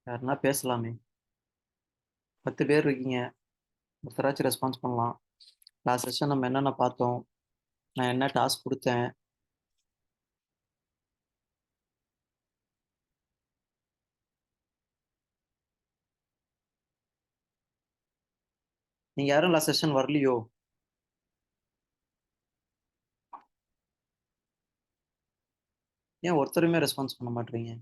யாருன்னா பேசலாமே. 10 பேர் இருக்கீங்க. ஒருத்தராச்சும் ரெஸ்பான்ஸ் பண்ணலாம். லாஸ்ட் செஷன் நம்ம என்னென்ன பார்த்தோம்? நான் என்ன டாஸ்க் குடுத்தேன்? நீங்க யாரும் லாஸ்ட் செஷன் வரலையோ? ஏன் ஒருத்தருமே ரெஸ்பான்ஸ் பண்ண மாட்டீங்க?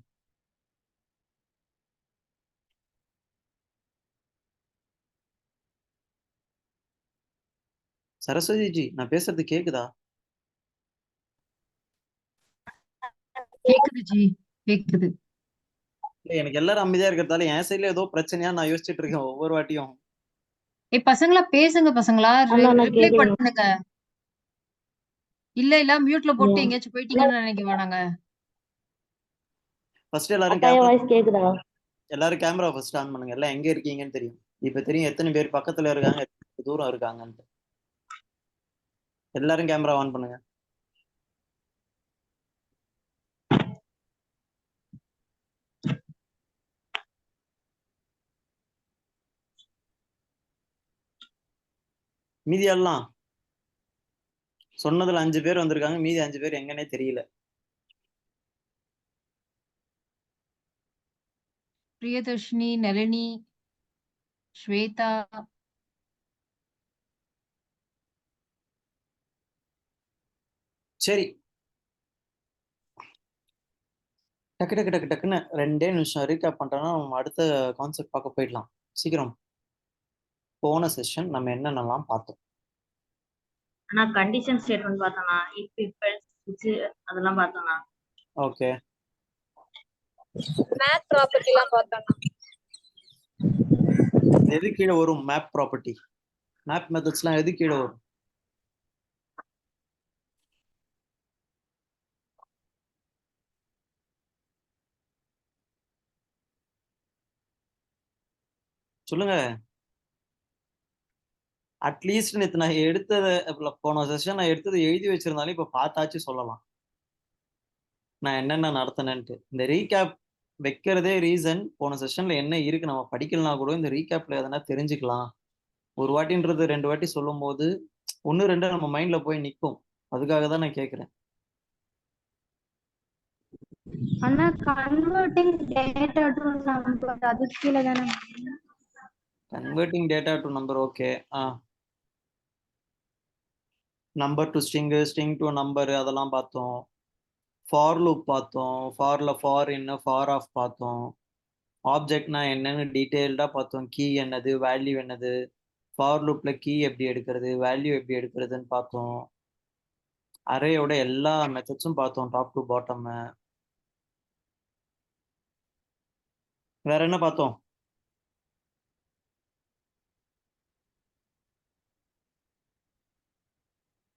சரஸ்வதி ஜி, நான் பேசுறது கேக்குதா? கேக்குது ஜி, கேக்குது. இல்ல, எனக்கு எல்லாரும் அமைதியா இருக்கிறதால என் சைடுல ஏதோ பிரச்சனையா நான் யோசிச்சுட்டு இருக்கேன் ஒவ்வொரு வாட்டியும். பசங்களா பேசுங்க பசங்களா, அண்ணா நான் ரிப்ளை கேக்குதுங்க. பண்ணுங்க. இல்ல மியூட்ல போட்டு ம். எங்கேயாச்சும் போயிட்டீங்கன்னு நினைக்க நாங்க. ஃபர்ஸ்ட் எல்லாரும் அக்கா என் வாய்ஸ் கேக்குதா? எல்லாரும் கேமரா ஃபர்ஸ்ட் ஆன் பண்ணுங்க. எல்லாம் எங்க இருக்கீங்கன்னு தெரியும். இப்ப தெரியும் எத்தனை பேர் பக்கத்துல இருக்காங்க, எத்தனை பேர் தூரம் இருக்காங்கன்ட்டு. எல்லாரும் கேமரா ஆன் பண்ணுங்க. மீதி எல்லாம் சொன்னதுல 5 பேர் வந்திருக்காங்க. மீதி 5 பேர் எங்கன்னே தெரியல. பிரியதர்ஷினி, நளினி, ஸ்வேதா. சரி, டக்கு டக்கு டக்கு டக்குன்னு 2 நிமிஷம் ரீகேப் பண்ணிட்டோம்னா நம்ம அடுத்த கான்செப்ட் பார்க்க போயிடலாம். சீக்கிரம். போன செஷன் நம்ம என்னென்னலாம் பார்த்தோம்? ஆனா கண்டிஷன் ஸ்டேட்மெண்ட் பார்த்தோம்னா if else switch அதெல்லாம் பார்த்தோம்னா. ஓகே. மேத் ப்ராப்பர்ட்டி எல்லாம் பார்த்தோம்னா. எது கீழே வரும்? மேப் ப்ராப்பர்ட்டி, மேப் மெத்தட்ஸ்லாம் எது கீழே வரும்? சொல்லுங்க. அட்லீஸ்ட் நேற்று நான் எடுத்ததை, போன செஷன் நான் எடுத்ததை எழுதி வச்சிருந்தாலும் இப்ப பார்த்தாச்சு சொல்லலாம் நான் என்னென்ன நடத்தினேன்ட்டு. இந்த ரீகேப் வைக்கிறதே ரீசன், போன செஷன்ல என்ன இருக்கு நம்ம படிக்கலனா கூட இந்த ரீகேப்ல எதனா தெரிஞ்சுக்கலாம். ஒரு வாட்டின்றது 2 வாட்டி சொல்லும் போது 1 2 நம்ம மைண்ட்ல போய் நிற்கும். அதுக்காக தான் நான் கேட்கிறேன். அண்ணா கன்வர்ட்டிங் டேட்டா டு நம்பர் அது கீழே தானே. Converting data to number. Okay. Number to string, string to number, அதெல்லாம் பார்த்தோம். ஃபார் லூப் பார்த்தோம். ஃபார்ல ஃபார் என்ன, ஃபார் ஆஃப் பார்த்தோம். ஆப்ஜெக்ட்னா என்னன்னு டீட்டெயில்டா பார்த்தோம். கீ என்னது, வேல்யூ என்னது, ஃபார் லூப்ல கீ எப்படி எடுக்கிறது, வேல்யூ எப்படி எடுக்கிறதுன்னு பார்த்தோம். அரேயோட எல்லா மெத்தட்ஸும் பார்த்தோம், டாப் டு பாட்டம். வேற என்ன பார்த்தோம்?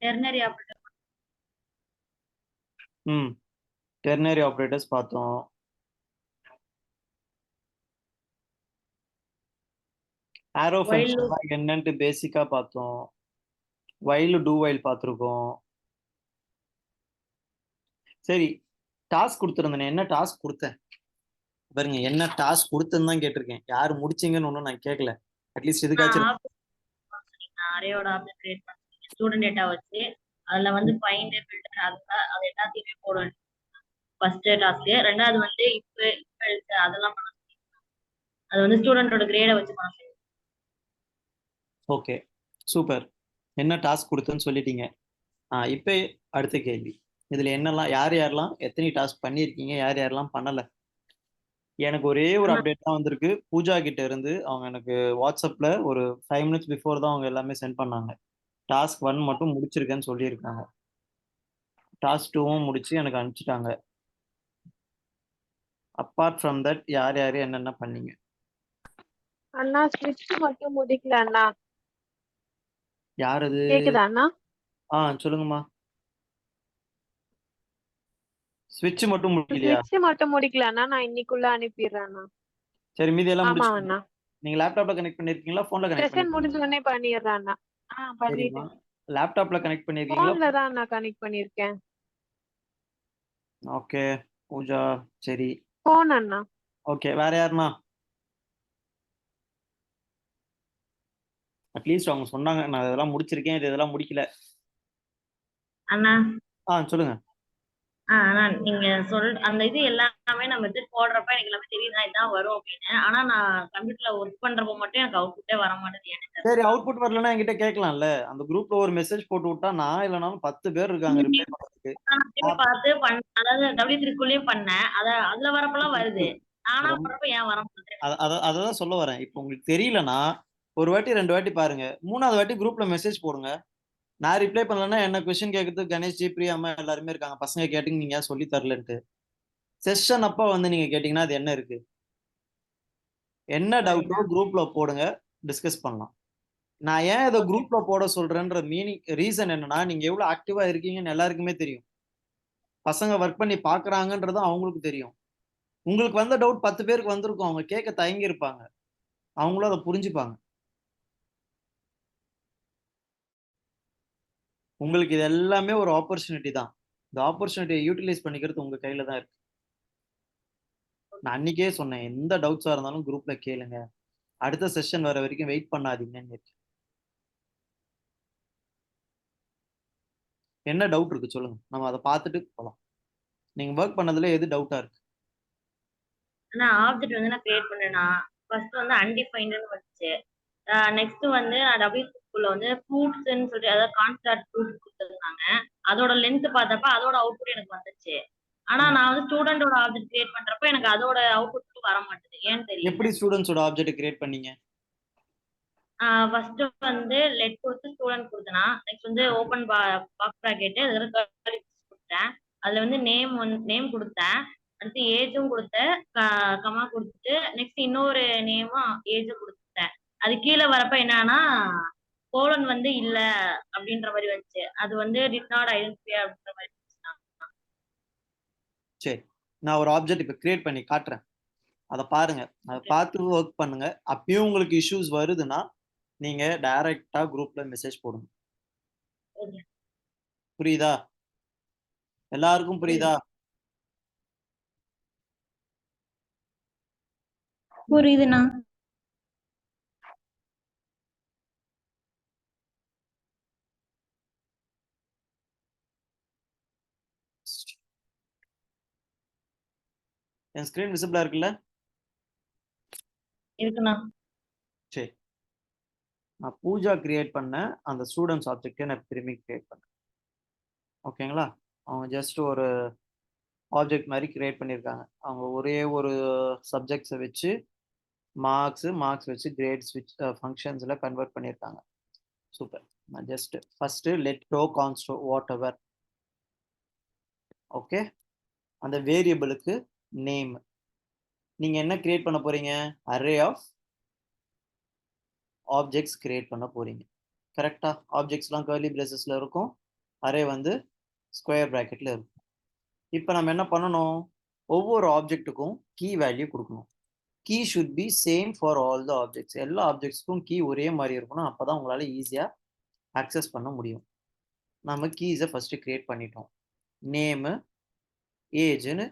Ternary operator. டெர்னரி ஆப்ரேட்டர்ஸ் பார்த்தோம். ஆரோ ஃபங்க்ஷன் என்னன்ட்டு பேசிக்கா பார்த்தோம். வைல் டூ வைல் பார்த்துருக்கோம். சரி, டாஸ்க் கொடுத்துருந்தேன். என்ன டாஸ்க் கொடுத்தேன் பாருங்க. என்ன டாஸ்க் கொடுத்தேன்னு தான் கேட்டிருக்கேன். யார் முடிச்சீங்கன்னு ஒன்றும் நான் கேட்கல. அட்லீஸ்ட் இதுக்காச்சும். அரேயோட ஆப்ஜெக்ட் கிரியேட் பண்ணி ஸ்டூடண்ட் டேட்டா வச்சு அதுல வந்து ஃபைண்ட் ஃபில்டர் அது எல்லாத்தையுமே போடணும். First task. ரெண்டாவது வந்து if else அதெல்லாம் பண்ண சொல்லி அது வந்து ஸ்டூடெண்டோட கிரேடை வச்சு பண்ண சொல்லி. Okay, super. என்ன டாஸ்க் கொடுத்தேன்னு சொல்லிட்டீங்க. இப்போ அடுத்த கேள்வி. இதுல என்னெல்லாம், யார் யாரெல்லாம் எத்தனை டாஸ்க் பண்ணியிருக்கீங்க, யார் யாரெல்லாம் பண்ணல? எனக்கு ஒரே ஒரு அப்டேட் தான் வந்திருக்கு. பூஜா கிட்ட இருந்து அவங்க எனக்கு வாட்ஸ்அப்ல ஒரு 5 minutes பிஃபோர் தான் அவங்க எல்லாமே சென்ட் பண்ணாங்க. டாஸ்க் 1 மட்டும் முடிச்சிருக்கேன்னு சொல்லியிருக்காங்க. டாஸ்க் 2வும் முடிச்சு எனக்கு அனுப்பிச்சிட்டாங்க. அப்பார்ட் ஃப்ரம் தட் யார் யார் என்னென்ன பண்ணீங்க? அண்ணா ஸ்விட்ச் மட்டும் முடிக்கல அண்ணா. யார் அது? கேக்குதா அண்ணா? சொல்லுங்கம்மா. ஸ்விட்ச் மட்டும் முடிக்கலையா? ஸ்விட்ச் மட்டும் முடிக்கல அண்ணா, நான் இன்னைக்குள்ள அனுப்பிடுறேன் அண்ணா. சரி, மீதி எல்லாம் ஆமா முடிச்சு. அண்ணா. நீங்க லேப்டாப்ல கனெக்ட் பண்ணிருக்கீங்களா, போன்ல கனெக்ட் செஷன் பண்ணிருக்கீங்களா? முடிஞ்ச உடனே பண்ணிடுறேன் அண்ணா. பண்ணிட்டேன். லேப்டாப்ல கனெக்ட் பண்ணிருக்கீங்களா? போன்ல தான் அண்ணா கனெக்ட் பண்ணிருக்கேன். ஓகே பூஜா, சரி. போன் அண்ணா. ஓகே, வேற யாருண்ணா? அட்லீஸ்ட் அவங்க சொன்னாங்க நான் இதெல்லாம் முடிச்சிருக்கேன், இதெல்லாம் முடிக்கல. அண்ணா சொல்லுங்க. ஆனா நீங்க அந்த இது எல்லாமே நம்ம இது போடுறப்ப எனக்கு எல்லாமே தெரியுதா இதான் வரும் அப்படின்னு. ஆனா நான் கம்ப்யூட்டர்ல ஒர்க் பண்றப்ப மட்டும் எனக்கு அவுட்புட்டே வர மாட்டேது எனக்கு. சரி, அவுட்புட் வரலன்னா என்கிட்ட கேட்கலாம்ல. அந்த குரூப்ல ஒரு மெசேஜ் போட்டு விட்டா நான் இல்லைனாலும் 10 பேர் இருக்காங்க ரிப்ளை பண்றதுக்கு. நான் திரும்பி பார்த்து அதாவது W3 பண்ணேன். அதுல வரப்பெல்லாம் வருது. நானா போடுறப்ப ஏன் வர மாட்டேங்குது? அததான் சொல்ல வரேன். இப்போ உங்களுக்கு தெரியலன்னா ஒரு வாட்டி 2 வாட்டி பாருங்க. 3வது வாட்டி குரூப்ல மெசேஜ் போடுங்க. நான் ரிப்ளை பண்ணலன்னா என்ன கொஸ்டின் கேட்கறதுக்கு கணேஷ் ஜி, பிரியா அம்மா எல்லாருமே இருக்காங்க. பசங்க கேட்டுங்க நீங்க சொல்லி தரலன்ட்டு. செஷன் அப்ப வந்து நீங்க கேட்டீங்கன்னா அது என்ன இருக்கு? என்ன டவுட்டோ குரூப்ல போடுங்க, டிஸ்கஸ் பண்ணலாம். நான் ஏன் இதை குரூப்ல போட சொல்றேன்ற ரீசன் என்னன்னா, நீங்க எவ்வளவு ஆக்டிவா இருக்கீங்கன்னு எல்லாருக்குமே தெரியும். பசங்க ஒர்க் பண்ணி பாக்குறாங்கன்றது அவங்களுக்கு தெரியும். உங்களுக்கு வந்த டவுட் 10 பேருக்கு வந்திருக்கும். அவங்க கேட்க தயங்கி இருப்பாங்க. அவங்களும் அதை புரிஞ்சுப்பாங்க. உங்களுக்கு இது எல்லாமே ஒரு ஆப்பர்ச்சுனிட்டி தான். இந்த ஆப்பர்ச்சுனிட்டியை யூட்டிலைஸ் பண்ணிக்கிறது உங்க கையில தான் இருக்கு. நான் அன்னைக்கே சொன்னேன், எந்த டவுட்ஸா இருந்தாலும் குரூப்ல கேளுங்க. அடுத்த செஷன் வர வரைக்கும் வெயிட் பண்ணாதீங்கன்னு. என்ன டவுட் இருக்கு சொல்லுங்க, நம்ம அதை பார்த்துட்டு போலாம். நீங்க ஒர்க் பண்ணதுல எது டவுட்டா இருக்கு? ஆனா ஆப்ஜெக்ட் வந்து நான் கிரியேட் பண்ணேன்னா ஃபர்ஸ்ட் வந்து அன்டிஃபைன்டுன்னு வந்துச்சு. நெக்ஸ்ட் வந்து நான் W3 வந்து ஃப்ரூட்ஸ்ன்னு சொல்லிட்டு அதாவது கான்ஸ்டார்ட் ஃப்ரூட் கொடுத்துருந்தாங்க. அதோட லென்த் பார்த்தப்ப அதோட அவுட்புட் எனக்கு வந்துச்சு. ஆனா நான் வந்து ஸ்டூடெண்டோட ஆப்ஜெக்ட் கிரியேட் பண்றப்ப எனக்கு அதோட அவுட்புட் வர மாட்டேது. ஏன்னு தெரியல. எப்படி ஸ்டூடெண்ட்ஸோட ஆப்ஜெக்ட் கிரியேட் பண்ணீங்க? ஃபர்ஸ்ட் வந்து லெட் கொடுத்து ஸ்டூடெண்ட் கொடுத்தனா, நெக்ஸ்ட் வந்து ஓப்பன் பாக்ஸ் ப்ராக்கெட் கொடுத்தேன். அதுல வந்து நேம் கொடுத்தேன். அடுத்து ஏஜும் கொடுத்தேன், கமா கொடுத்துட்டு நெக்ஸ்ட் இன்னொரு நேமும் ஏஜும் கொடுத்துட்டேன். அது கீழே வரப்ப என்னன்னா கோலன் வந்து இல்ல அப்படின்ற மாதிரி வந்துச்சு. அது வந்து டிட் நாட் ஐடென்டிஃபை அப்படின்ற மாதிரி. சரி, நான் ஒரு ஆப்ஜெக்ட் இப்ப கிரியேட் பண்ணி காட்டுறேன். அதை பாருங்க, அதை பார்த்து ஒர்க் பண்ணுங்க. அப்பயும் உங்களுக்கு இஷ்யூஸ் வருதுன்னா நீங்க டைரக்டா குரூப்ல மெசேஜ் போடுங்க. புரியுதா? எல்லாருக்கும் புரியுதா? புரியுதுண்ணா. என் ஸ்கிரீன் விசிபிளா இருக்குல்ல? இருக்குண்ணா. சரி, நான் பூஜா கிரியேட் பண்ண அந்த ஸ்டூடெண்ட்ஸ் ஆப்ஜெக்டை நான் திரும்பி கிரியேட் பண்ணேன். ஓகேங்களா? அவங்க ஜஸ்ட் ஒரு ஆப்ஜெக்ட் மாதிரி கிரியேட் பண்ணியிருக்காங்க. அவங்க ஒரே ஒரு சப்ஜெக்ட்ஸை வச்சு மார்க்ஸ் வச்சு கிரேட்ஸ் ஃபங்க்ஷன்ஸில் கன்வெர்ட் பண்ணியிருக்காங்க. சூப்பர். நான் ஜஸ்ட் ஃபர்ஸ்ட் லெட் டோ கான்ஸ்டோ வாட் எவர். ஓகே, அந்த வேரியபிளுக்கு நேம். நீங்க என்ன கிரியேட் பண்ண போறீங்க? அரே ஆஃப் ஆப்ஜெக்ட்ஸ் கிரியேட் பண்ண போறீங்க. கரெக்டா? ஆப்ஜெக்ட்ஸ்லாம் கர்லி பிரேசஸ்ல இருக்கும், அரே வந்து ஸ்கொயர் பிராக்கெட்ல இருக்கும். இப்போ நம்ம என்ன பண்ணணும்? ஒவ்வொரு ஆப்ஜெக்ட்டுக்கும் கீ வேல்யூ கொடுக்கணும். Key should be same for all the objects. எல்லா ஆப்ஜெக்ட்ஸ்க்கும் கீ ஒரே மாதிரி இருக்கணும். அப்பதான் உங்களால ஈஸியா ஆக்சஸ் பண்ண முடியும். நம்ம கீஸை ஃபர்ஸ்ட் கிரியேட் பண்ணிட்டோம். நேமு ஏஜ்னு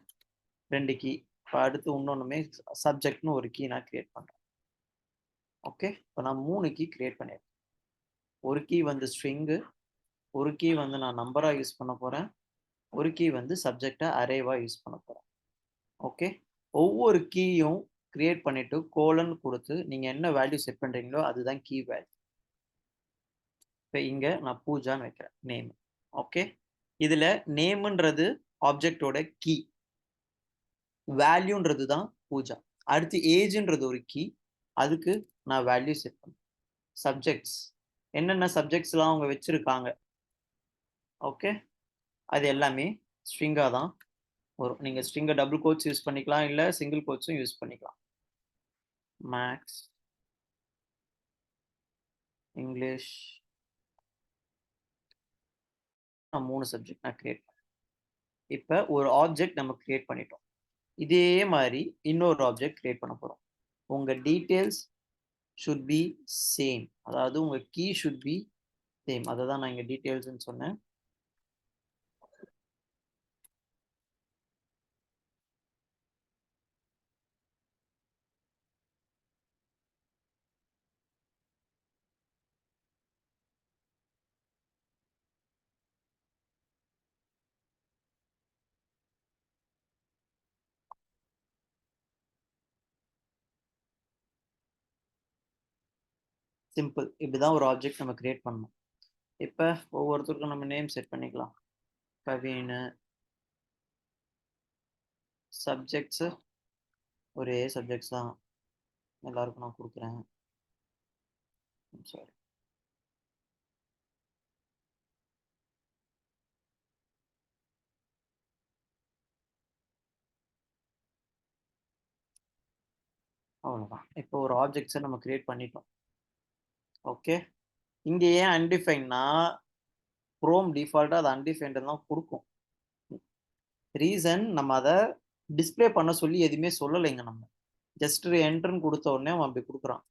2 கீ. இப்போ அடுத்து இன்னொன்றுமே சப்ஜெக்ட்னு ஒரு கீ நான் கிரியேட் பண்ணுறேன். ஓகே, இப்போ நான் 3 கீ கிரியேட் பண்ணியிருக்கேன். ஒரு கீ வந்து ஸ்ட்ரிங்கு, ஒரு கீ வந்து நான் நம்பராக யூஸ் பண்ண போகிறேன், ஒரு கீ வந்து சப்ஜெக்டை அரேவாக யூஸ் பண்ண போகிறேன். ஓகே, ஒவ்வொரு கீயும் கிரியேட் பண்ணிட்டு கோலன் கொடுத்து நீங்கள் என்ன வேல்யூ செட் பண்ணுறீங்களோ அதுதான் கீ வேல்யூ. இப்போ இங்கே நான் பூஜான்னு வைக்கிறேன் நேம். ஓகே, இதில் நேம்ன்றது ஆப்ஜெக்டோட கீ, வேல்யூன்றது தான் பூஜா. அடுத்து ஏஜ்ன்றது ஒரு கீ, அதுக்கு நான் வேல்யூ செட் பண்ணேன். சப்ஜெக்ட்ஸ் என்னென்ன சப்ஜெக்ட்ஸ்லாம் அவங்க வச்சிருக்காங்க, ஓகே, அது எல்லாமே ஸ்ட்ரிங்காக தான் வரும். நீங்கள் ஸ்ட்ரிங்கை டபுள் கோட்ஸ் யூஸ் பண்ணிக்கலாம், இல்லை சிங்கிள் கோட்ஸும் யூஸ் பண்ணிக்கலாம். மேக்ஸ், இங்கிலீஷ், 3 சப்ஜெக்ட் நான் கிரியேட் பண்ணேன். இப்போ ஒரு ஆப்ஜெக்ட் நம்ம கிரியேட் பண்ணிட்டோம். இதே மாதிரி இன்னொரு ஆப்ஜெக்ட் கிரியேட் பண்ண போகிறோம். உங்கள் டீட்டெயில்ஸ் ஷுட் பி சேம், அதாவது உங்கள் கீ ஷுட் பி சேம். அதை தான் நான் இங்கே டீட்டெயில்ஸ்ன்னு சொன்னேன். சிம்பிள். இப்படிதான் ஒரு ஆப்ஜெக்ட் நம்ம கிரியேட் பண்ணணும். இப்போ ஒவ்வொருத்தருக்கும் நம்ம நேம் செட் பண்ணிக்கலாம். கவின். சப்ஜெக்ட்ஸு ஒரே சப்ஜெக்ட்ஸ் தான் எல்லாருக்கும் நான் கொடுக்குறேன். சாரி. அவ்வளோதான். இப்போ ஒரு ஆப்ஜெக்ட்ஸை நம்ம கிரியேட் பண்ணிட்டோம். ஓகே. இங்கே ஏன் அன்டிஃபைன்னா குரோம் டிஃபால்ட்டாக அது அன்டிஃபைன்டு தான் கொடுக்கும். ரீசன் நம்ம அதை டிஸ்பிளே பண்ண சொல்லி எதுவுமே சொல்லலைங்க. நம்ம ஜஸ்ட் என்ட்ருன்னு கொடுத்த உடனே அவன் அப்படி கொடுக்குறான்.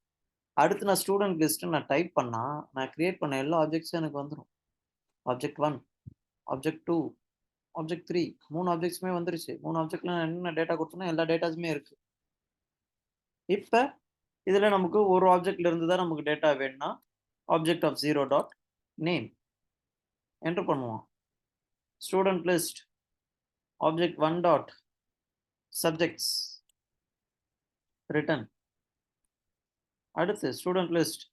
அடுத்து நான் ஸ்டூடெண்ட் லிஸ்ட்டு நான் டைப் பண்ணால் நான் கிரியேட் பண்ண எல்லா ஆப்ஜெக்ட்ஸும் எனக்கு வந்துடும். ஆப்ஜெக்ட் 1, ஆப்ஜெக்ட் 2, ஆப்ஜெக்ட் 3, 3 ஆப்ஜெக்ட்ஸுமே வந்துருச்சு. 3 ஆப்ஜெக்ட்ல என்ன டேட்டா கொடுத்தோன்னா எல்லா டேட்டாஸுமே இருக்கு. இப்போ இதில் நமக்கு ஒரு ஆப்ஜெக்ட்ல இருந்து தான் நமக்கு டேட்டா வேணும்னா object of 0 dot name enter பண்ணுவோம். Student list object 1 dot subjects return. அடுத்து student list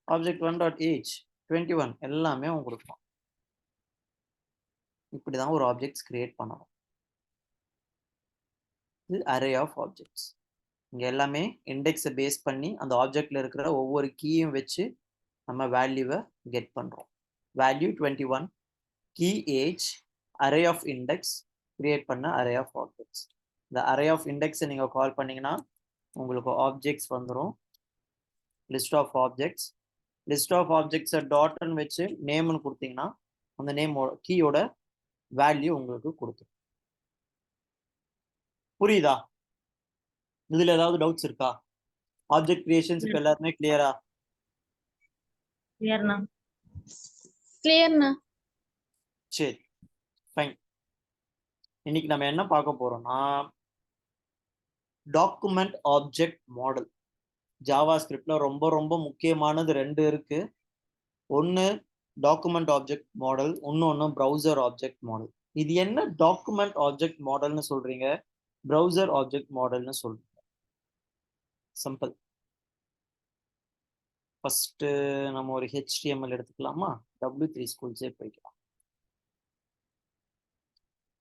object 1 dot age 21 எல்லாமே அவங்க கொடுப்போம். இப்படி தான் ஒரு ஆப்ஜெக்ட்ஸ் கிரியேட் பண்ணணும். இது அரே ஆஃப் ஆப்ஜெக்ட்ஸ். இங்கே எல்லாமே இண்டெக்ஸை பேஸ் பண்ணி அந்த ஆப்ஜெக்டில் இருக்கிற ஒவ்வொரு கீயும் வச்சு நம்ம வேல்யூவை கெட் பண்ணுறோம். Value 21, key age, array of index, create பண்ண அரே ஆஃப் ஆப்ஜெக்ட்ஸ். இந்த அரே ஆஃப் இண்டெக்ஸை நீங்கள் கால் பண்ணிங்கன்னா உங்களுக்கு ஆப்ஜெக்ட்ஸ் வந்துடும். List of objects. List of ஆப்ஜெக்ட்ஸை டாட்னு வச்சு நேம்னு கொடுத்தீங்கன்னா அந்த நேமோட கீயோட வேல்யூ உங்களுக்கு கொடுத்துரும். புரியுதா? இதுல ஏதாவது டவுட்ஸ் இருக்கா? ஆப்ஜெக்ட் கிரியேஷன்ஸ் இப்போ எல்லாருமே கிளியரா? கிளியர்ண்ணா. கிளியர்ண்ணா. சரி, ஃபைன். இன்னைக்கு நம்ம என்ன பார்க்க போறோம்னா டாக்குமெண்ட் ஆப்ஜெக்ட் மாடல். ஜாவா ஸ்கிரிப்ட்ல ரொம்ப ரொம்ப முக்கியமானது 2 இருக்கு. ஒன்று டாக்குமெண்ட் ஆப்ஜெக்ட் மாடல், இன்னொன்று ப்ரௌசர் ஆப்ஜெக்ட் மாடல். இது என்ன டாக்குமெண்ட் ஆப்ஜெக்ட் மாடல்னு சொல்றீங்க, ப்ரௌசர் ஆப்ஜெக்ட் மாடல்னு சொல்றீங்க? சிம்பிள். ஃபர்ஸ்ட் நம்ம ஒரு HTML எடுத்துக்கலாமா? W3 ஸ்கூல்ஸே போய்க்கலாம்.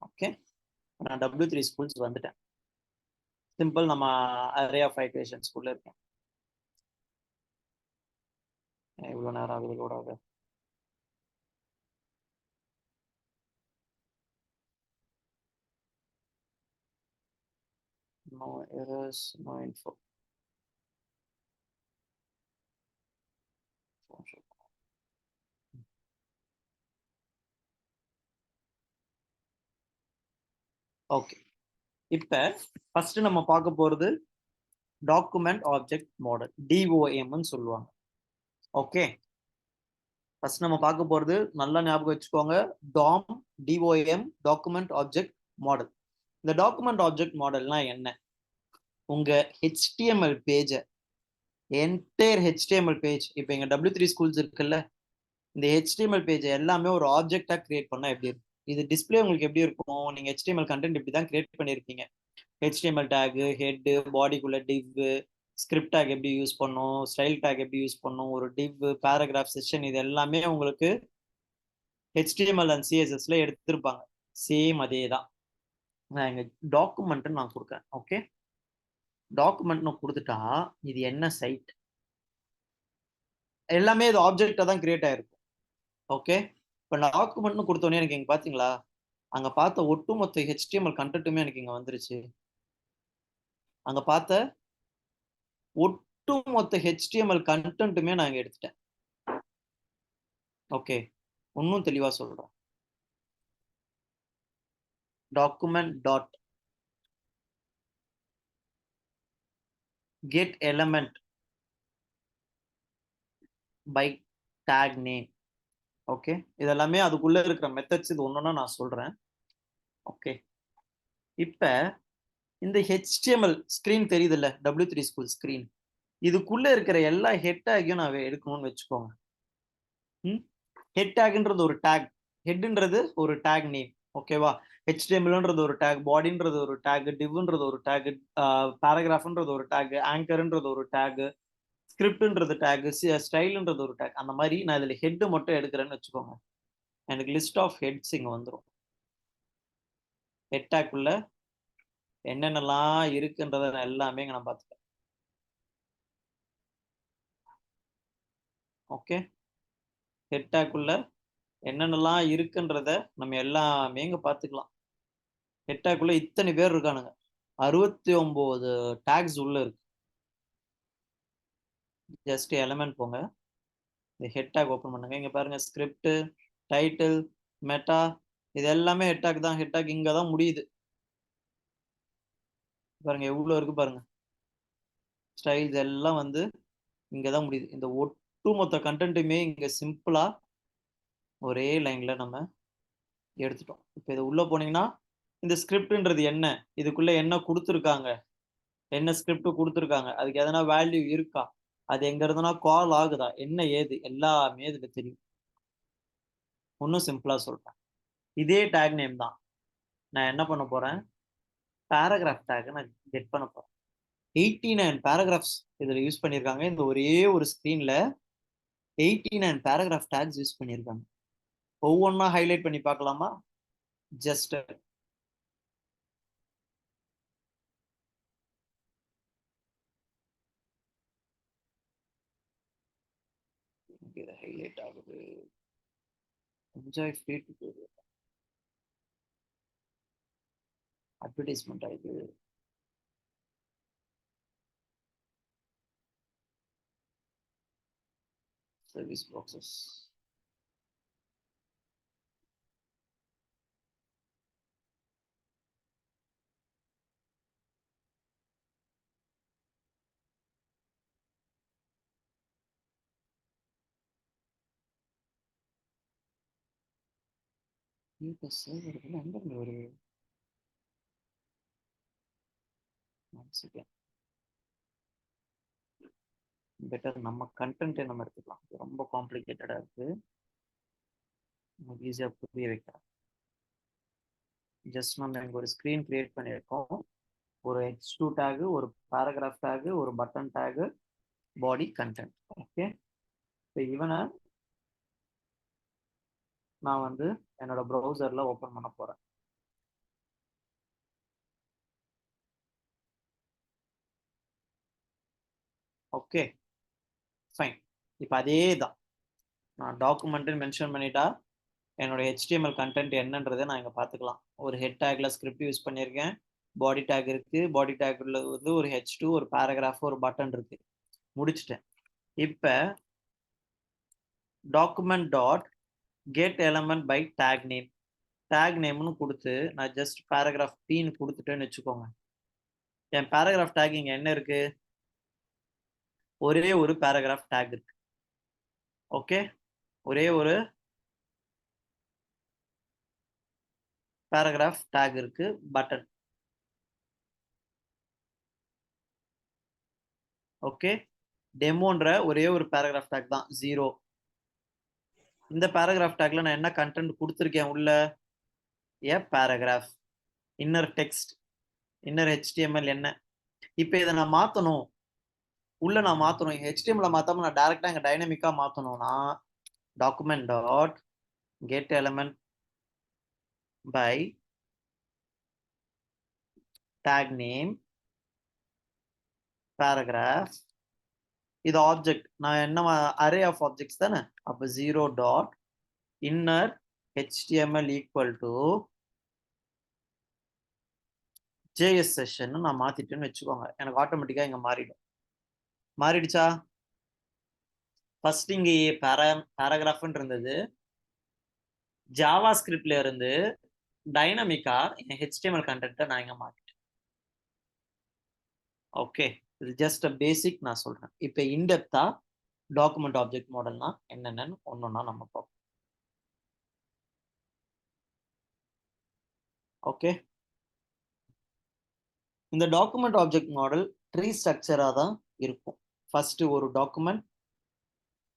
ஓகே, நான் W3 ஸ்கூல்ஸ் வந்துட்டேன். சிம்பிள். நம்ம அரே ஆஃப் ஐட்ரேஷன்ஸ் ஸ்கூல்ல இருக்கேன். இவ்வளோ நேரம் ஆகுது லோட் ஆகுது. No errors, no info. Okay, இப்போ ஃபர்ஸ்ட் நம்ம பார்க்க போறது டாக்குமெண்ட் ஆப்ஜெக்ட் மாடல், DOMன்னு சொல்லுவாங்க. ஓகே, ஃபர்ஸ்ட் நம்ம பார்க்க போறது நல்லா ஞாபகம் வச்சுக்கோங்க, DOM டாக்குமெண்ட் ஆப்ஜெக்ட் மாடல். இந்த டாக்குமெண்ட் ஆப்ஜெக்ட் மாடல்னா என்ன? உங்க HTML பேஜை, என்டையர் HTML பேஜ், இப்போ எங்க W3 ஸ்கூல்ஸ் இருக்குல்ல, இந்த HTML பேஜை எல்லாமே ஒரு ஆப்ஜெக்டா கிரியேட் பண்ணா எப்படி இருக்கும்? இது டிஸ்பிளே உங்களுக்கு எப்படி இருக்கும்? நீங்க HTML கண்டென்ட் இப்படி தான் கிரியேட் பண்ணியிருப்பீங்க. HTML டேக், ஹெட், பாடிக்குள்ள டிவ், ஸ்கிரிப்ட் டேக் எப்படி யூஸ் பண்ணும், ஸ்டைல் டேக் எப்படி யூஸ் பண்ணும், ஒரு டிவ், பேராகிராஃப், செஷன், இது எல்லாமே உங்களுக்கு HTML அண்ட் CSSல எடுத்திருப்பாங்க. சேம் அதே தான். நான் எங்க டாக்குமெண்ட் நான் கொடுக்குறேன். ஓகே, டாக்குமெண்ட்னு கொடுத்துட்டா இது என்ன சைட்? எல்லாமே இது ஆப்ஜெக்டா தான் கிரியேட் ஆயிருக்கும். ஓகே, இப்போ டாக்குமெண்ட்னு கொடுத்தோன்னே எனக்கு இங்க பாத்தீங்களா, அங்க பார்த்த ஒட்டுமொத்த HTML கண்டென்ட்டுமே எனக்கு இங்க வந்துருச்சு. அங்க பார்த்த ஒட்டுமொத்த HTML கண்டென்ட்டுமே நான் இங்க எடுத்துட்டேன். ஓகே, இன்னும் தெளிவா சொல்றேன். Document dot get element by tag name. Okay, இதெல்லாமே அதுக்குள்ள இருக்கிற மெத்தட்ஸ். இது ஒன்னொன்னா நான் சொல்றேன். ஓகே, இப்ப இந்த HTML ஸ்கிரீன் தெரியுது இல்ல, W3 ஸ்கூல் ஸ்கிரீன், இதுக்குள்ள இருக்கிற எல்லா ஹெட் டேக்கையும் நான் எடுக்கணும்னு வச்சுக்கோங்க. ஹெட் டேக்ன்றது ஒரு டேக், ஹெட்ன்றது ஒரு டேக் நேம். ஓகேவா? HTMLன்றது ஒரு டேக், பாடின்றது ஒரு டேக், டிவ்ன்றது ஒரு டேக், பேராகிராஃப்ன்றது ஒரு டேக், ஆங்கர்ன்றது ஒரு டேக், ஸ்கிரிப்ட்ன்றது டேக், ஸ்டைல்ன்றது ஒரு டேக். அந்த மாதிரி நான் இதில் ஹெட்டு மட்டும் எடுக்கிறேன்னு வச்சுக்கோங்க. எனக்கு லிஸ்ட் ஆஃப் ஹெட்ஸ் இங்கே வந்துடும். ஹெட் டேக்குள்ள என்னென்னலாம் இருக்குன்றத நான் எல்லாமே இங்கே நான் பார்த்துக்கிறேன். ஓகே, ஹெட் டேக்குள்ள என்னென்னலாம் இருக்குன்றத நம்ம எல்லாமே இங்கே பார்த்துக்கலாம். ஹெட் டேக்குள்ள இத்தனை பேர் இருக்கானுங்க, 69 டேக்ஸ் உள்ள இருக்கு. ஜஸ்ட் எலமெண்ட் போங்க, இந்த ஹெட் டேக் ஓப்பன் பண்ணுங்க. இங்க பாருங்க, ஸ்கிரிப்ட், டைட்டில், மெட்டா, இது எல்லாமே ஹெட் டேக் தான். ஹெட் டேக் இங்க தான் முடியுது. பாருங்க எவ்வளவு இருக்கு பாருங்க. ஸ்டைல்ஸ் எல்லாம் வந்து இங்க தான் முடியுது. இந்த ஒட்டுமொத்த கண்டென்ட்டுமே இங்க சிம்பிளா ஒரே லைன்ல நம்ம எடுத்துட்டோம். இப்போ இது உள்ள போனீங்கன்னா இந்த ஸ்கிரிப்ட்ன்றது என்ன, இதுக்குள்ள என்ன கொடுத்துருக்காங்க, என்ன ஸ்கிரிப்ட் கொடுத்துருக்காங்க, அதுக்கு எதனா வேல்யூ இருக்கா, அது எங்க இருந்தனா கால் ஆகுதா, என்ன ஏது, எல்லாமே இதுல தெரியும். இன்னும் சிம்பிளா சொல்றேன், இதே டேக் நேம் தான் நான் என்ன பண்ண போறேன், பேராகிராஃப் டேக் நான் கெட் பண்ண போறேன். 89 பேராகிராஃப்ஸ் இதுல யூஸ் பண்ணியிருக்காங்க. இந்த ஒரே ஒரு ஸ்கிரீன்ல 89 பேராகிராஃப் டேக்ஸ் யூஸ் பண்ணியிருக்காங்க. ஒவ்வொன்றா ஹைலைட் பண்ணி பார்க்கலாமா? ஜஸ்ட் ஹைலைட் ஆகுது. என்ஜாய் ஃப்ரீ டு அட்வர்டைஸ்மெண்ட் ஆகுது. சர்வீஸ் பாக்ஸஸ், எங்க வருது? பெட்டர் நம்ம கண்டென்ட்டை நம்ம எடுத்துக்கலாம். ரொம்ப காம்ப்ளிகேட்டடா இருக்கு, ஈஸியா புரிய வைக்கலாம். ஜஸ்ட் நம்ம இங்க ஒரு ஸ்கிரீன் கிரியேட் பண்ணியிருக்கோம். ஒரு H2 டேக், ஒரு பேராகிராஃப் டேக், ஒரு பட்டன் டேக், பாடி கண்டென்ட். ஓகே, இப்போ இவனை நான் வந்து என்னோட ப்ரௌசர்ல ஓப்பன் பண்ண போறேன். Okay fine. இப்போ அதே தான் நான் டாக்குமெண்ட்னு மென்ஷன் பண்ணிட்டா என்னோட HTML கண்டென்ட் என்னன்றதை நான் இங்கே பார்த்துக்கலாம். ஒரு ஹெட் டேக்ல ஸ்கிரிப்ட் யூஸ் பண்ணியிருக்கேன், பாடி டேக் இருக்கு, பாடி டேக்ல வந்து ஒரு H2, ஒரு பேராகிராஃப், ஒரு பட்டன் இருக்கு. முடிச்சிட்டேன். இப்போ document dot get element by tag name, tag நேம்னு கொடுத்து நான் ஜஸ்ட் பேராகிராஃப் பீன்னு கொடுத்துட்டேன்னு வச்சுக்கோங்க. என் பேராகிராஃப் டேக் இங்கே என்ன இருக்கு, ஒரே ஒரு பேராகிராஃப் டேக் இருக்கு. ஓகே, ஒரே ஒரு பேராகிராஃப் டேக் இருக்கு, பட்டன். ஓகே, டெமோன்ற ஒரே ஒரு பேராகிராஃப் டேக் தான், 0. இந்த பேராகிராஃப் டேக்ல நான் என்ன கண்டென்ட் கொடுத்துருக்கேன் உள்ள, a paragraph, inner text, inner HTML என்ன. இப்போ இதை நான் மாற்றணும், உள்ள நான் மாற்றணும். HTML மாற்றாம நான் டைரெக்டாக இங்கே டைனமிக்காக மாற்றணும்னா document dot get element by tag name paragraph. இது ஆப்ஜெக்ட், நான் என்ன அரே ஆஃப் ஆப்ஜெக்ட்ஸ் தானே. அப்போ 0 dot inner HTML equal to JS session நான் மாத்திட்டேன்னு வச்சுக்கோங்க. எனக்கு ஆட்டோமேட்டிக்கா இங்க மாறிடும். மாறிடுச்சா? ஃபர்ஸ்ட் இங்க பேராகிராஃப்னு இருந்தது, ஜாவா ஸ்கிரிப்ட்ல இருந்து டைனமிக்கா HTML கண்டென்ட்டை நான் இங்க மாத்திட்டேன். ஓகே, இது ஜஸ்ட் பேசிக் நான் சொல்றேன். இப்போ இன்டெப்தா டாக்குமெண்ட் ஆப்ஜெக்ட் மாடல்னா என்னென்னு ஒன்னொன்னா நம்ம பார்ப்போம். ஓகே, இந்த டாக்குமெண்ட் ஆப்ஜெக்ட் மாடல் ட்ரீ ஸ்ட்ரக்சரா தான் இருக்கும். ஃபர்ஸ்ட் ஒரு டாக்குமெண்ட்,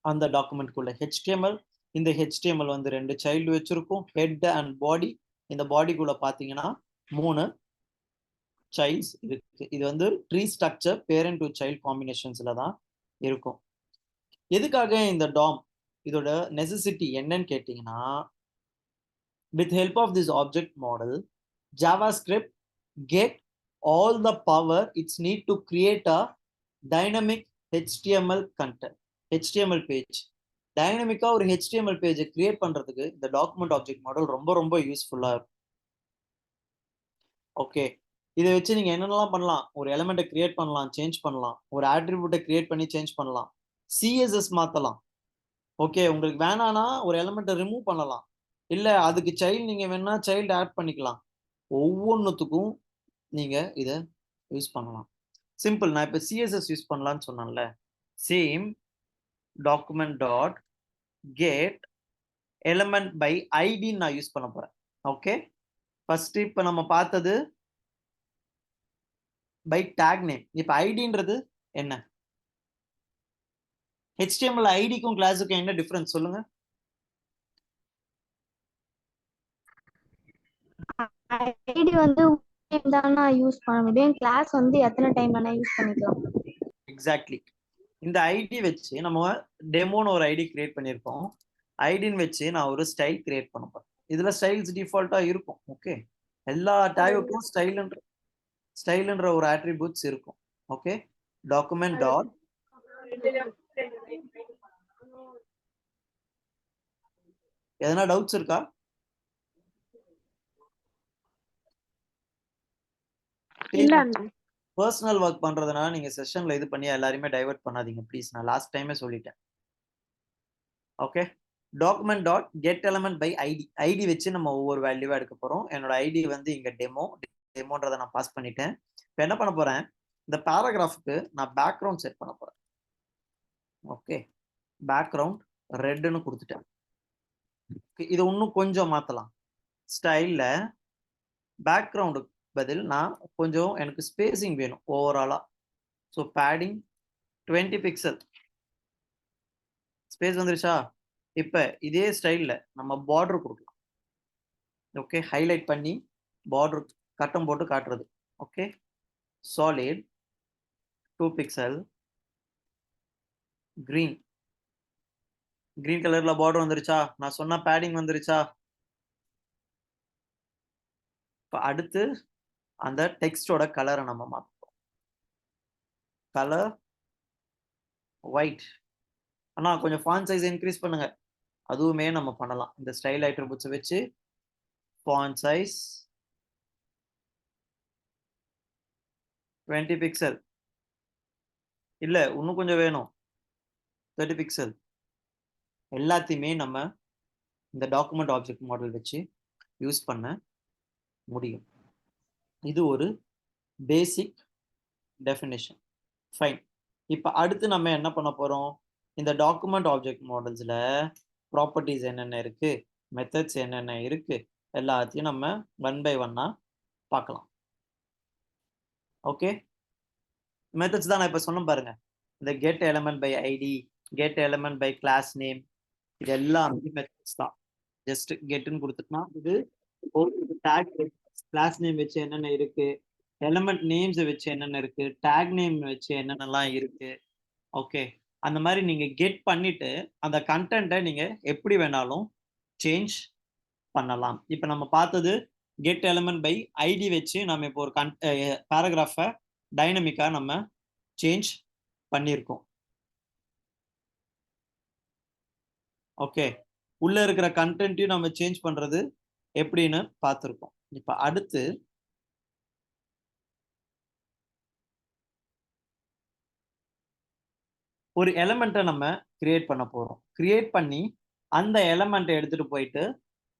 அந்த டாக்குமெண்ட்குள்ள HTML, இந்த HTML வந்து 2 சைல்டு வச்சிருக்கும், ஹெட் அண்ட் பாடி. இந்த பாடிக்குள்ள பாத்தீங்கன்னா 3 சைல்ட்ஸ் இருக்கு. இது வந்து tree structure parent to child காம்பினேஷன்ஸ்ல தான் இருக்கும். எதுக்காக இந்த DOM இதோட நெசசிட்டி என்னன்னு கேட்டீங்கன்னா, with help of this object model, JavaScript get all the power it's need to create a dynamic HTML content, HTML page. டைனமிக்கா ஒரு HTML பேஜை கிரியேட் பண்றதுக்கு இந்த டாக்குமெண்ட் ஆப்ஜெக்ட் மாடல் ரொம்ப ரொம்ப யூஸ்ஃபுல்லா இருக்கும். ஓகே, இதை வச்சு நீங்க என்னென்னலாம் பண்ணலாம்? ஒரு எலிமெண்ட்டை கிரியேட் பண்ணலாம், சேஞ்ச் பண்ணலாம், ஒரு ஆட்ரிபியூட்டை கிரியேட் பண்ணி சேஞ்ச் பண்ணலாம், CSS மாத்தலாம். ஓகே, உங்களுக்கு வேணானா ஒரு எலிமெண்ட்டை ரிமூவ் பண்ணலாம், இல்ல அதுக்கு சைல்டு நீங்க வேணா சைல்டு ஆட் பண்ணிக்கலாம். ஒவ்வொன்றுத்துக்கும் நீங்க இதை யூஸ் பண்ணலாம். சிம்பிள். நான் இப்போ CSS யூஸ் பண்ணலாம்னு சொன்னேன்ல, same document dot get element by ஐடின்னு நான் யூஸ் பண்ண போறேன். ஓகே, ஃபர்ஸ்ட் இப்போ நம்ம பார்த்தது பை டேக் நேம். இப்போ ஐடின்றது என்ன? HTML ஐடிக்கும் கிளாஸுக்கும் என்ன டிஃபரன்ஸ் சொல்லுங்க? ஐடி வந்து தான் யூஸ் பண்ண முடியும், கிளாஸ் வந்து எத்தனை டைம் வேணா யூஸ் பண்ணிக்கலாம். எக்ஸாக்ட்லி. இந்த ஐடி வச்சு நம்ம டெமோன்னு ஒரு ஐடி கிரியேட் பண்ணியிருக்கோம். ஐடின்னு வச்சு நான் ஒரு ஸ்டைல் கிரியேட் பண்ண போறேன். இதுல ஸ்டைல்ஸ் டிஃபால்ட்டா இருக்கும். ஓகே, எல்லா டேகுக்கும் ஸ்டைல்ன்ற ஒரு ஆட்ரிபியூட்ஸ் இருக்கும். ஓகே, டாக்குமெண்ட் டாட் எதனா டவுட்ஸ் இருக்கா? இல்ல அண்ணா. பர்சனல் ஒர்க் பண்றதுனால நீங்க செஷன்ல இது பண்ணி எல்லாரையுமே டைவர்ட் பண்ணாதீங்க ப்ளீஸ். நான் லாஸ்ட் டைமே சொல்லிட்டேன். Okay, document dot get element by ID. ID வச்சு நம்ம ஒவ்வொரு வேல்யூவா எடுக்க போறோம். என்னோட ஐடி வந்து இங்க டெமோன்றதை நான் பாஸ் பண்ணிட்டேன். இப்போ என்ன பண்ண போறேன்? இந்த பேராகிராஃபுக்கு நான் பேக்ரவுண்ட் செட் பண்ண போறேன். ஓகே, பேக்ரவுண்ட் ரெட்னு கொடுத்துட்டேன். இதை இன்னும் கொஞ்சம் மாத்தலாம். ஸ்டைல்ல பேக்ரவுண்டுக்கு பதில் நான் கொஞ்சம் எனக்கு ஸ்பேசிங் வேணும் ஓவராலா. ஸோ பேடிங் 20 பிக்சல் ஸ்பேஸ் வந்துருச்சா? இப்போ இதே ஸ்டைல்ல நம்ம பார்டர் கொடுக்கலாம். ஓகே, ஹைலைட் பண்ணி பார்டர் கட்டம் போட்டு காட்டுறது. ஓகே, சாலிட் 2 பிக்சல் கிரீன் கலர்ல பார்டர் வந்துருச்சா? நான் சொன்ன பேடிங் வந்துருச்சா? இப்போ அடுத்து அந்த டெக்ஸ்டோட கலரை நம்ம மாற்றுவோம். Colour white. ஆனா கொஞ்சம் ஃபாண்ட் சைஸ் இன்க்ரீஸ் பண்ணுங்க. அதுவுமே நம்ம பண்ணலாம். இந்த ஸ்டைல் அட்ரிபியூட்ஸ் வச்சு ஃபாண்ட் சைஸ் 20 பிக்சல், இல்ல இன்னும் கொஞ்சம் வேணும் 30 பிக்சல். எல்லாத்தையுமே நம்ம இந்த டாக்குமெண்ட் ஆப்ஜெக்ட் மாடல் வச்சு யூஸ் பண்ண முடியும். இது ஒரு பேசிக் டெஃபினிஷன். ஃபைன். இப்போ அடுத்து நம்ம என்ன பண்ண போறோம்? இந்த டாக்குமெண்ட் ஆப்ஜெக்ட் மாடல்ஸ்ல ப்ராப்பர்ட்டிஸ் என்னென்ன இருக்கு, மெத்தட்ஸ் என்னென்ன இருக்கு, எல்லாத்தையும் நம்ம 1 by 1 பார்க்கலாம். ஓகே, மெத்தட்ஸ் தான் நான் இப்போ சொன்ன பாருங்க. இந்த get element by ID, get element by class name, இது எல்லாமே மெத்தட்ஸ் தான். ஜஸ்ட் கெட்னு கொடுத்துட்டோம்னா இது ஒரு டேக் கிளாஸ் நேம் வச்சு என்னென்ன இருக்கு, எலிமெண்ட் நேம்ஸ் வச்சு என்னென்ன இருக்கு, டேக் நேம் வச்சு என்னென்னலாம் இருக்கு. ஓகே, அந்த மாதிரி நீங்க கெட் பண்ணிட்டு அந்த கண்டென்ட்டை நீங்க எப்படி வேணாலும் சேஞ்ச் பண்ணலாம். இப்போ நம்ம பார்த்தது கெட் எலிமெண்ட் பை ஐடி வச்சு நம்ம இப்போ ஒரு பேராகிராஃபை டைனமிக்கா நம்ம சேஞ்ச் பண்ணியிருக்கோம். ஓகே, உள்ள இருக்கிற கண்டென்ட்டையும் நம்ம சேஞ்ச் பண்றது எப்படின்னு பார்த்துருக்கோம். இப்போ அடுத்து ஒரு எலிமெண்ட்டை நம்ம கிரியேட் பண்ண போறோம். கிரியேட் பண்ணி அந்த எலிமெண்ட்டை எடுத்துட்டு போயிட்டு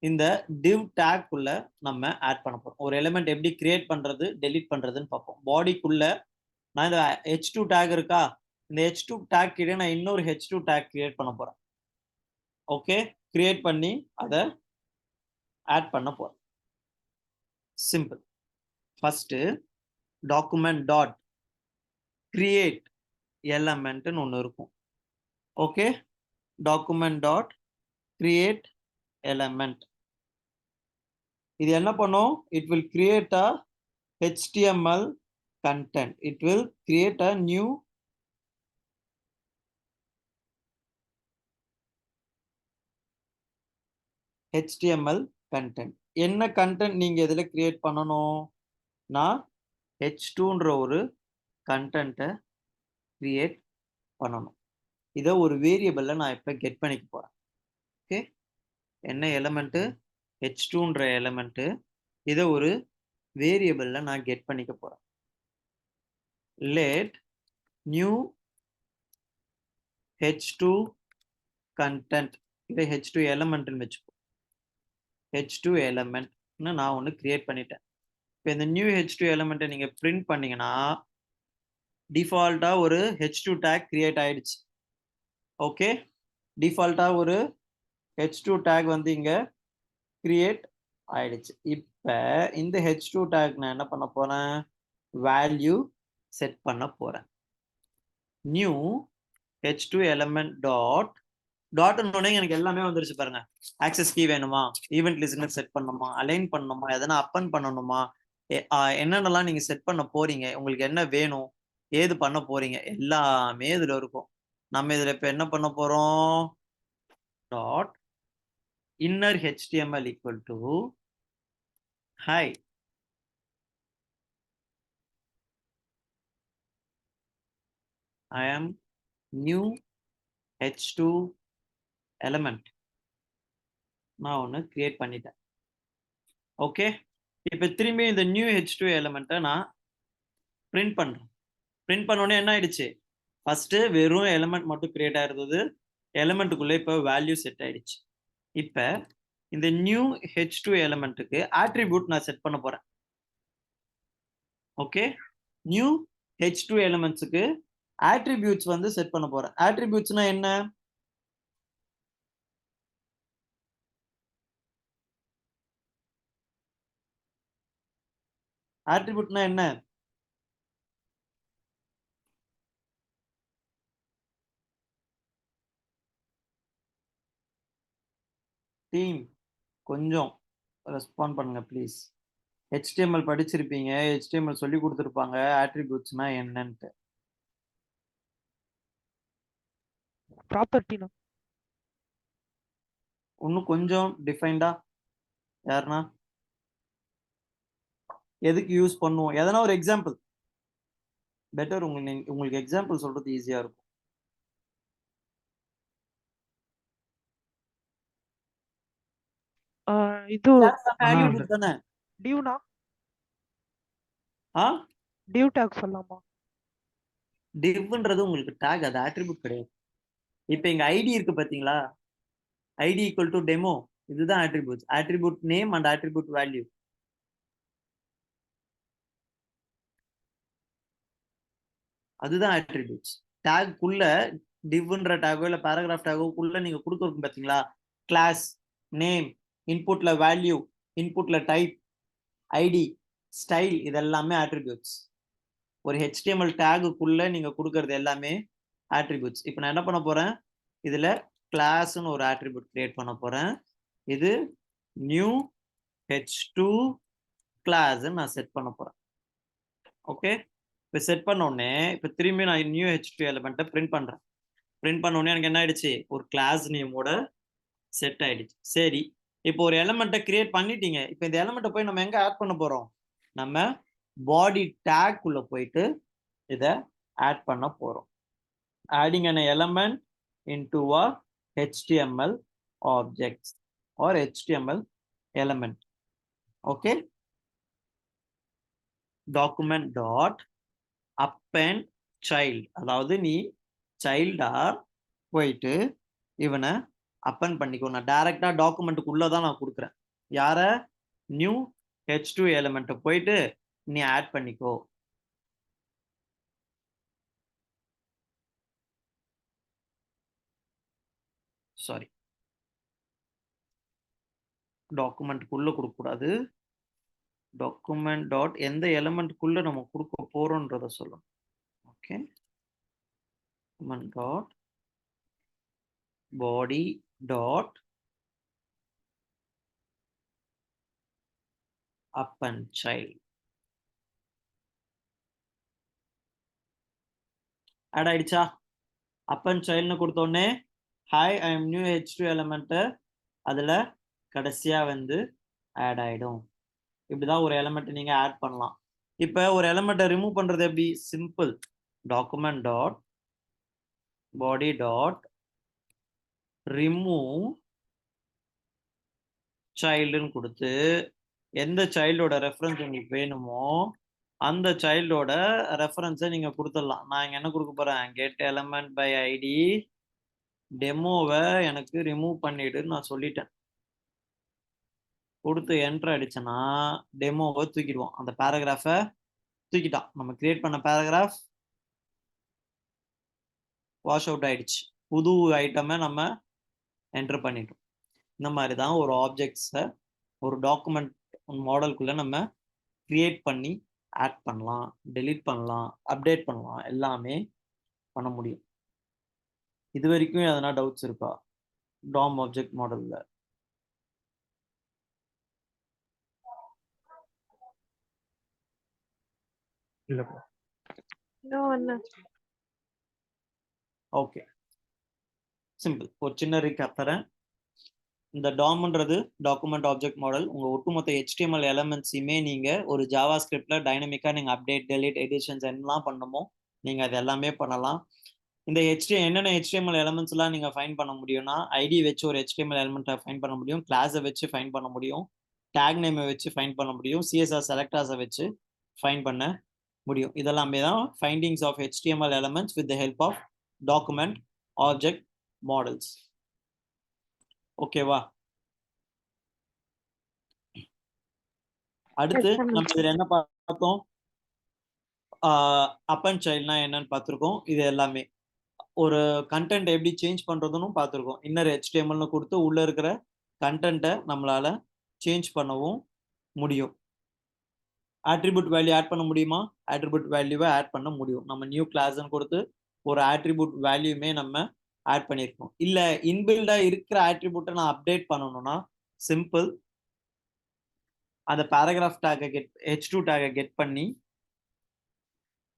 இந்த div tag குள்ள நம்ம ஆட் பண்ண போறோம். ஒரு எலிமெண்ட் எப்படி கிரியேட் பண்றது, டெலீட் பண்றதுன்னு பார்ப்போம். பாடிக்குள்ள நான் இந்த h2 tag இருக்கா, இந்த h2 tag கீழே நான் இன்னொரு h2 tag கிரியேட் பண்ண போறேன். ஓகே, கிரியேட் பண்ணி அதை ஆட் பண்ண போறேன். Simple. First document dot create எலிமெண்ட்னு ஒன்று இருக்கும். Okay, document dot create element. இது என்ன பண்ணும்? It will create a HTML content. It will create a new HTML content. என்ன content நீங்க இதுல கிரியேட் பண்ணணும்? நான் h2ன்ற ஒரு கண்டென்ட்டை கிரியேட் பண்ணணும். இதை ஒரு வேரியபிள்ல நான் இப்ப கெட் பண்ணிக்க போறேன். ஓகே, என்ன எலிமெண்ட்? h2ன்ற எலிமெண்ட். இதை ஒரு வேரியபிள்ல நான் கெட் பண்ணிக்க போறேன். let new h2 content. இதை h2 எலிமெண்ட்னு வச்சுக்கோ. h2 எலிமெண்ட்னு நான் ஒன்று கிரியேட் பண்ணிட்டேன். இப்போ இந்த நியூ h2 எலிமெண்ட்டை நீங்க பிரிண்ட் பண்ணீங்கன்னா டிஃபால்ட்டா ஒரு h2 டேக் கிரியேட் ஆயிடுச்சு. ஓகே, டிஃபால்ட்டா ஒரு h2 டேக் வந்து இங்க கிரியேட் ஆயிடுச்சு. இப்ப இந்த h2 டேக் நான் என்ன பண்ண போறேன்? வேல்யூ செட் பண்ண போறேன். நியூ h2 எலிமெண்ட் டாட் டாட்னு எனக்கு எல்லாமே வந்துருச்சு பாருங்க. ஆக்சஸ் கீ வேணுமா, ஈவென்ட் லிஸ்னர் செட் பண்ணணுமா, அலைன் பண்ணணுமா, எதனா அப்பன் பண்ணணுமா, என்னென்னலாம் நீங்க செட் பண்ண போறீங்க, உங்களுக்கு என்ன வேணும், ஏது பண்ண போறீங்க, எல்லாமே இதுல இருக்கும். நம்ம இதுல இப்ப என்ன பண்ண போறோம்? Dot inner HTML equal to hi I am new h2 element. நான் ஒன்று கிரியேட் பண்ணிட்டேன். ஓகே, இப்போ திரும்பி இந்த நியூ h2 எலிமெண்ட்டை நான் பிரிண்ட் பண்றேன். பிரிண்ட் பண்ணோடனே என்ன ஆயிடுச்சு? ஃபர்ஸ்ட் வெறும் எலிமெண்ட் மட்டும் கிரியேட் ஆயிருந்தது, எலிமெண்ட்டுக்குள்ள இப்போ வேல்யூ செட் ஆயிடுச்சு. இப்போ இந்த நியூ h2 எலிமெண்ட்டுக்கு ஆட்ரிபியூட் நான் செட் பண்ண போறேன். ஓகே, நியூ h2 எலிமெண்ட்ஸுக்கு ஆட்ரிபியூட்ஸ் வந்து செட் பண்ண போறேன். ஆட்ரிபியூட்ஸ்னா என்ன? ஆட்ரிபியூட்னா என்ன? டீம் கொஞ்சம் ரெஸ்பாண்ட் பண்ணுங்க ப்ளீஸ். HTML படிச்சிருப்பீங்க, HTML சொல்லி கொடுத்துருப்பாங்க ஆட்ரிபியூட்ஸ்னா என்னன்ட்டு. ப்ராப்பர்ட்டினா இன்னும் கொஞ்சம் டிஃபைன்டா யாருன்னா எதுக்கு யூஸ் பண்ணுவோம்? எதனா ஒரு எக்ஸாம்பிள் பெட்டர். உங்களுக்கு எக்ஸாம்பிள் சொல்றது ஈஸியா இருக்கும். இது ஆட்ரிபியூட் தானே. டிவ்னா ஆ, டிவ் டாக் சொல்லலாமா? டிவ்ன்றது உங்களுக்கு டேக், அது ஆட்ரிபியூட் கிடையாது. இப்போ இங்க ஐடி இருக்கு பாத்தீங்களா? ஐடி ஈக்குவல் டு டெமோ, இதுதான் attribute. Attribute name and attribute value. அதுதான் ஆட்ரிபியூட்ஸ். டேக்குள்ள டிவ்ன்ற டேகோ இல்ல பேராகிராஃப் டேகோக்குள்ள நீங்க கொடுத்துருக்கும் பாத்தீங்களா? கிளாஸ் நேம், இன்புட்ல வேல்யூ, இன்புட்ல டைப், ஐடி, ஸ்டைல், இதெல்லாமே ஆட்ரிபியூட்ஸ். ஒரு HTML டேகுக்குள்ள நீங்க கொடுக்கறது எல்லாமே ஆட்ரிபியூட்ஸ். இப்போ நான் என்ன பண்ண போறேன்? இதுல கிளாஸ்னு ஒரு ஆட்ரிபியூட் கிரியேட் பண்ண போறேன். இது நியூ h2 கிளாஸ் நான் செட் பண்ண போறேன். ஓகே, இப்போ செட் பண்ண உடனே இப்போ திரும்பி நான் நியூ h2 எலிமெண்ட்டை பிரிண்ட் பண்றேன். பிரிண்ட் பண்ண உடனே எனக்கு என்ன ஆயிடுச்சு? ஒரு கிளாஸ் நேமோட செட் ஆயிடுச்சு. சரி, இப்போ ஒரு எலிமெண்ட்டை கிரியேட் பண்ணிட்டீங்க. இப்போ இந்த எலிமெண்ட்டை போய் நம்ம எங்க ஆட் பண்ண போறோம்? நம்ம பாடி டேக் உள்ள போயிட்டு இதை ஆட் பண்ண போறோம். Adding an element into a HTML objects or HTML element. Okay, document dot append child. அதாவது நீ சைல்டா போயிட்டு இவனை அப்பன் பண்ணிக்கோ. நான் டைரக்டா டாக்குமெண்ட்டுக்குள்ளதான் நான் கொடுக்குறேன். யார? நியூ h2 எலிமெண்ட்டை போயிட்டு நீ ஆட் பண்ணிக்கோ. சாரி, டாக்குமெண்ட்டுக்குள்ள கொடுக்கக்கூடாது. டாக்குமெண்ட் டாட் எந்த எலிமெண்ட்டுக்குள்ள நம்ம கொடுக்க போறோம்ன்றத சொல்லணும். Okay, document dot body dot append child. Add ஆயிடுச்சா? அப்பன் சைல்ட்னு கொடுத்தோடனே hi I am new h2 element, அதுல கடைசியா வந்து ஆட் ஆயிடும். இப்படிதான் ஒரு எலிமெண்ட் நீங்க ஆட் பண்ணலாம். இப்ப ஒரு எலிமெண்ட்டை ரிமூவ் பண்றது எப்படி? Simple. Document dot body dot remove சைல்டுன்னு கொடுத்து எந்த சைல்டோட ரெஃபரன்ஸ் உங்களுக்கு வேணுமோ அந்த சைல்டோட ரெஃபரன்ஸை நீங்க கொடுத்துடலாம். நான் இங்க என்ன கொடுக்க போறேன்? கெட் எலிமெண்ட் பை ஐடி டெமோவை எனக்கு ரிமூவ் பண்ணிடுன்னு நான் சொல்லிட்டேன். கொடுத்து என்டர் அடிச்சேன்னா டெமோவை தூக்கிடுவோம். அந்த பேராகிராஃபை தூக்கிட்டான். நம்ம கிரியேட் பண்ண பேராகிராஃப் வாஷ் அவுட் ஆயிடுச்சு. புது ஐட்டமை நம்ம என்டர் பண்ணிட்டோம். இந்த மாதிரி தான் ஒரு ஆப்ஜெக்ட்ஸை ஒரு டாக்குமெண்ட் மாடலுக்குள்ள நம்ம கிரியேட் பண்ணி ஆட் பண்ணலாம், டெலீட் பண்ணலாம், அப்டேட் பண்ணலாம், எல்லாமே பண்ண முடியும். இது வரைக்கும் எதனா டவுட்ஸ் இருக்கா டாம் ஆப்ஜெக்ட் மாடல்ல? இல்லப்பா. இன்னும் என்ன? Okay, simple. ஒரு சின்ன ரீகேப் தரேன். இந்த டாம்ன்றது டாக்குமெண்ட் ஆப்ஜெக்ட் மாடல். உங்க ஒட்டுமொத்த HTML எலமெண்ட்ஸையுமே நீங்க ஒரு ஜாவா ஸ்கிரிப்ட்ல டைனமிக்கா நீங்க அப்டேட், டெலீட், எடிஷன்ஸ் என்னெல்லாம் பண்ணணுமோ நீங்க அது எல்லாமே பண்ணலாம். இந்த என்னென்ன HTML எலமெண்ட்ஸ் எல்லாம் நீங்க ஃபைன் பண்ண முடியும்னா, ஐடி வச்சு ஒரு HTML எலமெண்ட்டை ஃபைன் பண்ண முடியும், கிளாஸை வச்சு ஃபைன் பண்ண முடியும், டேக் நேமை வச்சு ஃபைன் பண்ண முடியும், CSS செலக்டர்ஸை வச்சு ஃபைன் பண்ண முடியும். இதெல்லாமே தான் findings of HTML elements with the help of document object models. ஓகேவா? அடுத்து நம்ம இதுல என்ன பார்த்தோம்? அப் அண்ட் சைல்ட்னா என்னன்னு பார்த்துருக்கோம். இது எல்லாமே ஒரு கண்டென்ட் எப்படி சேஞ்ச் பண்றதுன்னு பார்த்துருக்கோம். இன்னர் HTMLனு கொடுத்து உள்ள இருக்கிற கண்டென்ட்டை நம்மளால சேஞ்ச் பண்ணவும் முடியும். ஆட்ரிபியூட் வேல்யூ ஆட் பண்ண முடியுமா? ஆட்ரிபியூட் வேல்யூவை ஆட் பண்ண முடியும். நம்ம நியூ கிளாஸ்ன்னு கொடுத்து ஒரு ஆட்ரிபியூட் வேல்யூமே நம்ம ஆட் பண்ணியிருக்கோம். இல்லை இன்பில்டா இருக்கிற ஆட்ரிபியூட்டை நான் அப்டேட் பண்ணணும்னா சிம்பிள். அந்த பேராகிராஃப் டேக்கை H2 டேக்கை கெட் பண்ணி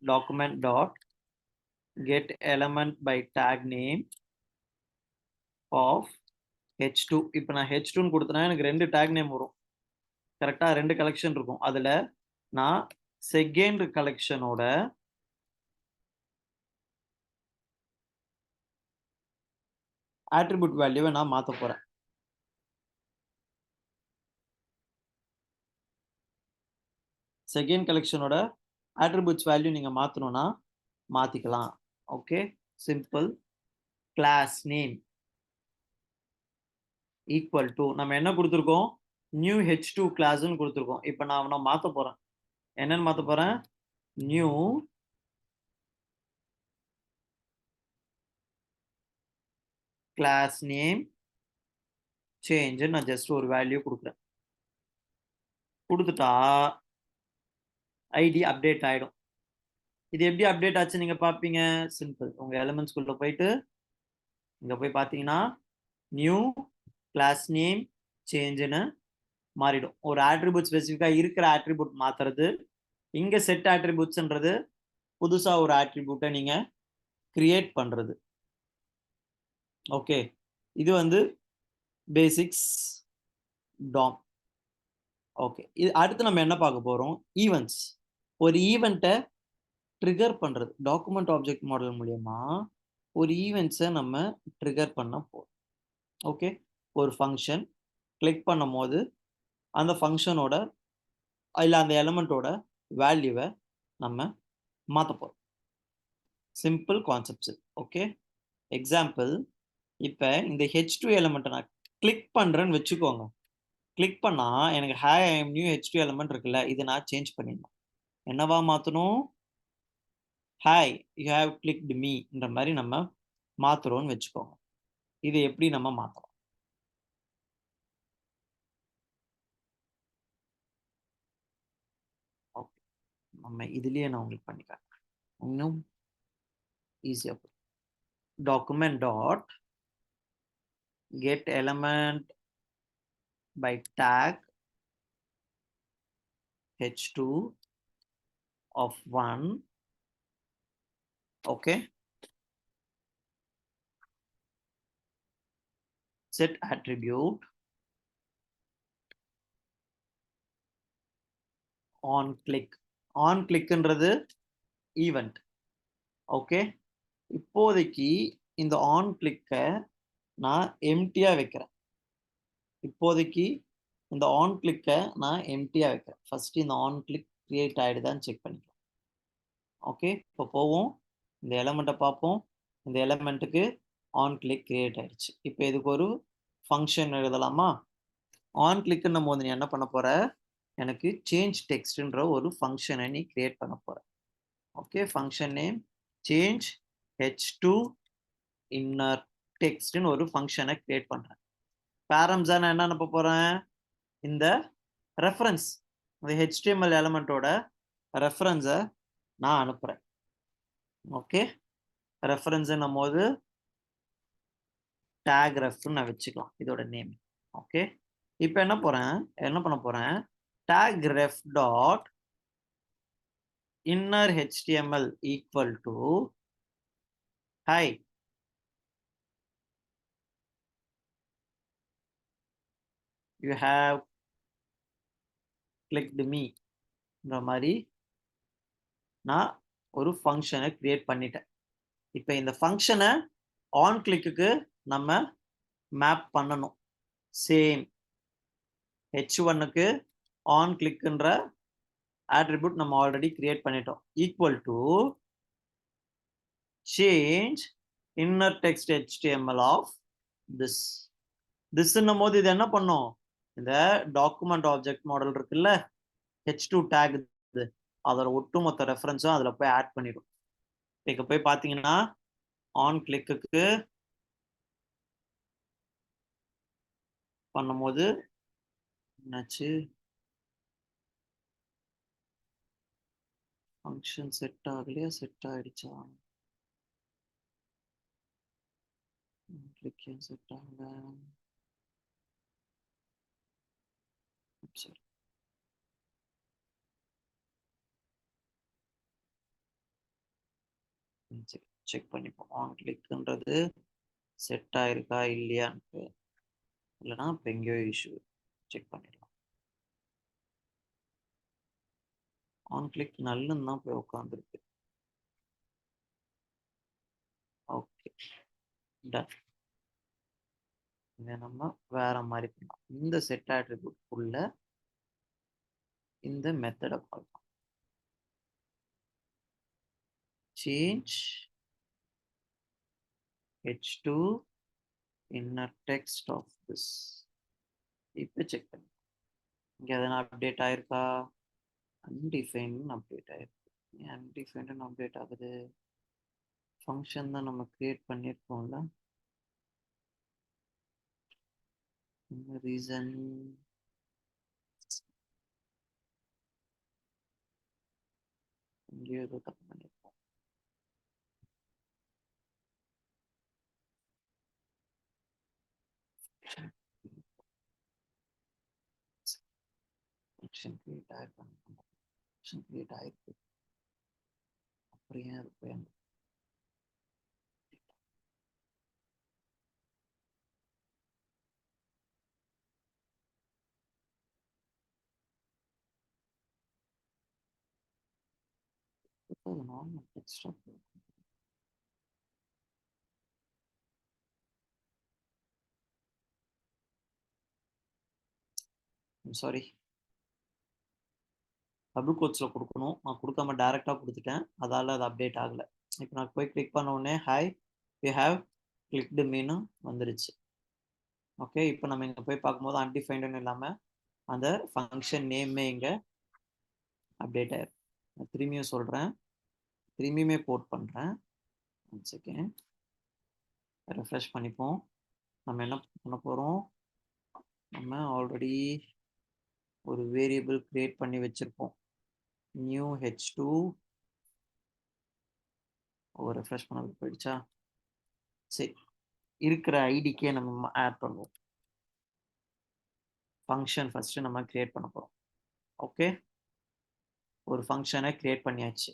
document dot get element by tag name of H2. இப்போ நான் H2ன்னு கொடுத்தனா எனக்கு 2 டேக் நேம் வரும். கரெக்டாக 2 கலெக்ஷன் இருக்கும். அதில் நான் செகண்ட் கலெக்ஷனோட ஆட்ரிபியூட் வேல்யூவை நான் மாற்ற போகிறேன். செகண்ட் கலெக்ஷனோட ஆட்ரிபியூட்ஸ் வேல்யூ நீங்கள் மாற்றணும்னா மாற்றிக்கலாம். Okay, simple. Class name equal to நம்ம என்ன கொடுத்துருக்கோம்? நியூ H2 கிளாஸ்ன்னு கொடுத்துருக்கோம். இப்போ நான் மாற்ற போகிறேன். என்னன்னு மாற்ற போகிறேன்? New class name change. நான் ஜஸ்ட் ஒரு வேல்யூ கொடுக்குறேன். கொடுத்துட்டா ஐடி அப்டேட் ஆகிடும். இது எப்படி அப்டேட் ஆச்சு நீங்க பார்ப்பீங்க? சிம்பிள். உங்க எலிமெண்ட்ஸ்குள்ள போயிட்டு இங்க போய் பார்த்தீங்கன்னா நியூ கிளாஸ் நேம் சேஞ்சுன்னு மாறிடும். ஒரு ஆட்ரிபியூட் ஸ்பெசிஃபிக்காக இருக்கிற ஆட்ரிபியூட் மாத்துறது. இங்க செட் ஆட்ரிபியூட்ஸ்ன்றது புதுசா ஒரு ஆட்ரிபியூட்டை நீங்க கிரியேட் பண்றது. ஓகே, இது வந்து பேசிக்ஸ் டாம். ஓகே, இது அடுத்து நம்ம என்ன பார்க்க போறோம்? ஈவெண்ட்ஸ். ஒரு ஈவெண்ட்டை ட்ரிகர் பண்றது. டாக்குமெண்ட் ஆப்ஜெக்ட் மாடல் மூலமா ஒரு ஈவெண்ட்ஸை நம்ம ட்ரிகர் பண்ண போறோம். ஓகே, ஒரு ஃபங்க்ஷன் கிளிக் பண்ணும் போது அந்த ஃபங்க்ஷனோட இல்லை அந்த எலமெண்ட்டோட வேல்யூவை நம்ம மாற்ற போகிறோம். Simple concepts. Okay, example. இப்போ இந்த H2 எலமெண்ட்டை நான் கிளிக் பண்ணுறேன்னு வச்சுக்கோங்க. கிளிக் பண்ணால் எனக்கு hi I am new H2 element இருக்குல்ல, இதை நான் சேஞ்ச் பண்ணிடணும். என்னவா மாற்றணும்? ஹாய் யூ ஹேவ் கிளிக்டு மீன்ற மாதிரி நம்ம மாற்றுறோன்னு வச்சுக்கோங்க. இது எப்படி நம்ம மாற்றலாம்? ஓகே, நம்ம இதுலேயே நான் உங்களுக்கு பண்ணிக்கிறேன். இன்னும் ஈஸியாக document dot get element by tag H2 of 1. Okay, set attribute on click. On கிளிக்ன்றது ஈவெண்ட். ஓகே, இப்போதைக்கு இந்த ஆன் கிளிக்கை நான் எம்டியா வைக்கிறேன். இப்போதைக்கு இந்த ஆன் கிளிக்கை நான் எம்டியா வைக்கிறேன். ஃபர்ஸ்ட் இந்த ஆன் கிளிக் கிரியேட் ஆயிடுதான்னு செக் பண்ணிக்கலாம். ஓகே, இப்போ போவோம், இந்த எலமெண்ட்டை பார்ப்போம். இந்த எலமெண்ட்டுக்கு ஆன் கிளிக் கிரியேட் ஆயிடுச்சு. இப்போ இதுக்கு ஒரு ஃபங்க்ஷன் எழுதலாமா? ஆன் கிளிக்னும் போது நீ என்ன பண்ண போற, எனக்கு சேஞ்ச் டெக்ஸ்ட்ன்ற ஒரு ஃபங்க்ஷனை நீ கிரியேட் பண்ண போற. Okay, function name change h2 inner டெக்ஸ்ட்னு ஒரு ஃபங்க்ஷனை கிரியேட் பண்றேன். பேரம்ஸா நான் என்ன அனுப்ப போறேன், இந்த ரெஃபரன்ஸ், இந்த HTML எலமெண்ட்டோட ரெஃபரன்ஸை நான் அனுப்புறேன். ஓகே, ரெஃபரன்ஸ்னும் போது டேக் ரெஃப்னு நான் வச்சுக்கலாம் இதோட நேம். ஓகே, இப்போ என்ன பண்ண போறேன், tag ref dot inner HTML equal to hi you have clicked மீன்ற மாதிரி நான் ஒரு ஃபங்க்ஷனை கிரியேட் பண்ணிட்டேன். இப்போ இந்த ஃபங்க்ஷனை ஆன் கிளிக்கு நம்ம மேப் பண்ணணும். சேம் h1க்கு ஆன் கிளிக்ன்ற ஆட்ரிபியூட் நம்ம ஆல்ரெடி கிரியேட் பண்ணிட்டோம். Equal to change inner text HTML of this. திஸ்ன்னும் போது இது என்ன பண்ணும், இந்த டாக்குமெண்ட் ஆப்ஜெக்ட் மாடல் இருக்குல்ல, h2 டேக், அதோட ஒட்டுமொத்த ரெஃபரன்ஸும் அதில் போய் ஆட் பண்ணிடும். இங்கே போய் பார்த்தீங்கன்னா ஆன் கிளிக்கு பண்ணும்போது என்னாச்சு, ஃபங்க்ஷன் செட் ஆகலையா, செட் ஆயிடுச்சா, கிளிக் செட் ஆகல, சரி செக் பண்ணிப்போம். ஆன் கிளிக்ன்றது செட் ஆயிருக்கா இல்லையான்ட்டு, இல்லைன்னா இப்போ எங்கேயோ இஷ்யூ, செக் பண்ணிடலாம். ஆன் கிளிக் நல்லுன்னு தான் போய் உட்காந்துருக்கு. Okay, done. இதை நம்ம வேற மாதிரி பண்ணலாம். இந்த செட் ஆட்ரிபியூட் உள்ள இந்த மெத்தடை பார்க்கலாம். Change h2 inner text of this. இப்போ செக் பண்ணி இங்கே எதனா அப்டேட் ஆயிருக்கா, அன்டிஃபைன்டு அப்டேட் ஆயிருக்கு. அன்டிஃபைன்டு அப்டேட் ஆகுது, ஃபங்க்ஷன் தான் நம்ம கிரியேட் பண்ணியிருக்கோம்ல, என்ன ரீசன், இங்கேயோ ஏதோ தப்பு பண்ணியிருக்கோம். ஃபங்க்ஷன் கிரியேட் ஆயிருக்காங்க, ஃபங்க்ஷன் கிரியேட் ஆயிருக்கு, அப்புறம் ஏன் அது போய் normal text of sorry, double கோட்ஸில் கொடுக்கணும், நான் கொடுக்காம டைரெக்டாக கொடுத்துட்டேன், அதால் அது அப்டேட் ஆகலை. இப்போ நான் போய் கிளிக் பண்ண உடனே ஹாய் யூ ஹேவ் கிளிக்டு மீனு வந்துருச்சு. ஓகே, இப்போ நம்ம இங்கே போய் பார்க்கும்போது அன்டிஃபைண்டுன்னு இல்லாமல் அந்த ஃபங்க்ஷன் நேமே இங்கே அப்டேட் ஆயிருக்கு. நான் திரும்பியும் சொல்கிறேன், திரும்பியுமே போர்ட் பண்ணுறேன், ஒன் செகண்ட், ரெஃப்ரெஷ் பண்ணிப்போம். நம்ம என்ன பண்ண போகிறோம், நம்ம ஆல்ரெடி ஒரு வேரியபிள் கிரியேட் பண்ணி வச்சுருப்போம், நியூ h2. ரெஃப்ரெஷ் பண்ணது போயிடுச்சா, சரி, இருக்கிற ஐடிக்கே நம்ம ஆட் பண்ணுவோம். ஃபங்க்ஷன் ஃபஸ்ட்டு நம்ம கிரியேட் பண்ண போகிறோம். ஓகே, ஒரு ஃபங்க்ஷனை கிரியேட் பண்ணியாச்சு.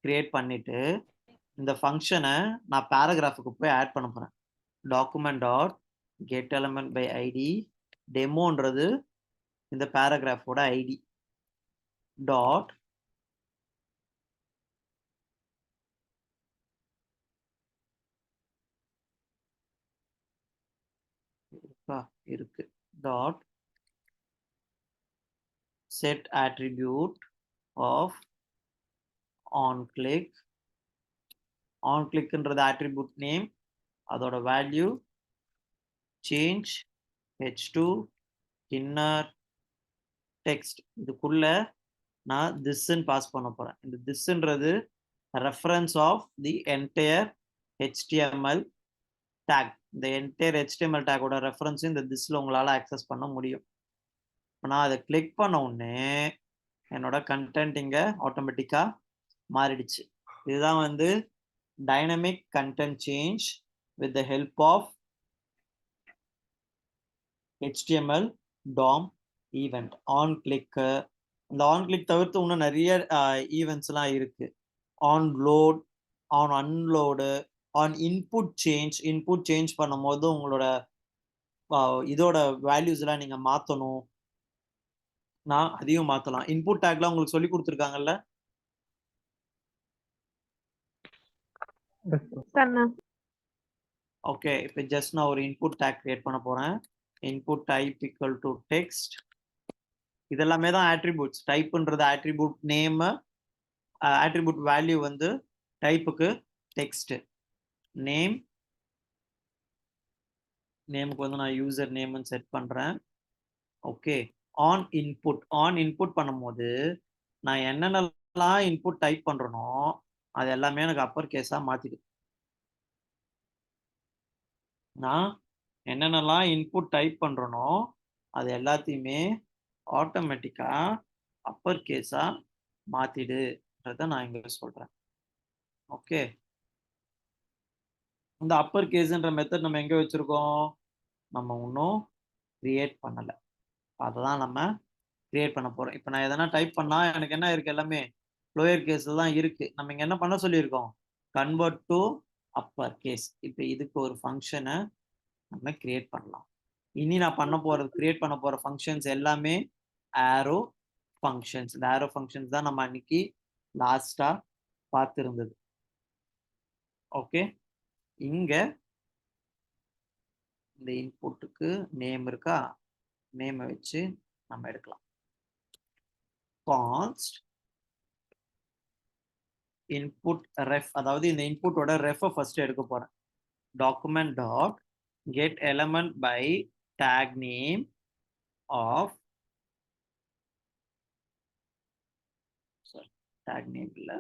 கிரியேட் பண்ணிவிட்டு இந்த ஃபங்க்ஷனை நான் பேராகிராஃபுக்கு போய் ஆட் பண்ண போகிறேன். Document dot get element by ID, டெமோன்றது இந்த பேராகிராஃபோட ஐடி. டாட் இருக்கு dot set attribute of on click ன்றது attribute name, அதோட value change h2 inner text. இதுக்குள்ள நான் this ன்னு பாஸ் பண்ண போறேன். இந்த this ன்றது reference of the entire HTML tag. இந்த entire HTML tag ஓட ரெஃபரன்ஸ் இந்த thisல உங்களால ஆக்சஸ் பண்ண முடியும். நான் அதை கிளிக் பண்ண உடனே என்னோட கண்டென்ட் இங்க ஆட்டோமேட்டிக்கா மாறிடுச்சு. இதுதான் வந்து dynamic content change with the help of HTML DOM event. On click, இந்த ஆன் கிளிக் தவிர்த்து இன்னும் நிறைய ஈவெண்ட்ஸ்லாம் இருக்கு. On load, on unload, on input change பண்ணும்போது உங்களோட இதோட வேல்யூஸ் எல்லாம் நீங்க மாத்தணும், நான் அதையும் மாத்தலாம். இன்புட் டேக்லாம் உங்களுக்கு சொல்லி கொடுத்துருக்காங்கல்ல? ஓகே, இப்போ ஜஸ்ட் நான் ஒரு இன்புட் டேக் கிரியேட் பண்ண போறேன். Input type equal to text. இதெல்லாமே தான் ஆட்ரிபியூட்ஸ். டைப்ன்றது ஆட்ரிபியூட் நேம், ஆட்ரிபியூட் வேல்யூ வந்து டைப்புக்கு டெக்ஸ்ட். நேமுக்கு வந்து நான் யூசர் நேம்னு செட் பண்றேன். ஓகே, ஆன் இன்புட் பண்ணும்போது நான் என்னென்னலாம் இன்புட் டைப் பண்றேனோ அது எல்லாமே எனக்கு அப்பர் கேஸா மாத்திடு. நான் என்னென்னலாம் இன்புட் டைப் பண்றேனோ அது எல்லாத்தையுமே ஆட்டோமேட்டிக்கா அப்பர் கேஸா மாத்திடுன்றத நான் இங்க சொல்றேன். ஓகே, இந்த அப்பர் கேஸ்ன்ற மெத்தட் நம்ம எங்க வச்சிருக்கோம்? நம்ம இன்னும் கிரியேட் பண்ணல. அததான் நம்ம கிரியேட் பண்ண போறோம். இப்போ நான் எதனா டைப் பண்ணா எனக்கு என்ன இருக்கு? எல்லாமே லோயர் கேஸ்ல தான் இருக்கு. நம்ம இங்க என்ன பண்ண சொல்லியிருக்கோம்? Convert to upper case. இப்போ இதுக்கு ஒரு ஃபங்க்ஷனை நம்ம கிரியேட் பண்ணலாம். இனி நான் கிரியேட் பண்ண போற ஃபங்க்ஷன்ஸ் எல்லாமே ஆரோ ஃபங்க்ஷன்ஸ். இந்த ஆரோ ஃபங்க்ஷன்ஸ் தான் நம்ம அன்னைக்கு லாஸ்டா பார்த்துருந்தது. ஓகே, இங்க இந்த இன்புட்டுக்கு நேம் இருக்கா? நேமை வச்சு நம்ம எடுக்கலாம். கான்ஸ்ட் இன்புட் ரெஃப், அதாவது இந்த இன்புட்டோட ரெஃப் ஃபர்ஸ்ட் எடுக்க போறேன். Document dot get element by tag name of, tag name இல்ல,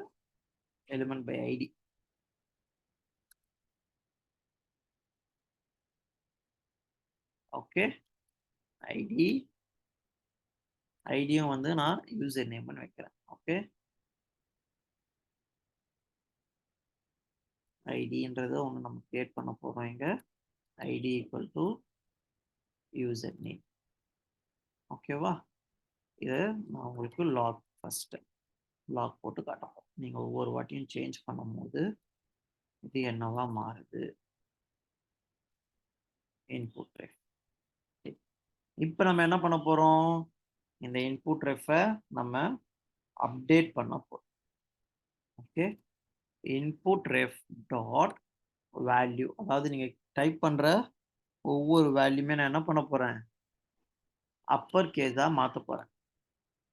எலிமெண்ட் பை ஐடி. ஓகே, ஐடியும் வந்து நான் யூசர் நேம்னு வைக்கிறேன். ஓகே, ஐடின்றது ஒன்று நம்ம கிரியேட் பண்ண போறோம். இங்க ID equal to user name. ஓகேவா? இது நான் உங்களுக்கு ஃபர்ஸ்ட் லாக் போட்டு காட்டுறோம். நீங்க ஒவ்வொரு வாட்டியும் சேஞ்ச் பண்ணும்போது இது என்னவா மாறுது? Input ref. இப்போ நம்ம என்ன பண்ண போறோம்? இந்த இன்புட் ரெஃபை நம்ம அப்டேட் பண்ண போறோம். Okay, input ref dot value, அதாவது நீங்க டைப் பண்ற ஒவ்வொரு வேல்யூமே நான் என்ன பண்ண போறேன்? அப்பர் கேஸா மாத்த போறேன்.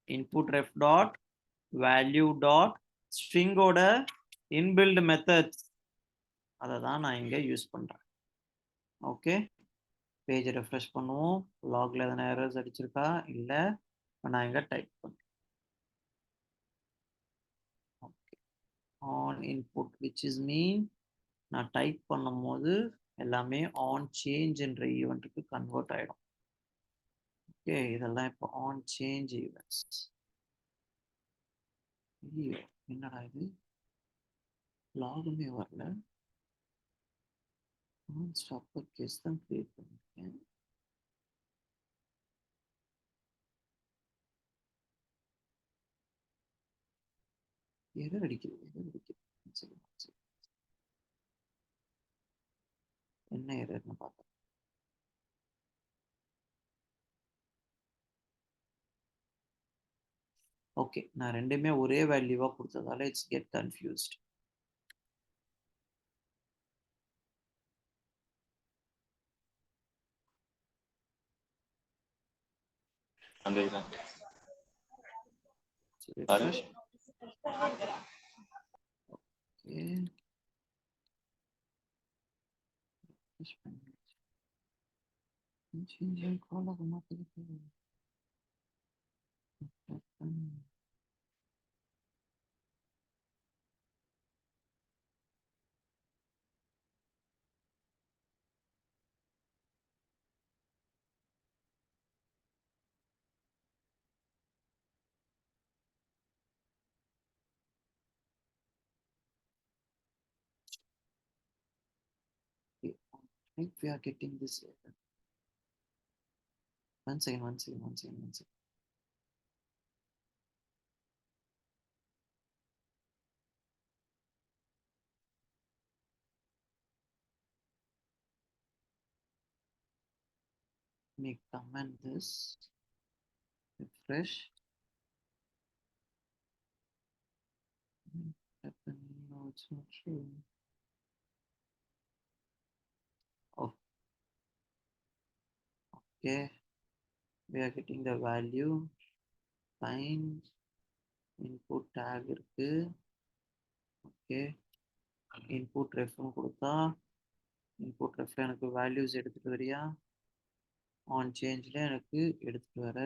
Input ref dot value dot ஸ்ட்ரிங்கோட இன்பில்ட் மெத்தட்ஸ், அதை தான் நான் இங்க யூஸ் பண்றேன். ஓகே, பேஜ் ரெஃப்ரெஷ் பண்ணுவோம். லாக்ல எதனா எரர்ஸ் அடிச்சிருக்கா? இல்ல. நான் இங்க டைப் பண்றேன். Okay, on input which is mean நான் டைப் பண்ணும்போது எல்லாமே ஆன் சேஞ்ச்ன்ற ஈவெண்ட்டுக்கு கன்வெர்ட் ஆயிடும். ஓகே, இதெல்லாம் இப்போ ஆன் சேஞ்ச் ஈவெண்ட்ஸ். என்னடா இது? லாகுமே வரல. அப்பர் கேஸ் தான் கிரியேட் பண்ணிருக்கேன். எரர் அடிக்குது. என்ன எரர்னு பார்த்தேன். ஓகே, நான் ரெண்டுமே ஒரே வேல்யூவா கொடுத்ததால it's get confused. refresh. Okay. Changing color automatically. I think we are getting this. One second. Make comment this. Refresh. No, it's not true. Oh. Okay. We are getting the value. Fine. Input tag இருக்கு. Okay. Input ref கொடுத்தா input ref எனக்கு values எடுத்துட்டு வரியா? On changeல எனக்கு எடுத்துட்டு வர.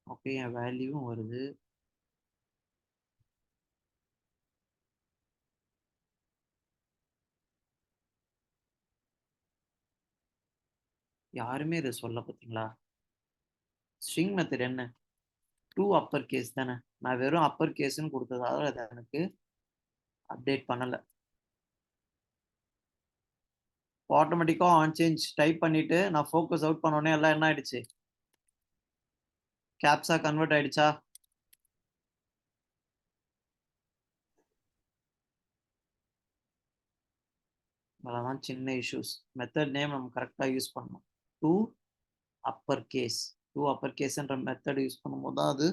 Okay, என் வேல்யூவும் வருது. யாருமே இதை சொல்ல பார்த்தீங்களா? ஸ்ட்ரிங் மெத்தட் என்ன? 2 அப்பர் கேஸ் தானே. நான் வெறும் அப்பர் கேஸ்ன்னு கொடுத்ததால அதை எனக்கு அப்டேட் பண்ணல. ஆட்டோமேட்டிக்கா ஆன் சேஞ்ச் டைப் பண்ணிட்டு நான் ஃபோக்கஸ் அவுட் பண்ணோடனே எல்லாம் என்ன ஆயிடுச்சு? கேப்ஸா கன்வெர்ட் ஆயிடுச்சா? அதெல்லாம் சின்ன இஷ்யூஸ். மெத்தட் நேம் நம்ம கரெக்டாக யூஸ் பண்ணணும். 2 அப்பர் கேஸ்ன்ற மெத்தட் யூஸ் பண்ணும்போது தான் அது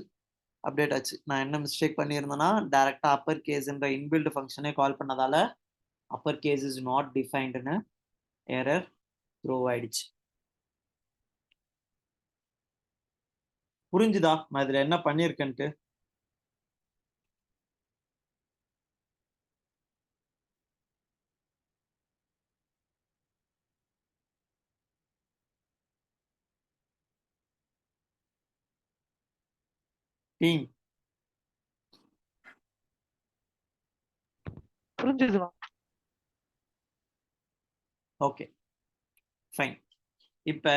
அப்டேட் ஆச்சு. நான் என்ன மிஸ்டேக் பண்ணியிருந்தேன்னா டைரக்டா அப்பர் கேஸ்ன்ற இன்பில்ட் ஃபங்க்ஷனே கால் பண்ணதால அப்பர் கேஸ் இஸ் நாட் டிஃபைன்டுன்னு எரர் த்ரோ ஆயிடுச்சு. புரிஞ்சுதா நான் இதுல என்ன பண்ணியிருக்கேன்ட்டு? டீம் புரிஞ்சுதுமா? Okay fine. இப்ப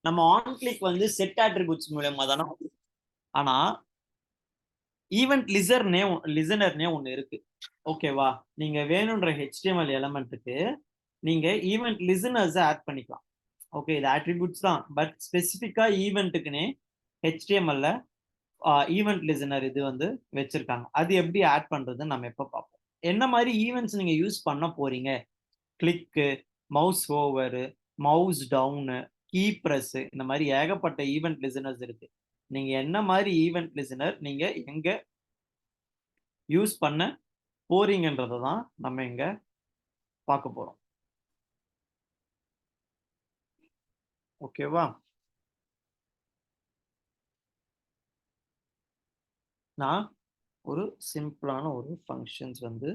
நம்ம ஆன் கிளிக் வந்து செட் அட்ரிபியூட்ஸ் மூலமா தானே. ஆனா ஈவென்ட் லிசனர்னே ஒன்று இருக்கு. ஓகேவா? நீங்க வேணுன்ற HTML எலமெண்ட்டுக்கு நீங்க ஈவென்ட் லிசனர்ஸ் ஆட் பண்ணிக்கலாம். ஓகே, இது அட்ரிபியூட்ஸ் தான், பட் ஸ்பெசிஃபிக்கா ஈவெண்ட்டுக்குன்னே HTML ஈவென்ட் லிசனர் இது வந்து வச்சிருக்காங்க. அது எப்படி ஆட் பண்றதுன்னு நம்ம எப்போ பார்ப்போம். என்ன மாதிரி ஈவெண்ட்ஸ் நீங்க யூஸ் பண்ண போறீங்க? Click, mouse over, mouse down, key press, இந்த மாதிரி ஏகப்பட்ட ஈவென்ட் லிசனர்ஸ் இருக்கு. நீங்க என்ன மாதிரி ஈவென்ட் லிசனர் நீங்க எங்க யூஸ் பண்ண போறீங்கன்றதை தான் நம்ம இங்க பார்க்க போறோம். ஓகேவா? நான் ஒரு சிம்பிளான ஒரு ஃபங்க்ஷன்ஸ் வந்து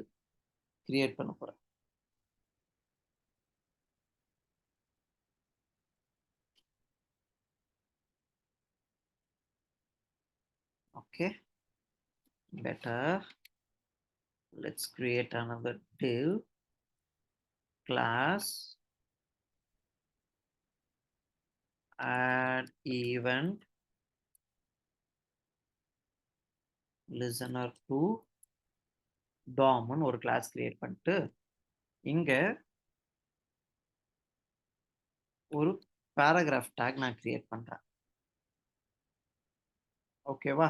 கிரியேட் பண்ண போறேன். Okay, better. Let's create another div class, add event listener to DOM ன்னு ஒரு கிளாஸ் கிரியேட் பண்ணிட்டு இங்க ஒரு பேராகிராஃப் டேக் நான் கிரியேட் பண்றேன். ஓகேவா?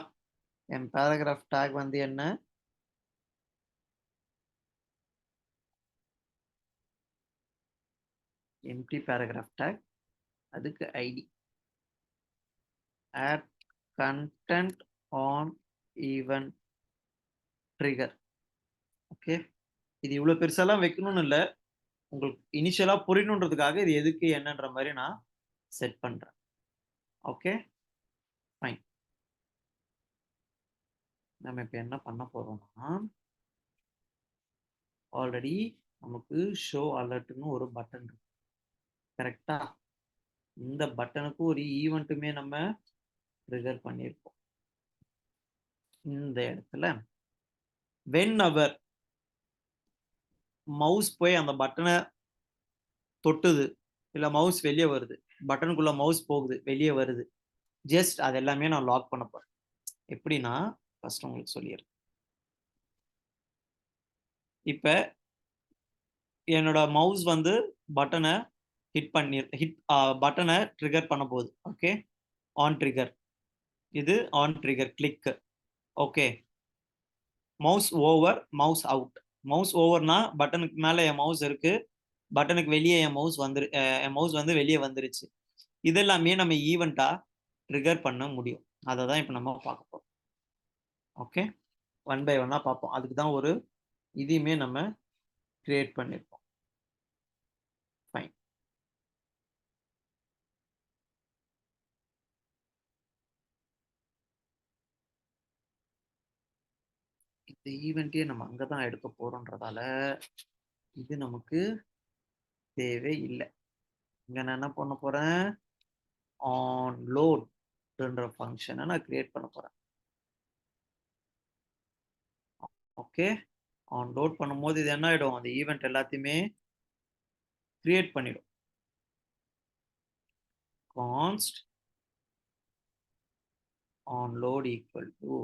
என் பேராகிராஃப் டேக் வந்து என்ன? எம்டி பேராகிராஃப் டேக், அதுக்கு ID add content on event trigger. Okay, இது இவ்வளவு பெருசாலாம் வைக்கணும்னு இல்லை, உங்களுக்கு இனிஷியலா புரியணுன்றதுக்காக இது எதுக்கு என்னன்ற மாதிரி நான் செட் பண்றேன். Okay fine. நம்ம இப்ப என்ன பண்ண போறோம்னா, ஆல்ரெடி நமக்கு ஷோ அலர்ட்னு ஒரு பட்டன் இருக்கு, கரெக்டா? இந்த பட்டனுக்கு ஒரு ஈவெண்ட்டுமே நம்ம ட்ரிகர் பண்ணியிருக்கோம். இந்த இடத்துல whenever மவுஸ் போய் அந்த பட்டனை தொட்டுது, இல்ல மவுஸ் வெளியே வருது, பட்டனுக்குள்ள மவுஸ் போகுது, வெளியே வருது, ஜஸ்ட் அது எல்லாமே நான் லாக் பண்ண போறேன். எப்படின்னா ஃபர்ஸ்ட் உங்களுக்கு சொல்லிடுறேன். இப்ப என்னோட மவுஸ் வந்து பட்டனை பட்டனை ட்ரிகர் பண்ண போகுது. ஓகே, ஆன் ட்ரிகர், இது on trigger click. Okay, mouse over, mouse out. Mouse ஓவர்னா பட்டனுக்கு மேல என் மவுஸ் இருக்கு, பட்டனுக்கு வெளியே என் மவுஸ் வந்து வெளியே வந்துருச்சு. இதெல்லாமே நம்ம ஈவெண்டா ட்ரிகர் பண்ண முடியும். அதை தான் இப்போ நம்ம பார்க்க போறோம். ஓகே, ஒன் பை ஒன்னா பார்ப்போம். அதுக்கு தான் ஒரு இதையுமே நம்ம கிரியேட் பண்ணியிருக்கோம். ஃபைன். இந்த ஈவெண்ட்டே நம்ம அங்கதான் எடுக்க போறோம்ன்றதால இது நமக்கு தேவை இல்லை. இங்க நான் என்ன பண்ண போறேன், ஆன் லோட்ன்ற ஃபங்க்ஷனை நான் கிரியேட் பண்ண போறேன். ஓகே, ஆன் லோட் பண்ணும்போது இது என்ன ஆயிடும், அந்த ஈவெண்ட் எல்லாத்தையுமே கிரியேட் பண்ணிடும். Const on load equal to,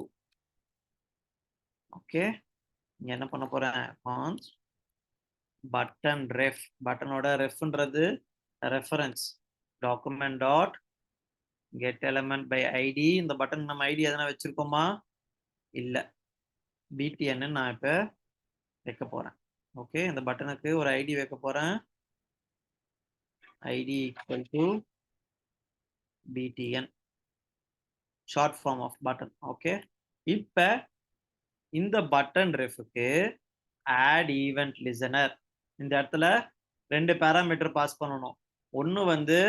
okay, இங்க என்ன பண்ண போறேன், கான்ஸ்ட் பட்டன் ரெஃப். பட்டனோட ரெஃப்ன்றது reference, document dot get element by ID. இந்த பட்டன் நம்ம ஐடி எதனா வச்சிருக்கோமா, இல்ல, பிடிஎன் நான் இப்ப வைக்க போறேன். ஓகே, இந்த பட்டனுக்கு ஒரு ஐடி வைக்க போறேன், ID equal to BTN, short form of button. Okay, இப்ப இந்த பட்டன் ரெஃப்க்கு ஆட் ஈவெண்ட் லிசனர், இந்த இடத்துல 2 பேராமீட்டர் பாஸ் பண்ணணும். ஒன்னு வந்து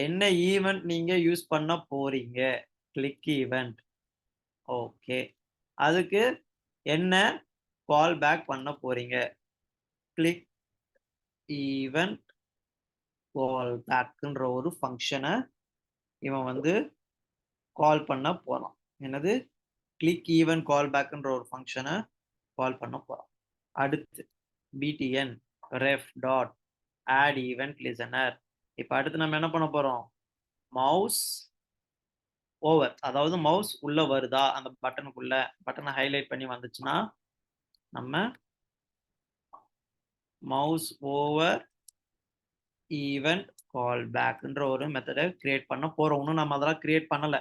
என்ன ஈவெண்ட் நீங்க யூஸ் பண்ண போறீங்க, கிளிக் ஈவெண்ட். ஓகே, அதுக்கு என்ன கால் பேக் பண்ண போறீங்க, கிளிக் ஈவெண்ட் கால் பேக்ன்ற ஒரு ஃபங்க்ஷனை இவன் வந்து கால் பண்ண போறான். என்னது, கிளிக் ஈவெண்ட் கால் பேக்ன்ற ஒரு ஃபங்க்ஷனை கால் பண்ண போறான். அடுத்து btn ref dot add event listener. இப்போ அடுத்து நம்ம என்ன பண்ண போறோம், மவுஸ் ஓவர், அதாவது மவுஸ் உள்ள வருதா அந்த பட்டனுக்குள்ள, பட்டனை ஹைலைட் பண்ணி வந்துச்சுன்னா நம்ம மவுஸ் ஓவர் ஈவெண்ட் கால் பேக்ன்ற ஒரு மெத்தடை கிரியேட் பண்ண போறோம். இன்னும் நம்ம அதெல்லாம் கிரியேட் பண்ணல,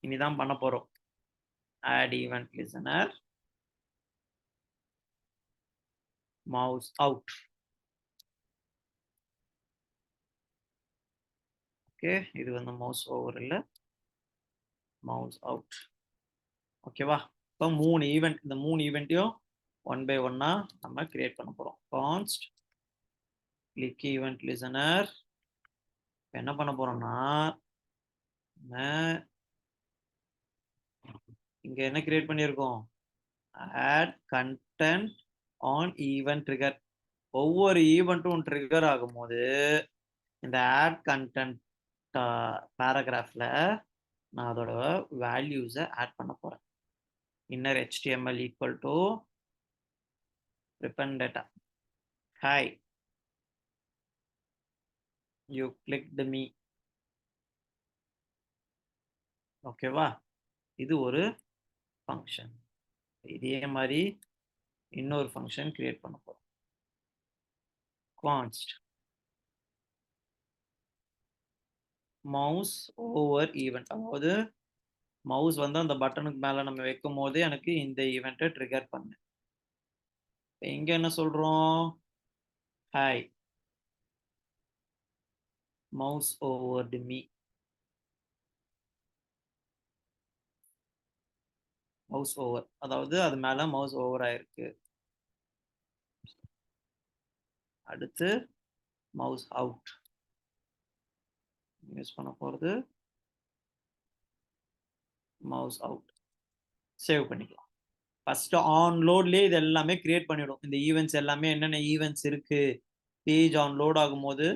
இனிதான் பண்ண போறோம். Add event listener mouse out. Okay, இது வந்து மவுஸ் ஓவர் இல்ல, மவுஸ் அவுட். ஓகேவா? இப்போ 3 ஈவெண்ட், இந்த 3 ஈவெண்ட்டையும் ஒன் பை ஒன்னா நம்ம கிரியேட் பண்ண போறோம். Const click event listener. என்ன பண்ண போறோம்னா, இங்க என்ன கிரியேட் பண்ணியிருக்கோம், add content on event trigger. ஒவ்வொரு ஈவெண்ட்டும் ட்ரிகர் ஆகும்போது இந்த ஆட் கண்டென்ட் பேராகிராஃப்ல நான் அதோட வேல்யூஸை ஆட் பண்ண போறேன். Inner HTML equal to prepend data. Hi, you clicked me. ஓகேவா? இது ஒரு ஃபங்க்ஷன். இதே மாதிரி இன்னொரு ஃபங்க்ஷன் கிரியேட் பண்ண போறோம். கான்ஸ்ட் மவுஸ் ஓவர் ஈவெண்ட், அதாவது மவுஸ் வந்து அந்த பட்டனுக்கு மேல நம்ம வைக்கும் போது எனக்கு இந்த ஈவெண்ட்டை ட்ரிகர் பண்ணு. இங்க என்ன சொல்றோம், hi mouse over me. Mouse over, அதாவது அது மேல மவுஸ் ஓவர் ஆயிருக்கு. அடுத்து மவுஸ் அவுட் யூஸ் பண்ண போறது, மவுஸ் அவுட். சேவ் பண்ணிக்கலாம். ஃபர்ஸ்ட் ஆன் லோட்லயே இது எல்லாமே கிரியேட் பண்ணிடும். இந்த ஈவெண்ட்ஸ் எல்லாமே என்னென்ன ஈவெண்ட்ஸ் இருக்கு, பேஜ் ஆன் லோட் ஆகும்போது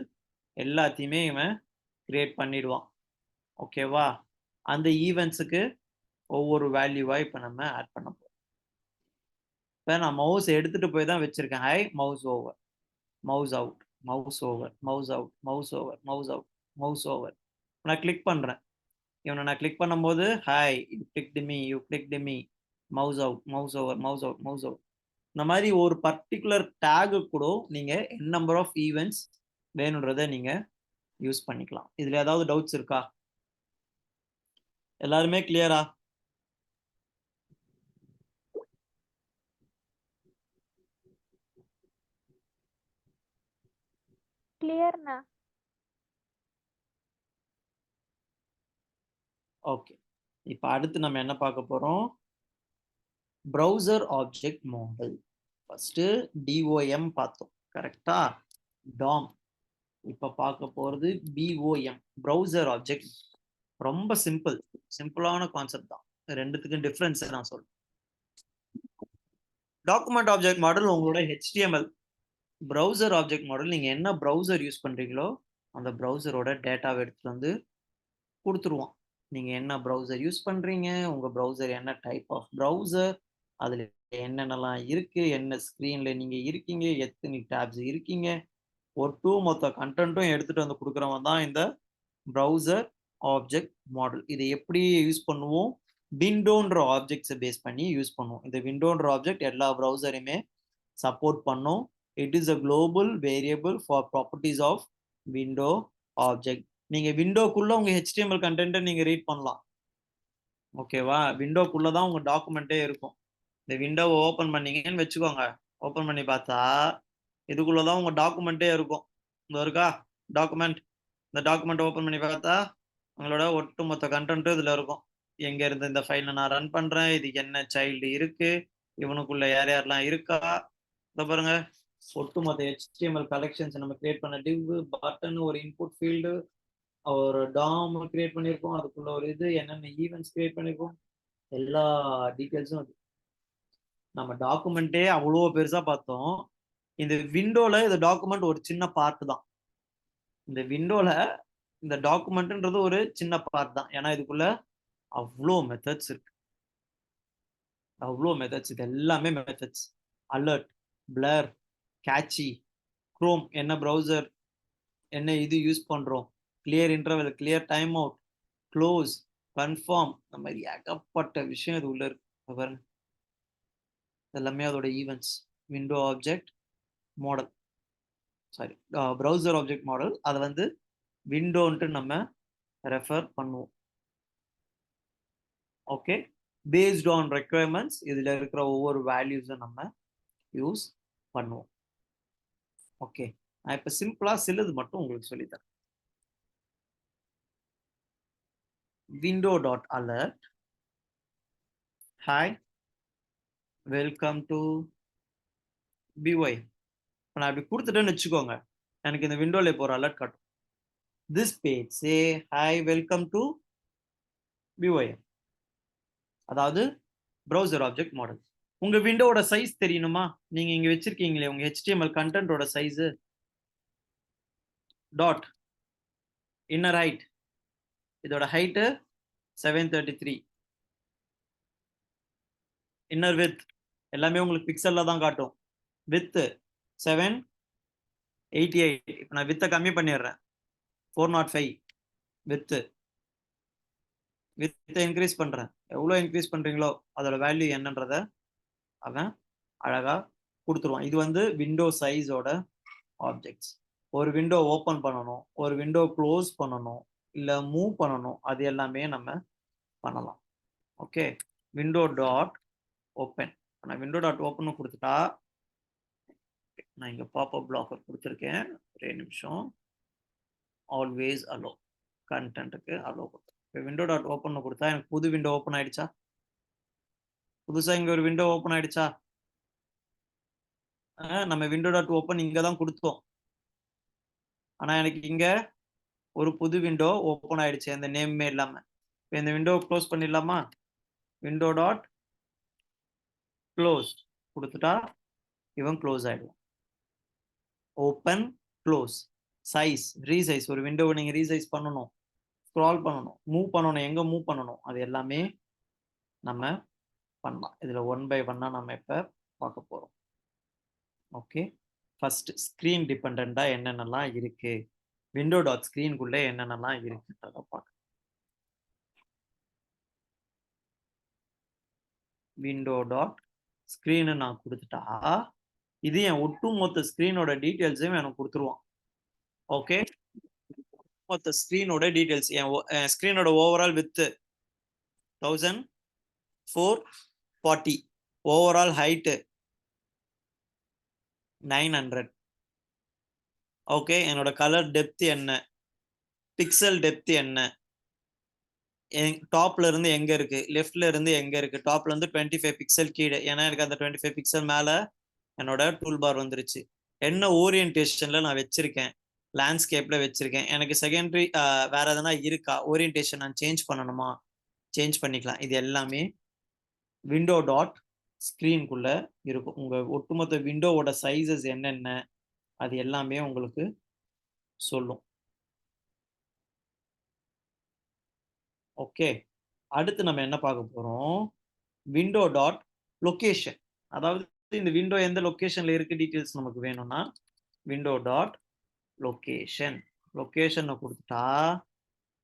எல்லாத்தையுமே இவன் கிரியேட் பண்ணிடுவான். ஓகேவா? அந்த ஈவெண்ட்ஸுக்கு ஒவ்வொரு வேல்யூவா இப்போ நம்ம ஆட் பண்ண போறோம். இப்போ நான் மவுஸ் எடுத்துட்டு போய் தான் வச்சிருக்கேன். High mouse over, mouse out, mouse over, mouse out, mouse over, mouse out, mouse over. நான் கிளிக் பண்றேன். இவனை நான் கிளிக் பண்ணும்போது hi you clicked me, you clicked me, mouse out, mouse over, mouse out, mouse out. இந்த மாதிரி ஒரு particular tag கூட நீங்க என் நம்பர் ஆஃப் ஈவெண்ட்ஸ் வேணுன்றதை நீங்க யூஸ் பண்ணிக்கலாம். இதுல ஏதாவது டவுட்ஸ் இருக்கா? எல்லாருமே கிளியரா? கிளியர்ண்ணா. ஓகே, இப்போ அடுத்து நம்ம என்ன பார்க்க போறோம்? Browser object model. First DOM பார்த்தோம், கரெக்டா? DOM. இப்போ பார்க்க போறது BOM, ப்ரௌசர் ஆப்ஜெக்ட். ரொம்ப சிம்பிளான கான்செப்ட் தான். ரெண்டுத்துக்கும் டிஃபரன்ஸ் நான் சொல்றேன். டாக்குமெண்ட் ஆப்ஜெக்ட் மாடல் உங்களோட HTML. ப்ரௌசர் ஆப்ஜெக்ட் மாடல் நீங்க என்ன ப்ரௌசர் யூஸ் பண்றீங்களோ அந்த ப்ரௌசரோட டேட்டாவை எடுத்துட்டு வந்து கொடுத்துருவோம். நீங்க என்ன ப்ரௌசர் யூஸ் பண்றீங்க, உங்க ப்ரௌசர் என்ன டைப் ஆஃப் ப்ரௌசர், அதுல என்னென்னலாம் இருக்கு, என்ன ஸ்க்ரீன்ல நீங்க இருக்கீங்க, எத்தனை டேப்ஸ் இருக்கீங்க, மொத்த கண்டென்ட்டும் எடுத்துட்டு வந்து கொடுக்குறவன் தான் இந்த ப்ரௌசர் ஆப்ஜெக்ட் மாடல். இதை எப்படி யூஸ் பண்ணுவோம்? விண்டோன்ற ஆப்ஜெக்ட்ஸை பேஸ் பண்ணி யூஸ் பண்ணுவோம். இந்த விண்டோன்ற ஆப்ஜெக்ட் எல்லா ப்ரௌசரையுமே சப்போர்ட் பண்ணும். It is a global variable for properties of window object. நீங்க விண்டோக்குள்ள உங்க HTML கண்டென்ட்டை நீங்க ரீட் பண்ணலாம். ஓகேவா? விண்டோக்குள்ள தான் உங்க டாக்குமெண்ட்டே இருக்கும். இந்த விண்டோவை ஓப்பன் பண்ணீங்கன்னு வச்சுக்கோங்க. ஓப்பன் பண்ணி பார்த்தா இதுக்குள்ள தான் உங்க டாக்குமெண்ட்டே இருக்கும். இந்த இருக்கா டாக்குமெண்ட். இந்த டாக்குமெண்ட் ஓப்பன் பண்ணி பார்த்தா உங்களோட ஒட்டுமொத்த கண்டென்ட்டும் இதுல இருக்கும். எங்க இருந்து இந்த ஃபைலை நான் ரன் பண்றேன், இதுக்கு என்ன சைல்டு இருக்கு, இவனுக்குள்ள யார் யாரெல்லாம் இருக்கா, இதை பாருங்க. ஒட்டுமொத்த HTML கலெக்ஷன்ஸ் நம்ம கிரியேட் பண்ண டிவ், பட்டன், ஒரு இன்புட் ஃபீல்டு, ஒரு டாம் கிரியேட் பண்ணியிருக்கோம், அதுக்குள்ள ஒரு இது என்னென்ன ஈவெண்ட்ஸ் கிரியேட் பண்ணியிருக்கோம், எல்லா டீட்டெயில்ஸும் அது. நம்ம டாக்குமெண்ட்டே அவ்வளோ பெருசா பார்த்தோம். இந்த விண்டோல இந்த டாக்குமெண்ட் ஒரு சின்ன பார்ட் தான். இந்த விண்டோல இந்த டாக்குமெண்ட்ன்றது ஒரு சின்ன பார்ட் தான். ஏன்னா இதுக்குள்ள அவ்வளோ மெத்தட்ஸ் இருக்கு. இது எல்லாமே methods. Alert, blur, catchy, chrome என்ன ப்ரௌசர், என்ன இது யூஸ் பண்றோம், clear interval, clear time out, close, confirm, இந்த மாதிரி ஏகப்பட்ட விஷயம் இது உள்ள இருக்கு. பாருங்க, எல்லாமே அதோட events. Window object model, sorry browser object model, அதை வந்து விண்டோன்ட்டு நம்ம ரெஃபர் பண்ணுவோம். ஓகே, பேஸ்ட் ஆன் ரெக்யர்மெண்ட்ஸ் இதுல இருக்கிற ஒவ்வொரு வேல்யூஸும் நம்ம யூஸ் பண்ணுவோம். ஓகே, நான் இப்போ சிம்பிளா சிலது மட்டும் உங்களுக்கு சொல்லித்தரேன். window.alert, hi welcome to BY. நான் அப்படி கொடுத்துட்டேன்னு வச்சுக்கோங்க, எனக்கு இந்த விண்டோல இப்போ ஒரு அலர்ட் காட்டும். this page say hi welcome to BY, அதாவது ப்ரௌசர் ஆப்ஜெக்ட் மாடல். உங்க விண்டோவோட சைஸ் தெரியணுமா? நீங்க இங்க வச்சிருக்கீங்களே உங்க HTML கண்டென்ட்டோட சைஸ், டாட் இன்னர் ஹைட், இதோட ஹைட்டு 733, இன்னர் வித் எல்லாமே உங்களுக்கு பிக்சல்ல தான் காட்டும். வித் 788. இப்போ நான் வித்தை கம்மி பண்ணிடுறேன், 405. வித்தை இன்க்ரீஸ் பண்றேன். எவ்வளோ இன்க்ரீஸ் பண்றீங்களோ அதோட வேல்யூ என்னன்றத அவன் அழகா கொடுத்துருவான். இது வந்து விண்டோ சைஸோட ஆப்ஜெக்ட்ஸ். ஒரு விண்டோ ஓப்பன் பண்ணணும், ஒரு விண்டோ க்ளோஸ் பண்ணணும், இல்லை மூவ் பண்ணணும், அது எல்லாமே நம்ம பண்ணலாம். Okay, window dot open. நான் விண்டோ டாட் ஓப்பன் கொடுத்துட்டா, நான் இங்க பாப்அப் பிளாக்கர் கொடுத்துருக்கேன், ஒரே நிமிஷம். ஆல்வேஸ் அலோ, கண்டென்ட்டுக்கு அலோ கொடுத்தேன். இப்போ விண்டோ டாட் ஓப்பன் கொடுத்தா எனக்கு புது விண்டோ ஓப்பன் ஆயிடுச்சா? புதுசா இங்க ஒரு விண்டோ ஓபன் ஆயிடுச்சா? நம்ம விண்டோ டாட் ஓப்பன் இங்க தான் கொடுத்தோம். ஆனா எனக்கு இங்க ஒரு புது விண்டோ ஓபன் ஆயிடுச்சு அந்த நேமே இல்லாம. இந்த விண்டோ க்ளோஸ் பண்ணிடலாமா? விண்டோ டாட் க்ளோஸ் கொடுத்துட்டா இவன் க்ளோஸ் ஆயிடும். Open close. சைஸ் ரீசைஸ், ஒரு விண்டோவை நீங்க ரீசைஸ் பண்ணணும், ஸ்க்ரால் பண்ணணும், மூவ் பண்ணணும், எங்க மூவ் பண்ணணும், அது எல்லாமே நம்ம பண்ணலாம். இதுல 1 by 1 நம்ம இப்ப பார்க்க போறோம். ஓகே, ஃபர்ஸ்ட் ஸ்கிரீன் டிபெண்டா என்னென்னலாம் இருக்கு, விண்டோ டாட் ஸ்கிரீனுக்குள்ள என்னென்னலாம் இருக்குன்றத பார்க்கலாம். விண்டோ டாட் ஸ்கிரீன் நான் கொடுத்துட்டா இது என் ஒட்டுமொத்த ஸ்கிரீனோட டீட்டெயில்ஸையும் எனக்கு கொடுத்துருவான். ஓகே, மொத்த ஸ்கிரீனோட டீட்டெயில்ஸ், என் ஸ்கிரீனோட overall width 1440, overall height 900. Okay, என்னோட கலர் டெப்த் என்ன, பிக்சல் டெப்த் என்ன, டாப்ல இருந்து எங்க இருக்கு, லெஃப்ட்ல இருந்து எங்க இருக்கு, டாப்ல இருந்து 25 பிக்சல் கீழே, ஏன்னா எனக்கு அந்த 25 பிக்சல் மேல என்னோட டூல் பார் வந்துருச்சு. என்ன ஓரியன்டேஷன்ல நான் வச்சிருக்கேன், லேண்ட்ஸ்கேப்ல வச்சிருக்கேன், எனக்கு செகண்டரி வேற எதனா இருக்கா, ஓரியன்டேஷன் நான் சேஞ்ச் பண்ணணுமா, சேஞ்ச் பண்ணிக்கலாம். இது எல்லாமே விண்டோ டாட் ஸ்கிரீனுக்குள்ள இருக்கும். உங்க ஒட்டுமொத்த விண்டோவோட சைஸஸ் என்னென்ன அது எல்லாமே உங்களுக்கு சொல்லும். ஓகே, அடுத்து நம்ம என்ன பார்க்க போறோம், விண்டோ டாட் லொகேஷன். அதாவது இந்த விண்டோ எந்த லொகேஷன்ல இருக்கு டீடைல்ஸ் நமக்கு வேணும்னா விண்டோ டாட் லொகேஷன். லொகேஷன் கொடுத்துட்டா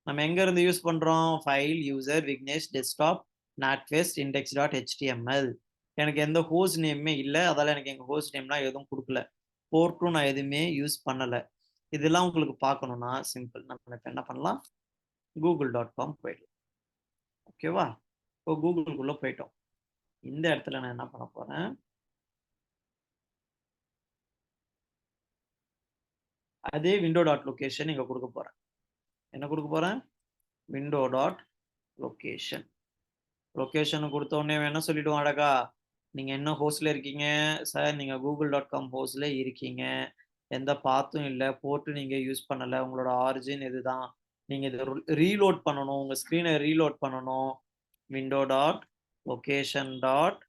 நம்ம எங்க இருந்து யூஸ் பண்றோம், ஃபைல் யூசர் விக்னேஷ் டெஸ்க்டாப் நாட்ஃபெஸ்ட் இண்டெக்ஸ் டாட் ஹெச்டிஎம்எல். எனக்கு எந்த ஹோஸ்ட் நேமே இல்லை, அதால எனக்கு எங்க ஹோஸ்ட் நேம்லாம் எதுவும் கொடுக்கல, போர்ட்டும் நான் எதுவுமே யூஸ் பண்ணல. இதெல்லாம் உங்களுக்கு பார்க்கணும்னா சிம்பிள், நம்ம என்ன பண்ணலாம், google.com போயிடலாம். ஓகேவா, இப்போ கூகுளுக்குள்ள போயிட்டோம். இந்த இடத்துல நான் என்ன பண்ண போறேன், அதே விண்டோ டாட் லொகேஷன் இங்க கொடுக்க போறேன். என்ன கொடுக்க போறேன், விண்டோ டாட் லொகேஷன். லொகேஷன் கொடுத்த உடனே என்ன சொல்லிடுவோம் அழகா, நீங்க என்ன ஹோஸ்ட்ல இருக்கீங்க சார், நீங்க google.com ஹோஸ்ட்ல இருக்கீங்க, எந்த பாத்தும் இல்லை, போர்ட்டு நீங்க யூஸ் பண்ணல, உங்களோட ஆரிஜின் இதுதான், நீங்க இதை ரீலோட் பண்ணணும், உங்க ஸ்கிரீனை ரீலோட் பண்ணணும், window dot location dot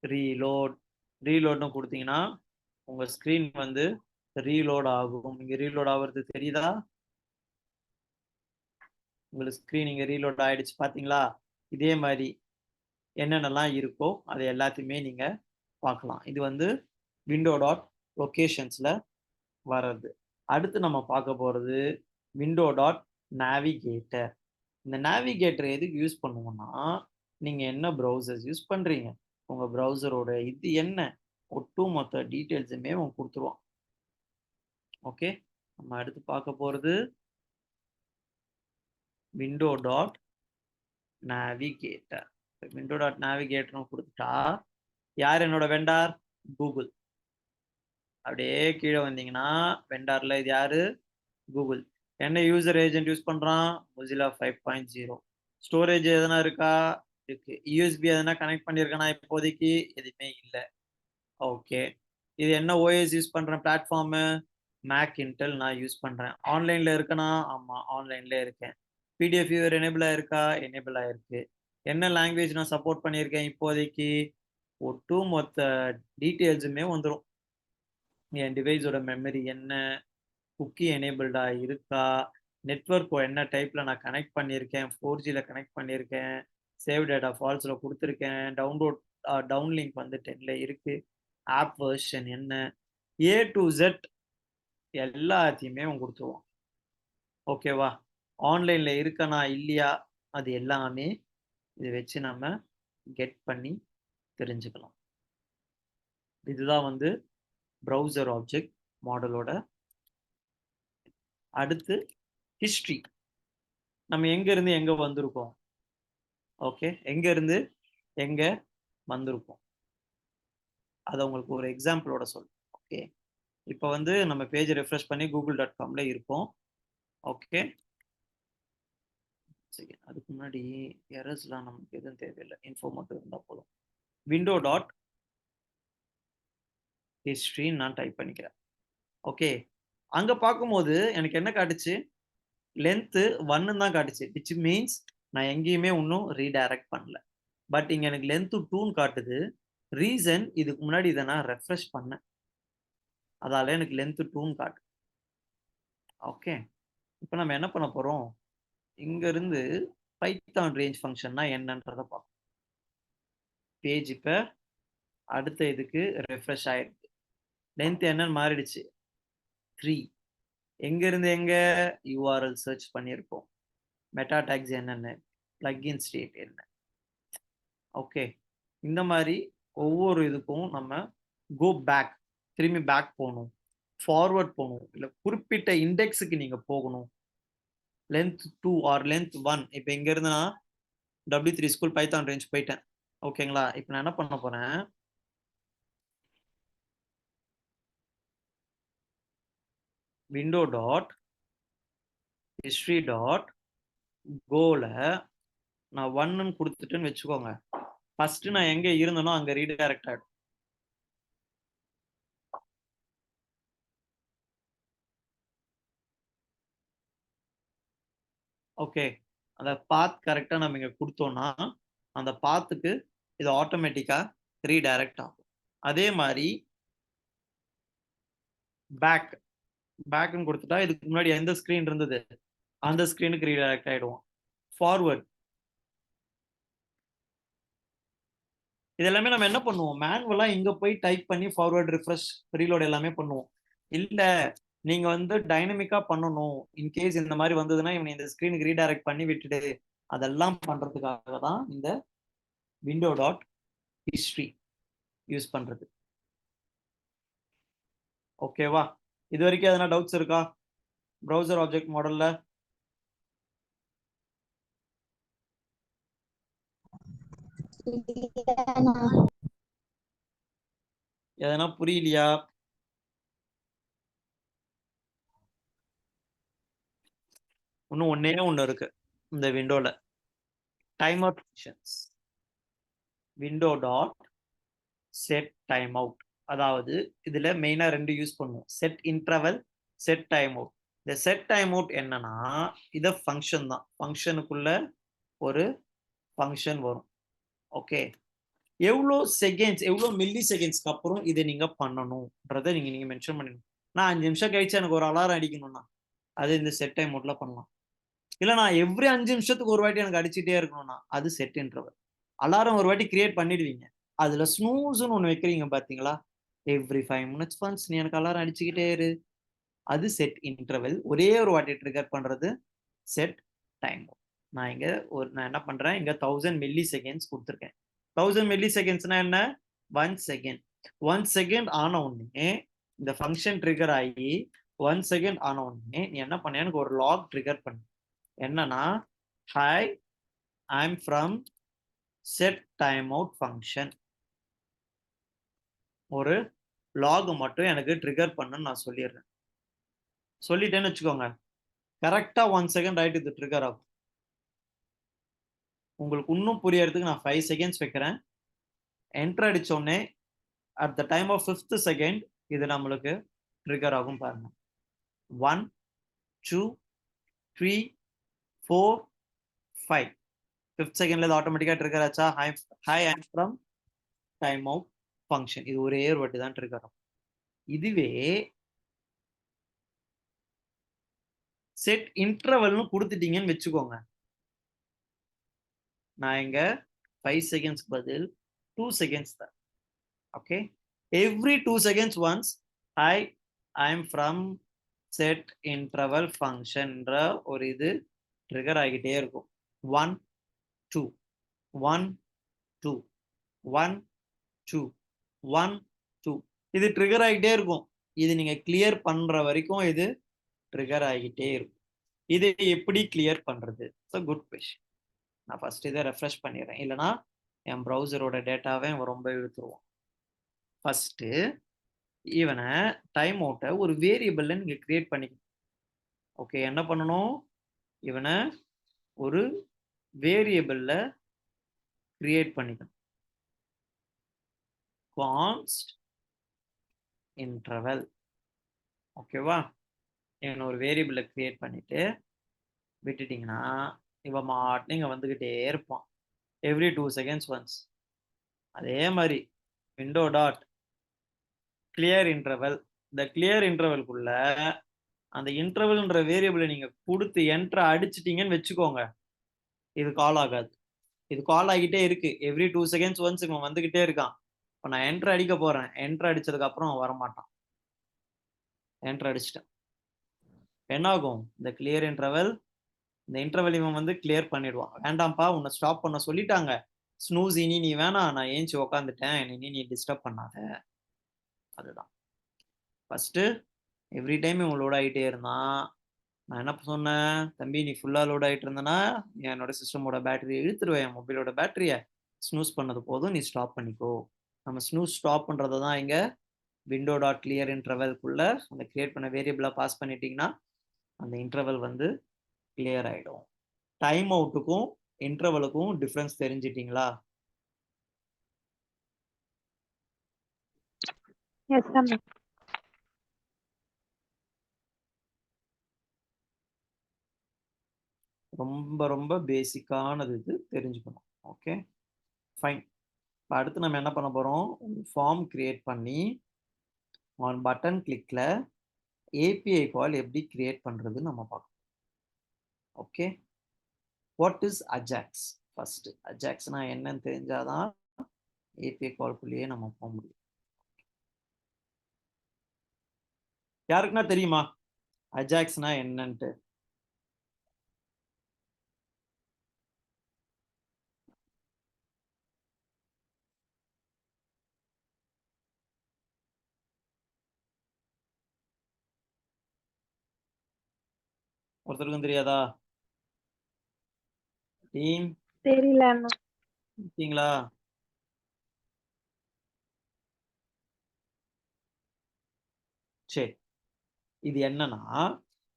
reload. ரீலோட்னு கொடுத்தீங்கன்னா உங்க ஸ்கிரீன் வந்து ரீலோட் ஆகும். இங்க ரீலோட் ஆகுறது தெரியுதா, உங்களுக்கு ஸ்கிரீன் இங்க ரீலோட் ஆயிடுச்சு பாத்தீங்களா. இதே மாதிரி என்னென்னலாம் இருக்கோ அது எல்லாத்தையுமே நீங்க பார்க்கலாம். இது வந்து விண்டோ டாட் லொகேஷன்ஸ்ல வர்றது. அடுத்து நம்ம பார்க்க போறது விண்டோ டாட் நேவிகேட்டர். இந்த நேவிகேட்டர் எதுக்கு யூஸ் பண்ணுவோம்னா, நீங்க என்ன ப்ரௌசர்ஸ் யூஸ் பண்றீங்க, உங்க ப்ரௌசரோட இது என்ன, ஒட்டுமொத்த டீட்டெயில்ஸுமே அவங்க கொடுத்துருவான். ஓகே, நம்ம அடுத்து பார்க்க போறது window dot navigator. Window dot navigator கொடுத்துட்டா யார் என்னோட வெண்டார், கூகுள். அப்படியே கீழே வந்தீங்கன்னா வெண்டார்ல இது யாரு, கூகுள். என்ன யூசர் ஏஜென்ட் யூஸ் பண்றான், மொசில்லா 5.0. ஸ்டோரேஜ் எதனா இருக்கா, இருக்கு. யூஎஸ்பி எதனா கனெக்ட் பண்ணியிருக்கேனா, இப்போதைக்கு எதுவுமே இல்லை. ஓகே, இது என்ன ஓஎஸ் யூஸ் பண்றேன், பிளாட்ஃபார்மு மேக் இன்டெல் நான் யூஸ் பண்றேன். ஆன்லைன்ல இருக்கேனா, ஆமா ஆன்லைன்ல இருக்கேன். பிடிஎஃப் வியூவர் எனேபிள் ஆயிருக்கா, எனேபிள் ஆயிருக்கு. என்ன லாங்குவேஜ் நான் சப்போர்ட் பண்ணியிருக்கேன், இப்போதைக்கு ஒட்டு மொத்த டீட்டெயில்ஸுமே வந்துடும். என் டிவைஸோட மெமரி என்ன, குக்கி எனேபிள்டா இருக்கா, நெட்வொர்க் என்ன டைப்ல நான் கனெக்ட் பண்ணியிருக்கேன், 4Gல கனெக்ட் பண்ணியிருக்கேன், சேவ் டேட்டா ஃபால்ஸ்ல கொடுத்துருக்கேன், டவுன் லிங்க் வந்து 10ல இருக்கு, ஆப் வெர்ஷன் என்ன, A to Z எல்லாத்தையுமே அவன் கொடுத்துருவான். ஓகேவா, ஆன்லைன்ல இருக்கனா இல்லையா அது எல்லாமே இதை வச்சு நம்ம கெட் பண்ணி தெரிஞ்சுக்கலாம். இதுதான் வந்து ப்ரௌசர் ஆப்ஜெக்ட் மாடலோட. அடுத்து ஹிஸ்ட்ரி. நம்ம எங்க இருந்து எங்க வந்திருக்கோம், ஓகே, எங்க இருந்து எங்க வந்திருக்கோம் அதை உங்களுக்கு ஒரு எக்ஸாம்பிளோட சொல்றேன். ஓகே, இப்போ வந்து நம்ம பேஜ் ரெஃப்ரெஷ் பண்ணி google.comல இருப்போம். ஓகே, சரி, அதுக்கு முன்னாடி எரர்ஸ்லாம் நமக்கு எதுவும் தேவையில்லை, இன்ஃபோ மட்டும் இருந்தால் போதும். விண்டோ டாட் ஹிஸ்ட்ரின்னு நான் டைப் பண்ணிக்கிறேன். ஓகே, அங்கே பார்க்கும்போது எனக்கு என்ன காட்டுச்சு, லென்த்து 1 தான் காட்டுச்சு, விச் மீன்ஸ் நான் எங்கேயுமே இன்னும் ரீடைரக்ட் பண்ணல. பட் இங்கே எனக்கு லென்த்து 2ன்னு காட்டுது. ரீசன், இதுக்கு முன்னாடி இதை நான் ரெஃப்ரெஷ் பண்ணேன், அதால எனக்கு லென்த்து 2ன்னு காட்டு. ஓகே, இப்போ நம்ம என்ன பண்ண போகிறோம், இங்கேருந்து பைத்தான் ரேஞ்ச் ஃபங்க்ஷன்னா என்னன்றதை பார்ப்போம். பேஜ் இப்போ அடுத்த இதுக்கு ரெஃப்ரெஷ் ஆயிருக்கு. லென்த் என்னன்னு மாறிடுச்சு, 3. எங்கேருந்து எங்கே யூஆர்எல் சர்ச் பண்ணியிருக்கோம், மெட்டா டேக்ஸ் என்னென்ன, பிளக்இன் ஸ்டேட் என்ன. ஓகே, இந்த மாதிரி ஒவ்வொரு இதுக்கும் நம்ம கோ பேக், திரும்பி பேக் போகணும், ஃபார்வர்ட் போகணும், இல்லை குறிப்பிட்ட இண்டெக்ஸுக்கு நீங்கள் போகணும். Length 2 or length 1. இப்போ இங்கேருந்து நான் W3 ஸ்கூல் பைத்தான் ரேஞ்ச் போயிட்டேன். ஓகேங்களா, இப்போ நான் என்ன பண்ண போகிறேன், விண்டோ டாட் ஹிஸ்ட்ரி டாட் கோல நான் 1ன்னு கொடுத்துட்டேன்னு வச்சுக்கோங்க. ஃபர்ஸ்ட் நான் எங்கே இருந்தனோ அங்கே ரீடைரக்ட் ஆகிடும். ஓகே, அந்த பாத் கரெக்டாக நம்ம இங்கே கொடுத்தோம்னா அந்த பாத்துக்கு இது ஆட்டோமேட்டிக்காக ரீடைரக்ட் ஆகும். அதே மாதிரி பேக்னு கொடுத்துட்டா இதுக்கு முன்னாடி எந்த ஸ்க்ரீன் இருந்தது அந்த ஸ்க்ரீனுக்கு ரீடைரக்ட் ஆகிடுவோம். ஃபார்வர்ட், இதெல்லாமே நம்ம என்ன பண்ணுவோம், மேனுவலாக இங்கே போய் டைப் பண்ணி ஃபார்வர்ட், ரிஃப்ரெஷ், ரீலோட் எல்லாமே பண்ணுவோம். இல்லை நீங்கள் வந்து டைனமிக்காக பண்ணணும், இன்கேஸ் இந்த மாதிரி வந்ததுன்னா இவனை இந்த ஸ்க்ரீனுக்கு ரீடைரக்ட் பண்ணி விட்டுடு, அதெல்லாம் பண்ணுறதுக்காக தான் இந்த விண்டோ டாட் ஹிஸ்ட்ரி யூஸ் பண்ணுறது. ஓகேவா, இது வரைக்கும் எதனா டவுட்ஸ் இருக்கா ப்ரௌசர் ஆப்ஜெக்ட் மாடலில்? எதனா புரியலையா? இன்னும் ஒன்று இருக்கு இந்த விண்டோல, timer functions. Window dot set time out, அதாவது இதுல மெயினா 2 யூஸ் பண்ணுவோம், set interval, set time out. இந்த செட் டைம் அவுட் என்னன்னா இத ஃபங்க்ஷன் தான், ஃபங்க்ஷனுக்குள்ள ஒரு ஃபங்க்ஷன் வரும். ஓகே, எவ்வளோ செகண்ட்ஸ், எவ்வளோ மில்லி செகண்ட்ஸ்க்கு அப்புறம் இதை நீங்க பண்ணணும்ன்றதை நீங்க மென்ஷன் பண்ணிடணும். நான் 5 நிமிஷம் கழிச்சு எனக்கு ஒரு அலாரம் அடிக்கணும்னா அது இந்த செட் டைம் அவுட்ல பண்ணலாம். இல்லை நான் எவ்ரி 5 நிமிஷத்துக்கு ஒரு வாட்டி எனக்கு அடிச்சுட்டே இருக்கணும்னா அது செட் இன்டர்வல். அலாரம் ஒரு வாட்டி கிரியேட் பண்ணிடுவீங்க, அதுல ஸ்னூஸ்ன்னு ஒன்று வைக்கிறீங்க பார்த்தீங்களா, எவ்ரி 5 minutes ஒன்ஸ் நீ எனக்கு அலாரம் அடிச்சுக்கிட்டே இரு, அது செட் இன்டர்வல். ஒரே ஒரு வாட்டி ட்ரிகர் பண்றது செட் டைம். நான் என்ன பண்றேன், இங்க 1000 மில்லி செகண்ட்ஸ் கொடுத்துருக்கேன். 1000 மில்லி செகண்ட்ஸ்னா என்ன, 1 செகண்ட். 1 செகண்ட் ஆன உடனே இந்த ஃபங்க்ஷன் ட்ரிகர் ஆகி 1 செகண்ட் ஆன உடனே நீ என்ன பண்ண, எனக்கு ஒரு லாக் ட்ரிகர் பண்ணு. என்னன்னா, hi I'm from set time out function, ஒரு லாக் மட்டும் எனக்கு ட்ரிகர் பண்ணுன்னு நான் சொல்லிடுறேன். சொல்லிட்டேன்னு வச்சுக்கோங்க, கரெக்டா 1 செகண்ட் ஆயிட்டு இது ட்ரிகர் ஆகும். உங்களுக்கு இன்னும் புரியறதுக்கு நான் 5 செகண்ட்ஸ் வைக்கிறேன். என்டர் அடிச்ச உடனே at the time of 5th second இது நம்மளுக்கு ட்ரிகர் ஆகும் பாருங்க. 1 2 3 4 5. 5th செகண்ட்ல இது ஆட்டோமேட்டிக்கா ட்ரிகர் ஆச்சா, hi I'm from time out function. இது ஒரே ஒரு வாட்டி தான் ட்ரிகர் ஆகும். இதுவே செட் இன்டர்வல்னு கொடுத்துட்டீங்கன்னு வச்சுக்கோங்க, நான் இங்க 5 செகண்ட்ஸ் பதில் 2 செகண்ட்ஸ் தான். Okay, every 2 seconds once hi I'm from set interval ஃபங்க்ஷன்ற ஒரு இது ட்ரிகர் ஆகிட்டே இருக்கும். 1 2 1 2 1 2 1 2 இது ட்ரிகர் ஆகிட்டே இருக்கும். இது நீங்க கிளியர் பண்ற வரைக்கும் இது ட்ரிகர் ஆகிட்டே இருக்கும். இதை எப்படி கிளியர் பண்றது? Good question. நான் ஃபர்ஸ்ட் இதை ரெஃப்ரெஷ் பண்ணிடுறேன், இல்லைனா என் ப்ரௌசரோட டேட்டாவே ரொம்ப இழுத்துருவோம். ஃபர்ஸ்ட் இவனை டைம் அவுட்டை ஒரு வேரியபிள்ல நீங்க கிரியேட் பண்ணிக்கணும். ஓகே, என்ன பண்ணணும், இவனை ஒரு வேரியபிள்ல கிரியேட் பண்ணிக்கணும். கான்ஸ்ட் இன்டர்வல். ஓகேவா? இவன் ஒரு வேரியபிளை கிரியேட் பண்ணிட்டு விட்டுட்டீங்கன்னா இவன் மாட்டு இங்கே வந்துக்கிட்டே இருப்பான் எவ்ரி 2 seconds ஒன்ஸ். அதே மாதிரி விண்டோ டாட் கிளியர் இன்டர்வல். இந்த கிளியர் இன்டர்வல்குள்ள அந்த இன்டர்வல்ன்ற வேரியபிளை நீங்க கொடுத்து என்ட்ரு அடிச்சிட்டீங்கன்னு வச்சுக்கோங்க, இது கால் ஆகாது. இது கால் ஆகிட்டே இருக்கு எவ்ரி 2 seconds ஒன்ஸ் இவன் வந்துகிட்டே இருக்கான். இப்போ நான் என்ட்ரு அடிக்க போறேன். என்ட்ரு அடிச்சதுக்கு அப்புறம் அவன் வரமாட்டான். என்ட்ரு அடிச்சிட்டேன், என்ன ஆகும்? இந்த கிளியர் இன்டர்வல், இந்த இன்டர்வல் இவன் வந்து கிளியர் பண்ணிடுவான். வேண்டாம்ப்பா, உன்னை ஸ்டாப் பண்ண சொல்லிட்டாங்க, ஸ்னூஸ் இனி நீ வேணாம், நான் ஏஞ்சி உக்காந்துட்டேன், இனி நீ டிஸ்டர்ப் பண்ணாத. அதுதான் ஃபர்ஸ்ட். எவ்ரி டைம் இவன் லோட் ஆகிட்டே இருந்தான். நான் என்ன சொன்னேன்? தம்பி நீ ஃபுல்லாக லோட் ஆகிட்டு இருந்தனா என்னோட சிஸ்டமோட பேட்டரியை இழுத்துருவேன், என் மொபைலோட பேட்டரியை. ஸ்னூஸ் பண்ணது போதும், நீ ஸ்டாப் பண்ணிக்கோ. நம்ம ஸ்னூஸ் ஸ்டாப் பண்ணுறது தான் இங்கே விண்டோ டாட் கிளியர் இன்டர்வல்குள்ள அந்த கிரியேட் பண்ண வேரியபிளை பாஸ் பண்ணிட்டீங்கன்னா அந்த இன்டர்வல் வந்து கிளியர் ஆகிடும். டைம் அவுட்டுக்கும் இன்டர்வலுக்கும் டிஃப்ரென்ஸ் தெரிஞ்சிட்டிங்களா? Yes, ma'am. ரொம்ப ரொம்ப பேசிக்கானது, இது தெரிஞ்சுக்கணும். Okay fine. இப்போ அடுத்து நம்ம என்ன பண்ண போகிறோம்? ஃபார்ம் கிரியேட் பண்ணி ஆன் பட்டன் கிளிக்கில் ஏபிஐ கால் எப்படி கிரியேட் பண்ணுறது நம்ம பார்க்கணும். Okay, what is AJAX? First அஜாக்ஸ்னா என்னன்னு தெரிஞ்சாதான் ஏபிஐ கால்குள்ளேயே நம்ம போக முடியும். யாருக்குன்னா தெரியுமா அஜாக்ஸ்னா என்னன்ட்டு? ஒருத்தருக்கும் தெரியாதா? டீம் தெரியல அண்ணா. இருக்கீங்களா? சரி, இது என்னன்னா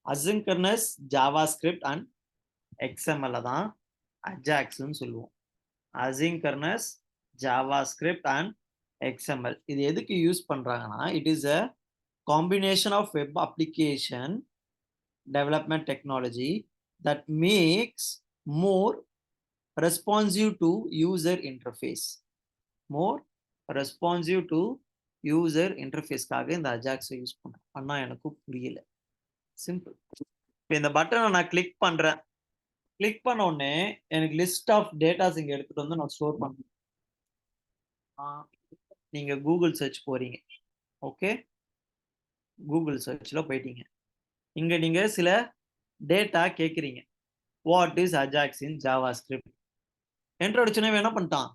அசின்கர்னஸ் ஜாவாஸ்கிரிப்ட் அண்ட் எக்ஸ்எம்எல் தான் அஜாக்ஸ்ன்னு சொல்லுவோம். அசின்கர்னஸ் ஜாவாஸ்கிரிப்ட் அண்ட் எக்ஸ்எம்எல் இது எதுக்கு யூஸ் பண்றாங்கன்னா, it is a combination of web application development technology that makes more responsive to user interface. More responsive to user interface-காக இந்த அஜாக்ஸை யூஸ் பண்றேன். அண்ணா எனக்கு புரியல. சிம்பிள். இப்போ இந்த பட்டனை நான் கிளிக் பண்றேன். கிளிக் பண்ண உடனே எனக்கு லிஸ்ட் ஆஃப் டேட்டாஸ் இங்க எடுத்துட்டு வந்து நான் ஸ்டோர் பண்றேன். நீங்க கூகுள் சர்ச் போறீங்க. ஓகே, கூகுள் சர்ச்ல போயிட்டீங்க. இங்க நீங்க சில டேட்டா கேட்குறீங்க. What is AJAX in JavaScript? Enter அடிச்சோன்னே என்ன பண்ணிட்டான்?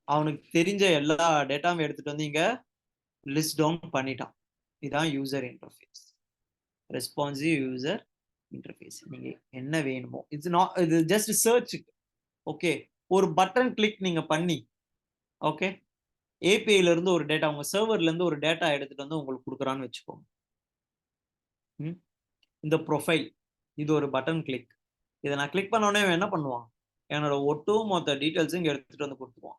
அவனுக்கு தெரிஞ்ச எல்லா டேட்டாவும் எடுத்துட்டு வந்து இங்க லிஸ்ட் டவுன் பண்ணிட்டான். இதுதான் user interface, responsive user interface. நீங்க என்ன வேணுமோ, இது ஜஸ்ட் சர்ச். ஓகே, ஒரு பட்டன் கிளிக் நீங்க பண்ணி, ஓகே, ஏபிஐல இருந்து ஒரு டேட்டா, உங்க சர்வர்ல இருந்து ஒரு டேட்டா எடுத்துட்டு வந்து உங்களுக்கு கொடுக்குறான்னு வச்சுக்கோங்க. இந்த ப்ரொஃபைல், இது ஒரு பட்டன் கிளிக். இதை நான் கிளிக் பண்ண உடனே என்ன பண்ணுவான்? என்னோட ஒட்டுமொத்த டீட்டெயில்ஸும் இங்கே எடுத்துட்டு வந்து கொடுத்துருவான்.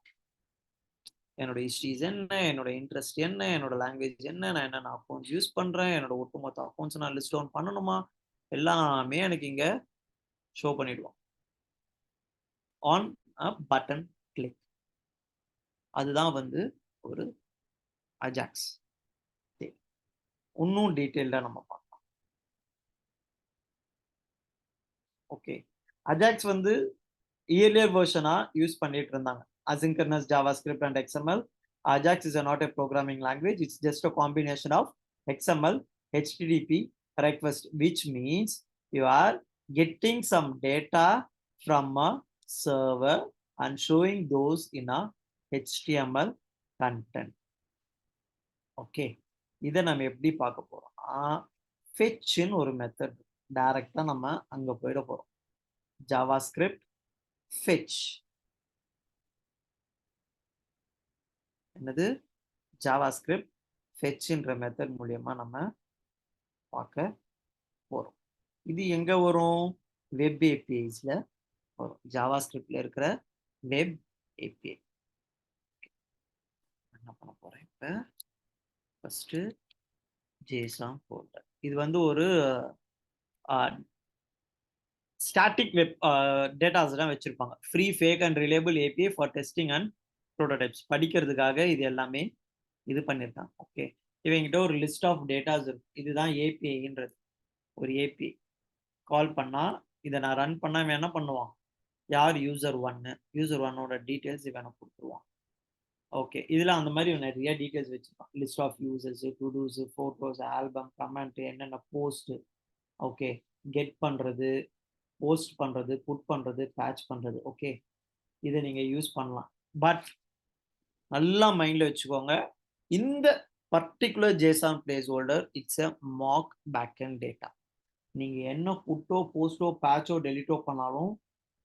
என்னோட ஹிஸ்ட்ரிஸ் என்ன, என்னோட இன்ட்ரெஸ்ட் என்ன, என்னோட லாங்குவேஜ் என்ன, நான் என்னென்ன அக்கௌண்ட்ஸ் யூஸ் பண்றேன், என்னோட ஒட்டுமொத்த அக்கௌண்ட்ஸ் நான் லிஸ்ட் டவுன் பண்ணணுமா, எல்லாமே எனக்கு இங்க ஷோ பண்ணிடுவான் ஆன் அ பட்டன் கிளிக். அதுதான் வந்து ஒரு அஜாக்ஸ். இன்னும் டீட்டெயில்டா நம்ம பார்க்கலாம். ஓகே, அஜாக்ஸ் வந்து இயர்லியர் வெர்ஷனா யூஸ் பண்ணிட்டு இருந்தாங்க. Asynchronous JavaScript and XML. Ajax is not a programming language. It's just a combination of XML, HTTP request, which means you are getting some data from a server and showing those in a HTML content. Okay, இதை நம்ம எப்படி பார்க்க போறோம்? fetchன்னு ஒரு method டைரக்டா நம்ம அங்க போயிட போறோம். JavaScript fetch. என்னது? ஜாவாஸ்கிரிப்ட் ஃபெட்ச்ன்ற மெத்தட் மூலியமா நம்ம பார்க்க போறோம். இது எங்க வரும்? வெப் ஏபிஐஸ்ல வரும். ஜாவா ஸ்கிரிப்ட்ல இருக்கிற வெப் ஏபிஐ. என்ன பண்ண போறேன் இப்போ? First JSON folder. இது வந்து ஒரு ஸ்டாட்டிக் வெப் டேட்டாஸ் தான் வச்சிருப்பாங்க. Free fake and reliable API for testing and prototypes. படிக்கிறதுக்காக இது எல்லாமே இது பண்ணியிருக்காங்க. ஓகே, இவங்கிட்ட ஒரு லிஸ்ட் ஆஃப் டேட்டாஸ் இருக்கு. இதுதான் ஏபிஐன்றது. ஒரு ஏபிஐ கால் பண்ணா இதை நான் ரன் பண்ணா இவன் என்ன பண்ணுவான்? யார் யூசர் ஒன்னோட டீட்டெயில்ஸ் இவன் எனக்கு கொடுத்துருவான். ஓகே, இதில் அந்த மாதிரி நிறைய டீட்டெயில்ஸ் வச்சுருப்பான். List of users, todos, photos, album, comment, என்னென்ன போஸ்ட், ஓகே, கெட் பண்ணுறது, போஸ்ட் பண்ணுறது, புட் பண்ணுறது, பேட்ச் பண்ணுறது. ஓகே, இதை நீங்கள் யூஸ் பண்ணலாம். பட் நல்லா மைண்டில் வச்சுக்கோங்க, இந்த particular JSON placeholder it's a mock backend data. நீங்கள் என்ன புட்டோ, போஸ்டோ, பேட்சோ, டெலிட்டோ பண்ணாலும்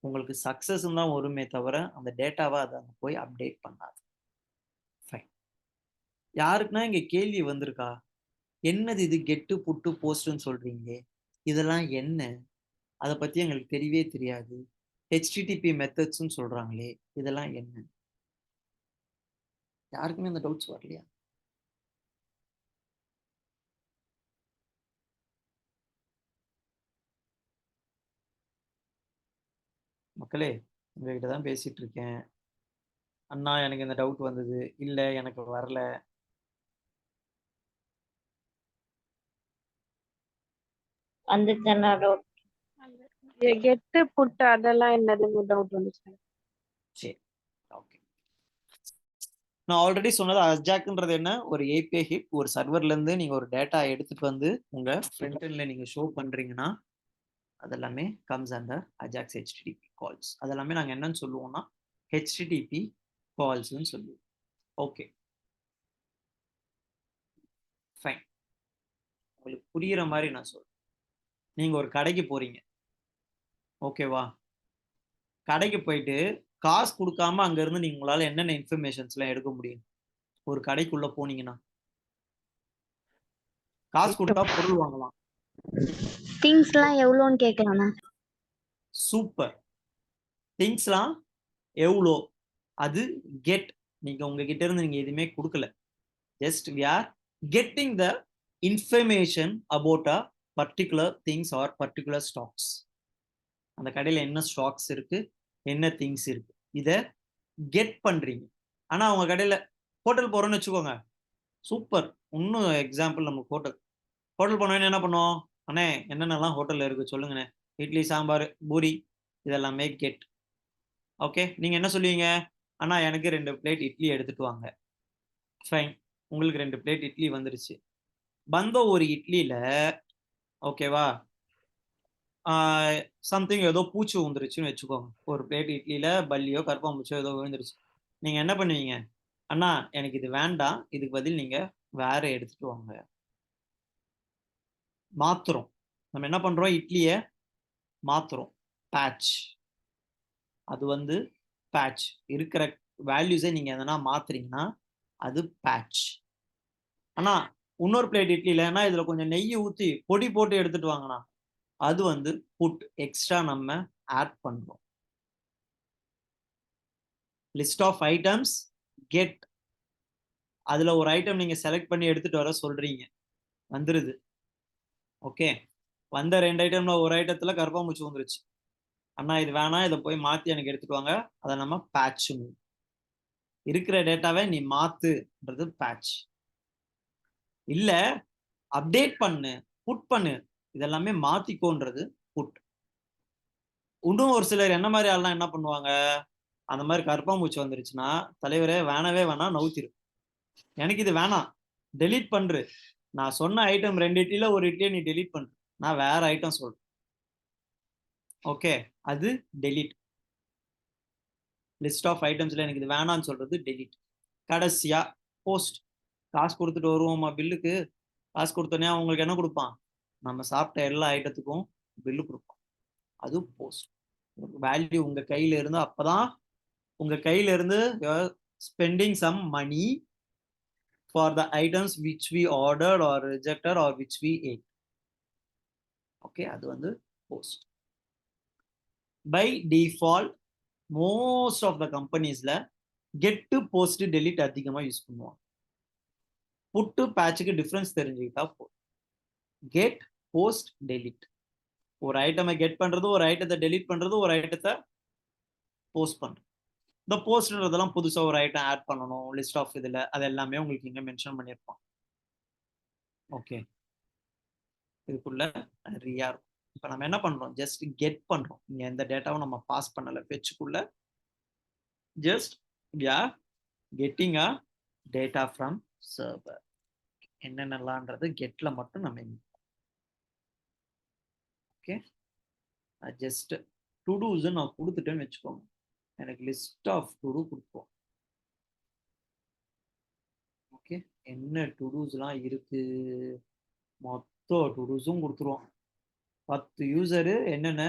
உங்களுக்கு சக்ஸஸ் தான் வருமே தவிர அந்த டேட்டாவை அதை அங்கே போய் அப்டேட் பண்ணாது. ஃபைன். யாருக்குன்னா இங்கே கேள்வி வந்திருக்கா? என்னது இது கெட்டு, புட்டு, போஸ்ட்னு சொல்கிறீங்க, இதெல்லாம் என்ன? அதை பற்றி எங்களுக்கு தெரியவே தெரியாது. HTTP மெத்தட்ஸ்ன்னு சொல்கிறாங்களே, இதெல்லாம் என்ன? யாருக்குமே இந்த டவுட்ஸ் வரலையா? மக்களே, உங்ககிட்ட தான் பேசிட்டு இருக்கேன். அண்ணா எனக்கு இந்த டவுட் வந்தது, இல்லை எனக்கு வரல. வந்துச்சுன்னா டவுட். கெட்டு புட்டு அதெல்லாம் என்னதுன்னு டவுட் வந்துச்சு. சரி, ஓகே. நான் ஆல்ரெடி சொன்னது அஜாக்ன்றது என்ன? ஒரு ஏபிஐ ஹிப். ஒரு சர்வர்லேருந்து நீங்கள் ஒரு டேட்டா எடுத்துகிட்டு வந்து உங்கள் ஃப்ரண்ட்-எண்டில் நீங்கள் ஷோ பண்ணுறீங்கன்னா அதெல்லாமே comes under Ajax HTTP calls. அதெல்லாமே நாங்கள் என்னன்னு சொல்லுவோம்னா HTTP கால்ஸ்ன்னு சொல்லுவோம். Okay, fine. உங்களுக்கு புரிகிற மாதிரி நான் சொல்கிறேன். நீங்கள் ஒரு கடைக்கு போகிறீங்க, ஓகேவா? கடைக்கு போயிட்டு காசு கொடுக்காம அங்கேருந்து நீங்கள் உங்களால் என்னென்ன இன்ஃபர்மேஷன்ஸ்லாம் எடுக்க முடியும்? ஒரு கடைக்குள்ளே போனீங்கன்னா காசு கொடுத்தா பொருள் வாங்கலாம். திங்ஸ்லாம் எவ்வளோன்னு கேட்கலாண்ணா. சூப்பர். திங்ஸ்லாம் எவ்வளோ? அது கெட். நீங்க உங்ககிட்ட இருந்து நீங்க எதுவுமே கொடுக்கல. Just we are getting the information about a particular things or particular stocks. அந்த கடையில் என்ன ஸ்டாக்ஸ் இருக்கு, என்ன திங்ஸ் இருக்கு, இதை கெட் பண்றீங்க. ஆனா அவங்க கடையில ஹோட்டல் போறோம்னு வச்சுக்கோங்க. சூப்பர். இன்னும் எக்ஸாம்பிள், நம்ம ஹோட்டல் போனோன்னு என்ன பண்ணுவோம்? அண்ணே என்னென்னலாம் ஹோட்டலில் இருக்குது சொல்லுங்கண்ணே. இட்லி, சாம்பார், பூரி, இதெல்லாமே கெட். ஓகே, நீங்கள் என்ன சொல்லுவீங்க? அண்ணா எனக்கு 2 பிளேட் இட்லி எடுத்துட்டு வாங்க. ஃபைன், உங்களுக்கு 2 பிளேட் இட்லி வந்துருச்சு. வந்த ஒரு இட்லியில் ஓகேவா சம்திங் ஏதோ பூச்சி விழுந்துருச்சுன்னு வச்சுக்கோங்க. ஒரு பிளேட் இட்லியில் பல்லியோ கருப்பாம்பூச்சோ ஏதோ விழுந்துருச்சு. நீங்கள் என்ன பண்ணுவீங்க? அண்ணா எனக்கு இது வேண்டாம், இதுக்கு பதில் நீங்கள் வேற எடுத்துட்டு வாங்க. மாத்துறோம். நம்ம என்ன பண்றோம்? இட்லியை மாத்துறோம். பேட்ச். அது வந்து பேட்ச். இருக்கிற வேல்யூஸை நீங்க எதனா மாத்துறீங்கன்னா அது பேட்ச். ஆனா இன்னொரு பிளேட் இட்லிலன்னா இதுல கொஞ்சம் நெய் ஊற்றி பொடி போட்டு எடுத்துட்டு வாங்கண்ணா, அது வந்து புட். எக்ஸ்ட்ரா நம்ம ஆட் பண்றோம். List of items get. அதுல ஒரு ஐட்டம் நீங்க செலக்ட் பண்ணி எடுத்துட்டு வர சொல்றீங்க, வந்துருது. ஓகே, வந்த 2 ஐட்டம்ல ஒரு ஐட்டத்துல கருப்பாம்பூச்சி வந்துருச்சு. அண்ணா இது வேணாம், இதை போய் மாற்றி எனக்கு எடுத்துட்டு வாங்க. அதை நம்ம பேட்ச். இருக்கிற டேட்டாவை நீ மாத்துன்றது பேட்ச். இல்ல அப்டேட் பண்ணு, புட் பண்ணு, இதெல்லாமே மாத்திக்கோன்றது புட். இன்னும் ஒரு சிலர் என்ன மாதிரி ஆள்லாம் என்ன பண்ணுவாங்க? அந்த மாதிரி கருப்பாம்பூச்சி வந்துருச்சுன்னா தலைவரே வேணவே வேணாம், நவுத்திரு. எனக்கு இது வேணாம், டெலீட் பண்று. நான் சொன்ன ஐட்டம் 2 இட்லியில ஒரு இட்லியை நீ டெலீட் பண்ற, நான் வேற ஐட்டம் சொல்றேன். ஓகே, அது டெலீட். லிஸ்ட் ஆஃப் ஐட்டம்ஸ்ல எனக்கு இது வேணான்னு சொல்றது டெலீட். கடைசியா போஸ்ட். காசு கொடுத்துட்டு வருவோமா பில்லுக்கு? காசு கொடுத்தோன்னே அவங்களுக்கு என்ன கொடுப்பான்? நம்ம சாப்பிட்ட எல்லா ஐட்டத்துக்கும் பில்லு கொடுப்போம். அது போஸ்ட். வேல்யூ உங்க கையில இருந்து அப்பதான் உங்க கையில இருந்து spending some money for the items which we ordered or rejected or which we ate. Okay, அது வந்து post. By default most of the கம்பெனிஸ்ல கெட்டு போஸ்ட் டெலிட் அதிகமாக யூஸ் பண்ணுவாங்க. புட்டு பேட்சுக்கு டிஃப்ரென்ஸ் தெரிஞ்சுக்கிட்டா போதும். கெட் போஸ்ட் டெலிட், ஒரு ஐட்டமை கெட் பண்றது, ஒரு ஐட்டத்தை டெலிட் பண்றது, ஒரு ஐட்டத்தை போஸ்ட் பண்றது. இந்த போஸ்ட்ன்றதெல்லாம் புதுசா ஒரு ஐட்டம் ஆட் பண்ணணும் லிஸ்ட் ஆஃப் இதுல, அது எல்லாமே உங்களுக்கு இங்க மென்ஷன் பண்ணியிருப்பான். ஓகே, இதுக்குள்ள நிறையா இருக்கும். இப்போ நம்ம என்ன பண்றோம், ஜஸ்ட் கெட் பண்றோம். இங்க எந்த டேட்டாவும் நம்ம பாஸ் பண்ணல ஃபெட்ச்க்குள்ள. Just ya getting a data from server. என்னென்னலான்றது கெட்ல மட்டும் நம்ம ஓகே. ஜஸ்ட் டு டூஸ் நான் கொடுத்துட்டேன்னு வச்சுக்கோங்க, எனக்கு லிஸ்ட் ஆஃப் டு டூ கொடுப்போம். ஓகே, என்ன டு டூஸ்லாம் இருக்கு, மொத்த டு டூஸும் கொடுத்துருவோம். 10 யூசரு என்னென்ன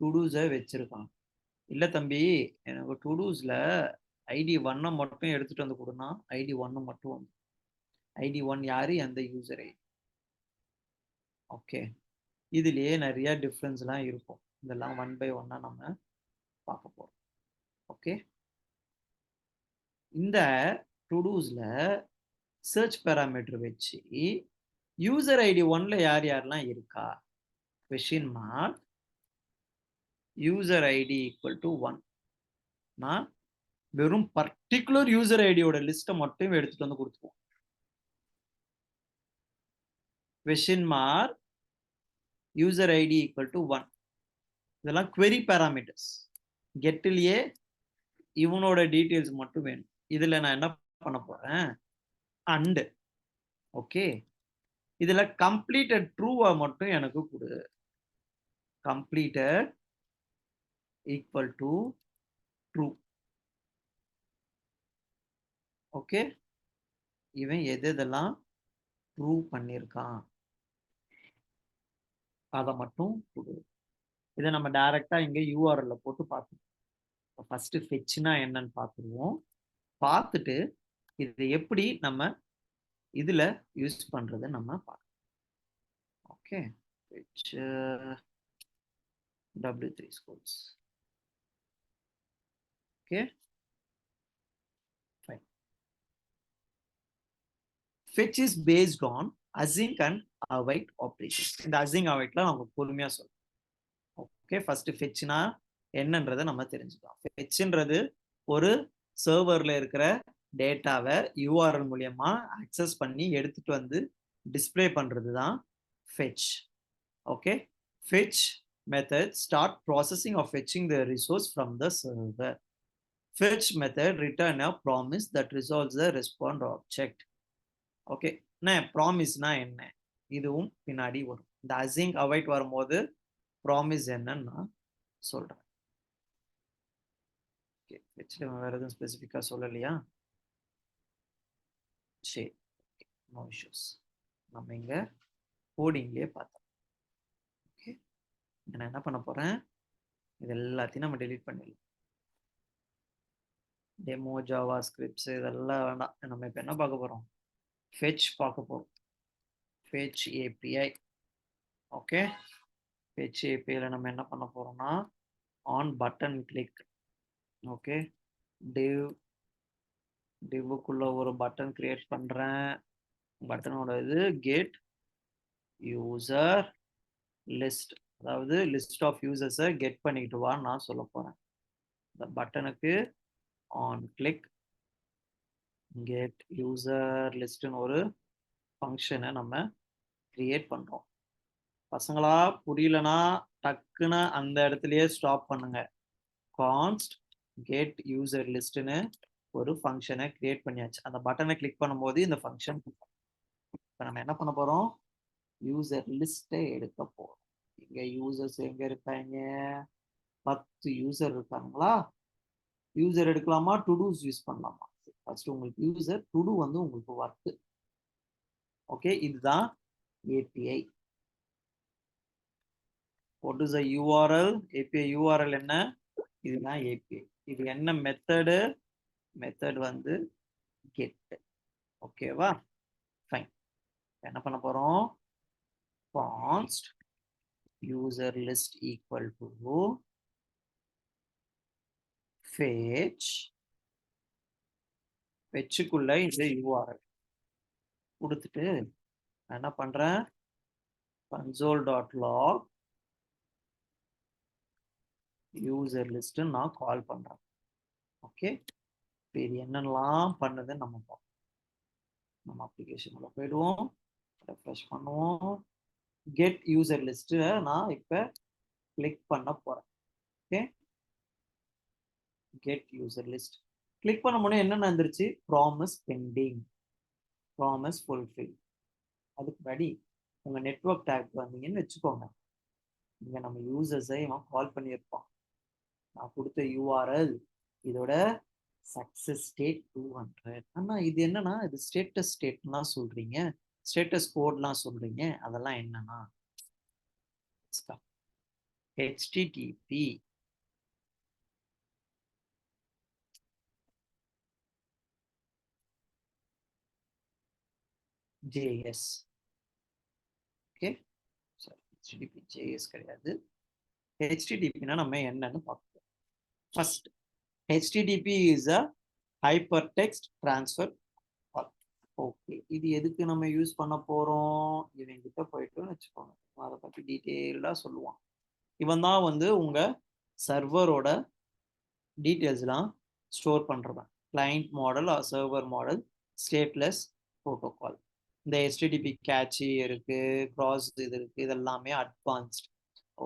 டு டூஸை வச்சிருக்கான். இல்லை தம்பி, எனக்கு டு டூஸ்ல ஐடி 1 மட்டும் எடுத்துட்டு வந்து கொடுனா, ஐடி 1 மட்டும் வந்து ஐடி 1 யாரு, எந்த யூசர் ஐடி. ஓகே, இதுலயே நிறைய டிஃப்ரென்ஸ்லாம் இருக்கும். இதெல்லாம் 1 by 1 நம்ம பார்க்க போறோம். ஓகே, இந்த டு டூஸ்ல சர்ச் பேராமீட்டர் வச்சு யூசர் ஐடி 1ல யார் யாரெல்லாம் இருக்கா, question mark user ID equal to 1. நான் வெறும் பர்டிகுலர் யூசர் ஐடியோட லிஸ்ட்டை மட்டும் எடுத்துட்டு வந்து கொடுத்துருவோம். Question mark user ID equal to 1. இதெல்லாம் query parameters. கெட்டிலேயே இவனோட டீட்டெயில்ஸ் மட்டும் வேணும். இதுல நான் என்ன பண்ண போறேன், அண்ட் ஓகே, இதுல கம்ப்ளீட்டட் ட்ரூவா மட்டும் எனக்கு கொடு. Completed equal to true. Okay, இவன் எதெல்லாம் ட்ரூ பண்ணியிருக்கான் அதை மட்டும் கொடு. இதை நம்ம டைரக்டா இங்க யூஆர்எல்ல போட்டு பார்த்துருவோம். ஃபர்ஸ்ட் ஃபெட்ச்னா என்னன்னு பார்த்துருவோம். பார்த்துட்டு இது எப்படி நம்ம இதுல யூஸ் பண்றது நம்ம பார்க்கலாம். Okay, fetch w3 schools. Okay, fine. Fetch is based on async and await operations. இந்த async awaitல நம்ம பொறுமையா சொல்றோம். ஓகே, ஃபர்ஸ்ட் ஃபெட்ச்னா என்னன்றதை நம்ம தெரிஞ்சுக்கலாம். ஃபெட்ச்ன்றது ஒரு சர்வர்ல இருக்கிற டேட்டாவை யூஆர்எல் மூலியமா அக்சஸ் பண்ணி எடுத்துட்டு வந்து டிஸ்பிளே பண்றது தான் fetch. Okay, fetch method start processing of fetching the resource from the server. Fetch method return a promise that resolves the respond object. Okay, ப்ராமிஸ்னா என்ன, இதுவும் பின்னாடி வரும். இந்த async await வரும்போது ப்ராமிஸ் என்னன்னு நான் சொல்றேன். ஓகே, ஃபெட்ச்ல வேற எதுவும் ஸ்பெசிஃபிக்கா சொல்லலையா? சரி, நோ இஷ்யூஸ். நம்ம இங்க கோடிங்லயே பார்த்தோம். ஓகே, நான் என்ன பண்ண போறேன், இது எல்லாத்தையும் நம்ம டெலீட் பண்ணிடலாம். டெமோ ஜாவா ஸ்கிரிப்ட்ஸ் இதெல்லாம் வேண்டாம். நம்ம இப்போ என்ன பார்க்க போறோம், ஃபெட்ச் பார்க்க போறோம். Fetch API. ஓகே, ஃபெட்ச் ஏபிஐல நம்ம என்ன பண்ண போறோம்னா ஆன் பட்டன் கிளிக். ஓகே, டிவ்வுக்குள்ள ஒரு பட்டன் கிரியேட் பண்றேன். பட்டனோட இது கெட் யூசர் லிஸ்ட், அதாவது லிஸ்ட் ஆஃப் யூசர்ஸை கெட் பண்ணிட்டு வான்னு நான் சொல்ல போறேன். இந்த பட்டனுக்கு ஆன் கிளிக் கெட் யூசர் லிஸ்ட்னு ஒரு ஃபங்க்ஷனை நம்ம கிரியேட் பண்றோம். பசங்களா புரியலனா டக்குன்னு அந்த இடத்துலயே ஸ்டாப் பண்ணுங்க. கான்ஸ்ட் கெட் யூசர் லிஸ்ட்னு ஒரு ஃபங்க்ஷனை கிரியேட் பண்ணியாச்சு. அந்த பட்டனை கிளிக் பண்ணும்போது இந்த ஃபங்க்ஷன். இப்போ நம்ம என்ன பண்ண போறோம், யூசர் லிஸ்ட்டை எடுக்க போறோம். இங்க யூசர்ஸ் எங்க இருக்காங்க, 10 யூசர் இருக்காங்களா? யூசர் எடுக்கலாமா, டு டூஸ் யூஸ் பண்ணலாமா? ஃபர்ஸ்ட் உங்களுக்கு யூசர், டு டூ வந்து உங்களுக்கு ஒர்க். ஓகே, இதுதான் API. What is the URL? API URL என்ன? இதுதான் API. இது என்ன மெத்தடு? மெத்தட் வந்து கெட். ஓகேவா? ஃபைன். என்ன பண்ண போறோம், const user list equal to fetch fetchக்குள்ள இந்த URL கொடுத்துட்டு நான் என்ன பண்றேன் console.log user list நான் கால் பண்றேன். ஓகே, இது என்னெல்லாம் பண்ணுதுன்னு நம்ம பார்ப்போம். நம்ம அப்ளிகேஷன்ல போயிடுவோம், ரெஃப்ரெஷ் பண்ணுவோம். கெட் யூசர் லிஸ்ட் நான் இப்ப கிளிக் பண்ண போறேன். Okay, get user list click பண்ண முன்னே என்ன வந்துருச்சு, ப்ராமிஸ் பெண்டிங், ப்ராமிஸ் ஃபுல்ஃபில். அதுக்கு முன்னாடி உங்க நெட்வொர்க் டேக் வந்தீங்கன்னு வச்சுக்கோங்க, இங்க நம்ம யூசர்ஸை இவன் கால் பண்ணியிருப்பான். நான் கொடுத்த URL இதோட சக்சஸ் ஸ்டேட் 200. ஆனா இது என்னன்னா, இது ஸ்டேட்டஸ் ஸ்டேட்லாம் சொல்றீங்க, ஸ்டேட்டஸ் கோட்லாம் சொல்றீங்க, அதெல்லாம் என்னன்னா HTTP JS. Okay, sorry, HTTP JS கிடையாது. HTTPனா நம்ம என்னன்னு பார்ப்போம். First, HTTP is a hypertext transfer. Okay, இது எதுக்கு நம்ம யூஸ் பண்ண போறோம், இவன் கிட்ட போயிட்டு வச்சுக்கோங்க, அதை பத்தி டீட்டெயில்டா சொல்லுவான். இவன் தான் வந்து உங்க சர்வரோட டீட்டெயில்ஸ்லாம் ஸ்டோர் பண்றவன். Client model or server model, stateless protocol. இந்த HTTP கேட்சி இருக்கு, கிராஸ் இது இருக்கு, இதெல்லாமே அட்வான்ஸ்ட்.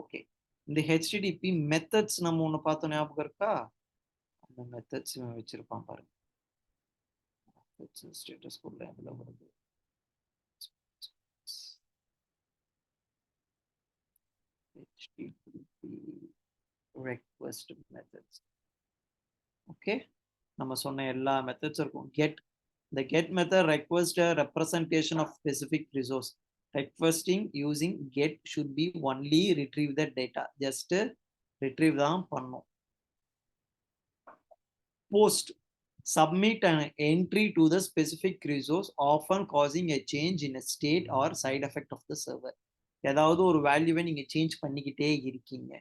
ஓகே, இந்த HTTP மெத்தட்ஸ் நம்ம ஒன்று பார்த்தோம், ஞாபகம் இருக்கா? அந்த மெத்தட்ஸ் வச்சிருப்பான் பாருங்க. ஸ்டேட்டஸ் கோட்ல அதுல வருது. HTTP request methods. ஓகே, நம்ம சொன்ன எல்லா மெத்தட்ஸ் இருக்கும். Get, the get method requests a representation of specific resource. Requesting using get should be only retrieve the data, just retrieve தான் பண்ணும். Post, submit an entry to the specific resource, often causing a change in a state or side effect of the server. ஏதாவது ஒரு வேல்யூவை நீங்க change பண்ணிக்கிட்டே இருக்கீங்க.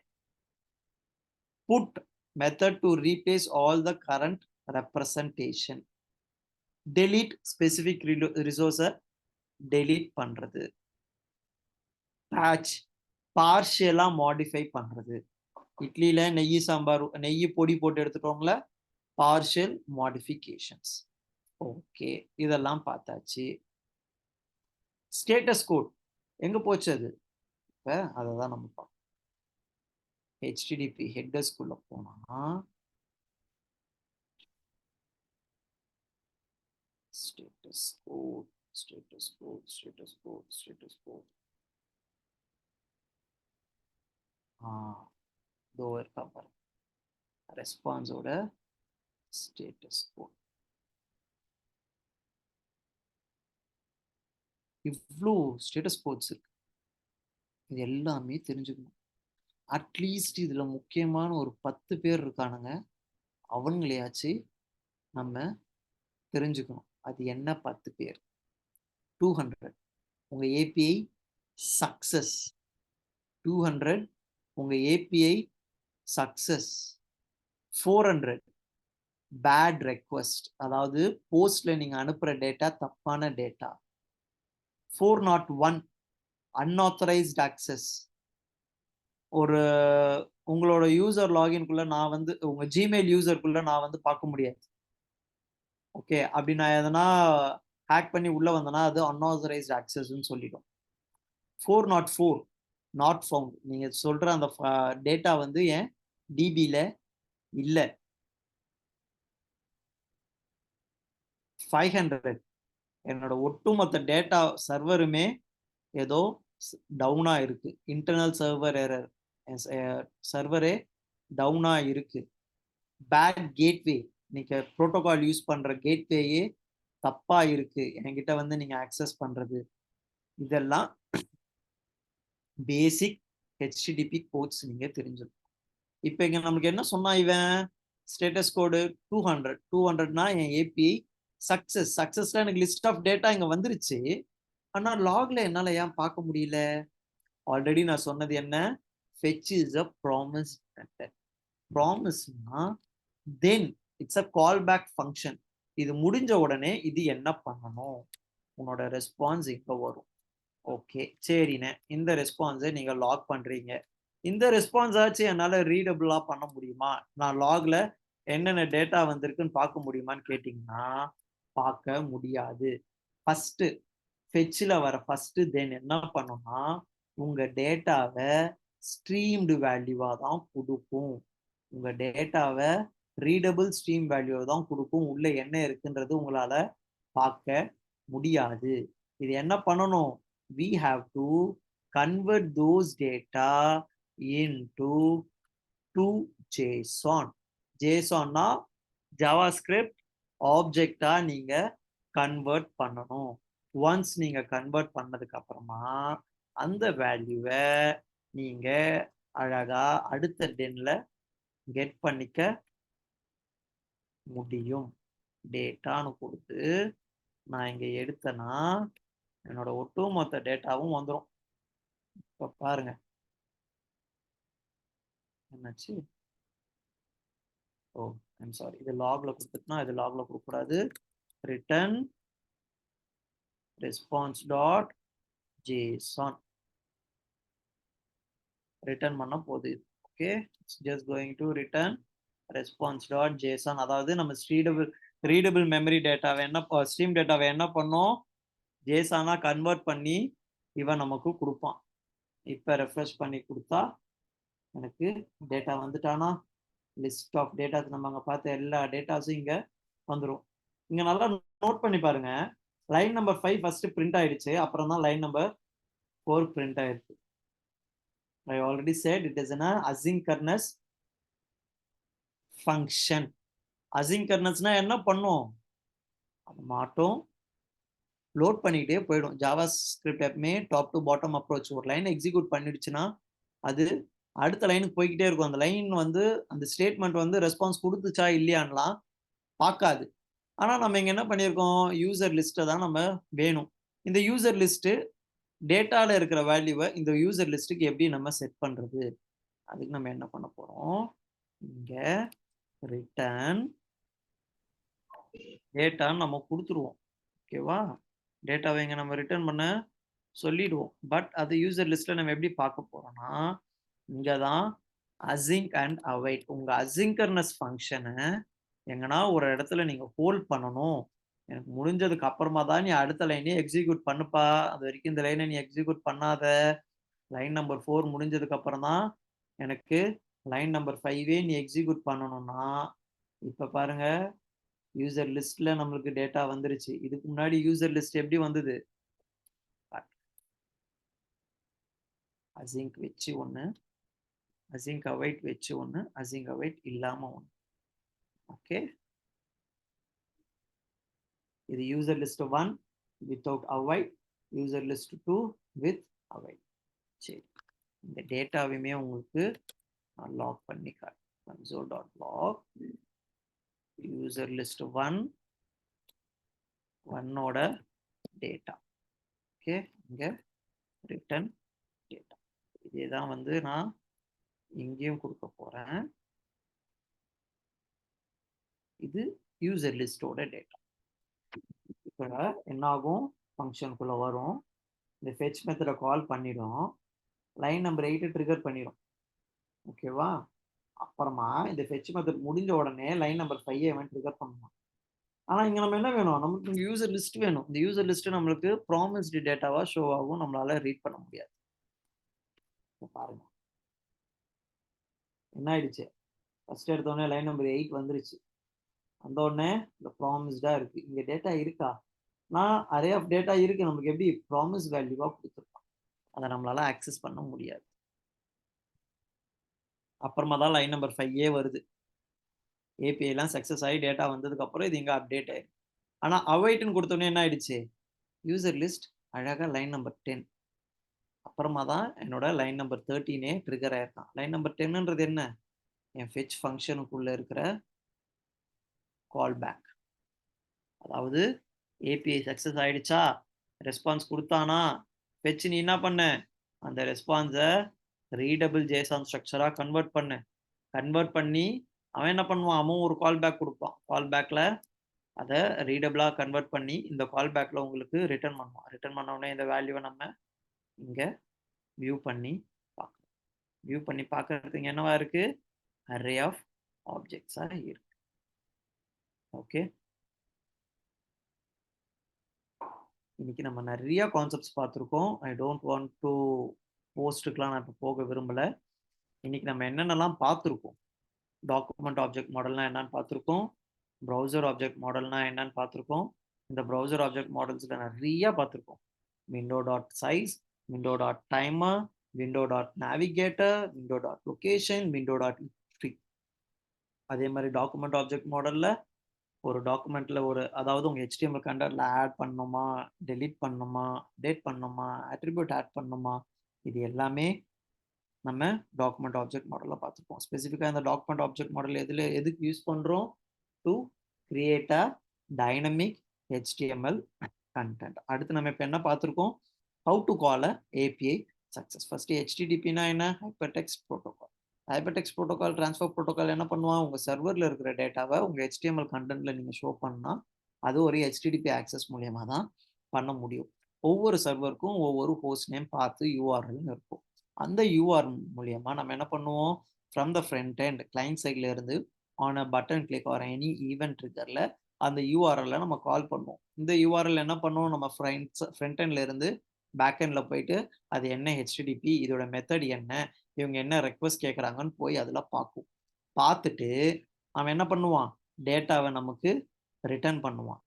Put, method to replace all the current representation. Delete, specific resource delete பண்றது. Patch, partial modify பண்றது. இட்லியில நெய் சாம்பார் நெய் பொடி போட்டு எடுத்துட்டோம்ல, partial modifications. ஓகே, இதெல்லாம் பார்த்தாச்சு. ஸ்டேட்டஸ் கோட் எங்க போச்சு, அது இப்ப அதை தான் நம்ம பார்ப்போம். HTTP ஹெட்டர்ஸ்குள்ள போனா status code, status code, status code, status code. இதோ இருக்கா பாருங்க, ரெஸ்பான்ஸோட ஸ்டேட்டஸ் கோட். இவ்வளோ ஸ்டேட்டஸ் கோட்ஸ் இருக்கு, இது எல்லாமே தெரிஞ்சுக்கணும். அட்லீஸ்ட் இதுல முக்கியமான ஒரு 10 பேர் இருக்கானுங்க, அவங்களையாச்சு நம்ம தெரிஞ்சுக்கணும். அது என்ன 10 பேர்? 200 உங்க API சக்சஸ், 200 உங்க API சக்சஸ், 400 பேட் ரெக்வஸ்ட், அதாவது போஸ்ட்ல நீங்க அனுப்புற டேட்டா தப்பான டேட்டா, 401 அன்ஆத்தரைஸ்ட் ஆக்சஸ். ஒரு உங்களோட யூசர் லாகின்குள்ள நான் வந்து உங்க ஜிமெயில் யூசருக்குள்ள நான் வந்து பார்க்க முடியாது. ஓகே, அப்படி நான் எதனா ஹேக் பண்ணி உள்ள வந்தேன்னா அது அன்ஆத்தரைஸ்ட் ஆக்சஸ்ன்னு சொல்லிடும். 404 நாட் ஃபவுண்ட், நீங்க சொல்ற அந்த டேட்டா வந்து என் டிபில இல்ல. 500 என்னோட ஒட்டுமொத்த டேட்டா சர்வருமே ஏதோ டவுனா இருக்கு, இன்டர்னல் சர்வர் எரர், சர்வரே டவுனா இருக்கு. பேட் கேட்வே, நீங்க புரோட்டோகால் யூஸ் பண்ற கேட்வேயே தப்பா இருக்கு, என்கிட்ட வந்து நீங்க ஆக்சஸ் பண்றது. இதெல்லாம் பேசிக் HTTP கோட்ஸ் நீங்க தெரிஞ்சிருக்கும். இப்போ இங்க நமக்கு என்ன சொன்னா, இவன் ஸ்டேட்டஸ் கோடு 200னா என் API சக்சஸ். சக்சஸ்ல எனக்கு லிஸ்ட் ஆஃப் டேட்டா இங்க வந்துருச்சு, ஆனா லாக்ல என்னால ஏன் பார்க்க முடியல? ஆல்ரெடி நான் சொன்னது என்ன, fetch is a promise method. ப்ராமிஸ்னா then it's a callback function. இது முடிஞ்ச உடனே இது என்ன பண்ணணும், உன்னோட ரெஸ்பான்ஸ் இங்க வரும். ஓகே சரிண்ணே, இந்த ரெஸ்பான்ஸை நீங்க லாக் பண்றீங்க. இந்த ரெஸ்பான்ஸ் ஆச்சு என்னால ரீடபிளா பண்ண முடியுமா, நான் லாக்ல என்னென்ன டேட்டா வந்திருக்குன்னு பார்க்க முடியுமான்னு கேட்டீங்கன்னா பார்க்க முடியாது. ஃபர்ஸ்ட் ஃபெட்ச்ல வர ஃபர்ஸ்ட் தென் என்ன பண்ணும்னா உங்க டேட்டாவை ஸ்ட்ரீம்டு வேல்யூவா தான் கொடுக்கும். உங்க டேட்டாவை ரீடபிள் ஸ்ட்ரீம் வேல்யூவை தான் கொடுக்கும். உள்ள என்ன இருக்குன்றது உங்களால பார்க்க முடியாது. இது என்ன பண்ணணும், we have to convert those data into to JSON. JSON-னா ஜாவாஸ்கிரிப்ட் ஆப்ஜெக்டா நீங்க கன்வெர்ட் பண்ணணும். ஒன்ஸ் நீங்க கன்வெர்ட் பண்ணதுக்கு அப்புறமா அந்த வேல்யூவை நீங்க அழகா அடுத்த டென்ல கெட் பண்ணிக்க முடியும். டேட்டான்னு கொடுத்து நான் இங்க எடுத்தேன்னா என்னோட ஒட்டுமொத்த டேட்டாவும் வந்துடும். இப்ப பாருங்க என்னாச்சு. ஓ ஐம் சாரி, இது லாக்ல கொடுத்துட்டுனா இது லாக்ல கொடுக்கக்கூடாது. Return response dot Jason return பண்ண போகுது. Okay, it's just going to return response dot Jason. அதாவது நம்ம ரீடபிள் மெமரி டேட்டாவை என்ன ஸ்ட்ரீம் டேட்டாவை என்ன பண்ணோம், ஜேசனா கன்வெர்ட் பண்ணி இவன் நமக்கு கொடுப்பான். இப்போ ரெஃப்ரெஷ் பண்ணி கொடுத்தா எனக்கு டேட்டா வந்துட்டானா, லிஸ்ட் ஆஃப் டேட்டாஸ் நம்ம அங்கே பார்த்த எல்லா டேட்டாஸும் இங்கே வந்துடும். இங்கே நல்லா நோட் பண்ணி பாருங்க, லைன் நம்பர் 5 ஃபர்ஸ்ட் பிரிண்ட் ஆயிடுச்சு, அப்புறம் தான் லைன் நம்பர் 4 பிரிண்ட் ஆயிடுச்சு. I already said it is an asynchronous function. asynchronousனா என்ன பண்ணும், அது மாட்டும் லோட் பண்ணிக்கிட்டே போயிடும். ஜாவா ஸ்கிரிப்ட் எப்பவுமே டாப் டு பாட்டம் அப்ரோச். ஒரு லைன் எக்ஸிக்யூட் பண்ணிடுச்சுன்னா அது அடுத்த லைனுக்கு போய்கிட்டே இருக்கும். அந்த லைன் வந்து அந்த ஸ்டேட்மெண்ட் வந்து ரெஸ்பான்ஸ் கொடுத்துச்சா இல்லையான்லாம் பார்க்காது. ஆனால் நம்ம இங்கே என்ன பண்ணியிருக்கோம், யூசர் லிஸ்ட்டை தான் நம்ம வேணும். இந்த யூசர் லிஸ்ட்டு டேட்டாவில் இருக்கிற வேல்யூவை இந்த யூசர் லிஸ்ட்டுக்கு எப்படி நம்ம செட் பண்ணுறது, அதுக்கு நம்ம என்ன பண்ண போகிறோம், இங்கே ரிட்டர்ன் டேட்டான்னு நம்ம கொடுத்துருவோம். ஓகேவா, டேட்டாவை இங்கே நம்ம ரிட்டர்ன் பண்ண சொல்லிடுவோம். பட் அது யூசர் லிஸ்ட்டில் நம்ம எப்படி பார்க்க போகிறோம்னா இங்கே தான் அசிங்க் அண்ட் அவைட். உங்கள் அசிங்கர்னஸ் ஃபங்க்ஷனை எங்கன்னா ஒரு இடத்துல நீங்கள் ஹோல்ட் பண்ணணும். எனக்கு முடிஞ்சதுக்கு அப்புறமா தான் நீ அடுத்த லைனே எக்ஸிக்யூட் பண்ணுப்பா, அது வரைக்கும் இந்த லைனை நீ எக்ஸிக்யூட் பண்ணாத. லைன் நம்பர் 4 முடிஞ்சதுக்கு அப்புறம் தான் எனக்கு லைன் நம்பர் 5 நீ எக்ஸிக்யூட் பண்ணணும்னா, இப்போ பாருங்க யூசர் லிஸ்ட்ல நம்மளுக்கு டேட்டா வந்துருச்சு. இதுக்கு முன்னாடி யூசர் லிஸ்ட் எப்படி வந்தது, அசிங்க் வச்சு ஒன்று, அசிங்க் அவைட் வச்சு ஒன்று, அசிங்க் அவைட் இல்லாமல் ஒன்று. ஓகே, இது user list 1 without await, user list 2 with await. சரி, இந்த டேட்டாவையுமே உங்களுக்கு நான் லாக் பண்ணி காட்டுறேன். console.log user list 1 data. Okay, இங்கே ரிட்டர்ன் டேட்டா. இதே தான் வந்து நான் இங்கேயும் கொடுக்க போகிறேன். இது யூசர் லிஸ்டோட டேட்டா. இப்போ என்ன ஆகும், ஃபங்க்ஷனுக்குள்ளே வரும், இந்த ஃபெட்ச் மெத்தடை கால் பண்ணிடும், லைன் நம்பர் 8 ட்ரிகர் பண்ணிடும். ஓகேவா, அப்புறமா இந்த ஃபெட்ச் மெத்தட் முடிஞ்ச உடனே லைன் நம்பர் 5 அவன் ட்ரிகர் பண்ணுவான். ஆனால் இங்கே நம்ம என்ன வேணும், நமக்கு இங்கே யூசர் லிஸ்ட் வேணும். இந்த யூசர் லிஸ்ட்டு நம்மளுக்கு ப்ராமிஸ்டு டேட்டாவாக ஷோ ஆகும், நம்மளால ரீட் பண்ண முடியாது. பாருங்க என்ன ஆயிடுச்சு, ஃபர்ஸ்ட் எடுத்தோடனே லைன் நம்பர் 8 வந்துருச்சு, அந்த உடனே இந்த ப்ராமிஸ்டா இருக்கு. இங்க டேட்டா இருக்கா, நான் அரே ஆஃப் டேட்டா இருக்கு, நமக்கு எப்படி ப்ராமிஸ் வேல்யூவா கொடுத்துருக்கோம், அதை நம்மளால ஆக்சஸ் பண்ண முடியாது. அப்புறமா தான் லைன் நம்பர் 5 வருது. ஏபிஐ எல்லாம் சக்சஸ் ஆகி டேட்டா வந்ததுக்கு அப்புறம் இது இங்க அப்டேட் ஆயிருக்கு. ஆனா அவைட்னு கொடுத்தோடனே என்ன ஆயிடுச்சு, யூசர் லிஸ்ட் அழகா லைன் நம்பர் 10, அப்புறமா தான் என்னோட லைன் நம்பர் 13 ட்ரிகர் ஆயிருக்கான். லைன் நம்பர் 10ன்றது என்ன, என் ஃபெட்ச் ஃபங்க்ஷனுக்குள்ள இருக்கிற கால் பேக். அதாவது ஏபிஐ சக்சஸ் ஆயிடுச்சா, ரெஸ்பான்ஸ் கொடுத்தானா, ஃபெட்ச் நீ என்ன பண்ண, அந்த ரெஸ்பான்ஸை ரீடபிள் ஜேசன் ஸ்ட்ரக்சரா கன்வெர்ட் பண்ண, கன்வெர்ட் பண்ணி அவன் என்ன பண்ணுவான், அவன் ஒரு கால் பேக் கொடுப்பான். கால் பேக்கில் அதை ரீடபிளாக கன்வெர்ட் பண்ணி இந்த கால் பேக்கில் உங்களுக்கு ரிட்டர்ன் பண்ணுவான். ரிட்டர்ன் பண்ண உடனே இந்த வேல்யூவை நம்ம இங்கே வியூ பண்ணி பார்க்கலாம். வியூ பண்ணி பார்க்கறதுக்கு என்னவா இருக்கு, அரே ஆஃப் ஆப்ஜெக்ட்ஸாக இருக்கு. ஓகே, இன்னைக்கு நம்ம நிறைய கான்செப்ட்ஸ் பார்த்துருக்கோம். ஐ டோன்ட் வாண்ட் டு போஸ்ட்டுக்கெலாம் நான் இப்போ போக விரும்பலை. இன்னைக்கு நம்ம என்னென்னலாம் பார்த்துருக்கோம், டாக்குமெண்ட் ஆப்ஜெக்ட் மாடல்னா என்னன்னு பார்த்துருக்கோம், ப்ரௌசர் ஆப்ஜெக்ட் மாடல்னா என்னன்னு பார்த்துருக்கோம். இந்த ப்ரௌசர் ஆப்ஜெக்ட் மாடல்ஸில் நிறைய பார்த்துருக்கோம். Window dot size, window dot timer, window dot navigator, window dot location, window dot history. அதே மாதிரி டாக்குமெண்ட் ஆப்ஜெக்ட் மாடலில் ஒரு டாக்குமெண்ட்டில் அதாவது உங்கள் HTML கண்டென்ட்டில் ஆட் பண்ணணுமா, டெலீட் பண்ணணுமா, அப்டேட் பண்ணணுமா, அட்ரிபியூட் ஆட் பண்ணணுமா, இது எல்லாமே நம்ம டாக்குமெண்ட் ஆப்ஜெக்ட் மாடலில் பார்த்துருப்போம். ஸ்பெசிஃபிக்காக இந்த டாக்குமெண்ட் ஆப்ஜெக்ட் மாடல் எதுக்கு யூஸ் பண்ணுறோம், to create a dynamic HTML content. அடுத்து நம்ம இப்போ என்ன பார்த்துருக்கோம், how to call a API success. First HTTPனா என்ன, hypertext protocol. Hypertext protocol, transfer protocol என்ன பண்ணுவான், உங்கள் சர்வரில் இருக்கிற டேட்டாவை உங்கள் HTML கண்டென்ட்டில் நீங்கள் ஷோ பண்ணால் அது ஒரு HTTP ஆக்சஸ் மூலியமாக தான் பண்ண முடியும். ஒவ்வொரு சர்வருக்கும் ஒவ்வொரு ஹோஸ்ட் நேம் பார்த்து URL இருக்கும். அந்த URL மூலியமாக நம்ம என்ன பண்ணுவோம், from the front end client சைட்ல இருந்து on a button click or any event ட்ரிகரில் அந்த URL நம்ம கால் பண்ணுவோம். இந்த URL என்ன பண்ணுவோம், நம்ம ஃப்ரண்ட் எண்ட்ல இருந்து பேக் எண்டில் போயிட்டு அது என்ன HTTP, இதோட மெத்தட் என்ன, இவங்க என்ன ரெக்வஸ்ட் கேட்குறாங்கன்னு போய் அதில் பார்த்துட்டு அவன் என்ன பண்ணுவான், டேட்டாவை நமக்கு ரிட்டர்ன் பண்ணுவான்.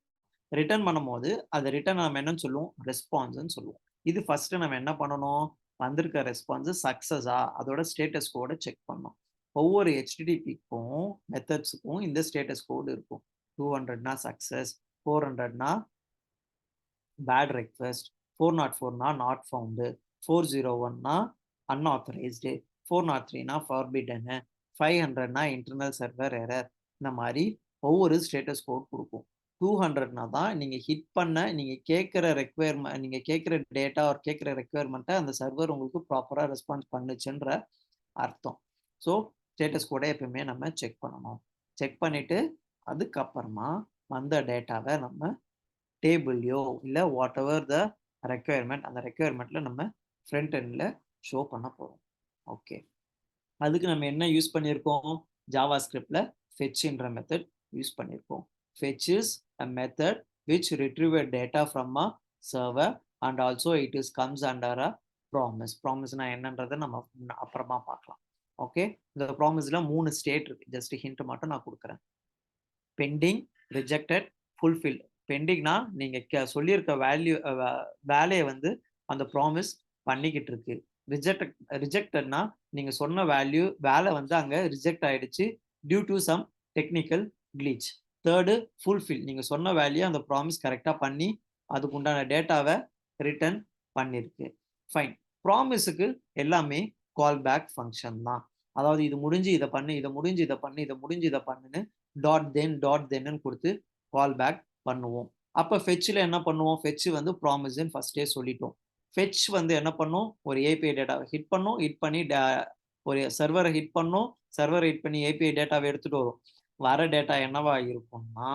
ரிட்டர்ன் பண்ணும்போது அது ரிட்டர்ன் நம்ம என்னன்னு சொல்லுவோம், ரெஸ்பான்ஸ்ன்னு சொல்லுவோம். இது ஃபர்ஸ்ட் நம்ம என்ன பண்ணணும், வந்திருக்க ரெஸ்பான்ஸ் சக்ஸஸா அதோட ஸ்டேட்டஸ் கோடை செக் பண்ணணும். ஒவ்வொரு HTTPக்கும் மெத்தட்ஸுக்கும் இந்த ஸ்டேட்டஸ் கோடு இருக்கும். 200னா சக்ஸஸ், 400னா பேட் ரெக்வெஸ்ட், 404னா நாட் ஃபவுண்டு, 401னா அன்ஆத்தரைஸ்டு, 403னா ஃபார்பிடனு, 500னா இன்டர்னல் சர்வர் எரர். இந்த மாதிரி ஒவ்வொரு ஸ்டேட்டஸ் கோட் கொடுக்கும். 200னா தான் நீங்கள் ஹிட் பண்ண நீங்கள் கேட்குற ரெக்வயர்மெண்ட், நீங்கள் கேட்குற டேட்டா ஒரு கேட்குற ரெக்வயர்மெண்ட்டை அந்த சர்வர் உங்களுக்கு ப்ராப்பராக ரெஸ்பான்ஸ் பண்ணுச்சுன்ற அர்த்தம். ஸோ ஸ்டேட்டஸ் கோடை எப்பவுமே நம்ம செக் பண்ணணும். செக் பண்ணிவிட்டு அதுக்கப்புறமா வந்த டேட்டாவை நம்ம டேபிள்லையோ இல்லை வாட் எவர் த ரெக்வயர்மெண்ட், அந்த ரெக்வயர்மெண்ட்டில் நம்ம ஃப்ரண்ட் எண்டில் ஷோ பண்ண போகிறோம். ஓகே, அதுக்கு நம்ம என்ன யூஸ் பண்ணியிருக்கோம், ஜாவா ஸ்கிரிப்டில் ஃபெட்ச்ன்ற மெத்தட் யூஸ் பண்ணியிருக்கோம். Fetch is a method which retrieves data from a server and also it is comes under a promise. Promise-னா என்னன்றதை நம்ம அப்புறமா பார்க்கலாம். ஓகே, இந்த ப்ராமிஸில் 3 ஸ்டேட் இருக்கு. ஜஸ்ட் ஹிண்ட் மட்டும் நான் கொடுக்குறேன். Bending, rejected, fulfilled. பெண்டிங்னா நீங்கள் சொல்லியிருக்க வேலையை வந்து அந்த ப்ராமிஸ் பண்ணிக்கிட்டு இருக்கு. ரிஜெக்டட்னா நீங்கள் சொன்ன வேலை வந்து அங்கே ரிஜெக்ட் ஆயிடுச்சு due to some technical glitch. Third fulfil, நீங்கள் சொன்ன வேல்யூ அந்த ப்ராமிஸ் கரெக்டாக பண்ணி அதுக்கு உண்டான டேட்டாவை ரிட்டர்ன் பண்ணியிருக்கு. ஃபைன். ப்ராமிஸுக்கு எல்லாமே கால் பேக் ஃபங்க்ஷன் தான். அதாவது இது முடிஞ்சு இதை பண்ணு, இதை முடிஞ்சு இதை பண்ணு, இதை முடிஞ்சு இதை பண்ணுன்னு டாட் தென்னு கொடுத்து கால் பேக் பண்ணுவோம். அப்போ ஃபெட்சில் என்ன பண்ணுவோம், ஃபெட்ச் வந்து ப்ராமிஸ்ன்னு ஃபர்ஸ்டே சொல்லிட்டோம். ஃபெட்ச் வந்து என்ன பண்ணும், ஒரு API டேட்டாவை ஹிட் பண்ணும், ஹிட் பண்ணி ஒரு சர்வரை ஹிட் பண்ணும், சர்வரை ஹிட் பண்ணி API டேட்டாவை எடுத்துகிட்டு வரும். வர டேட்டா என்னவா இருக்கும்னா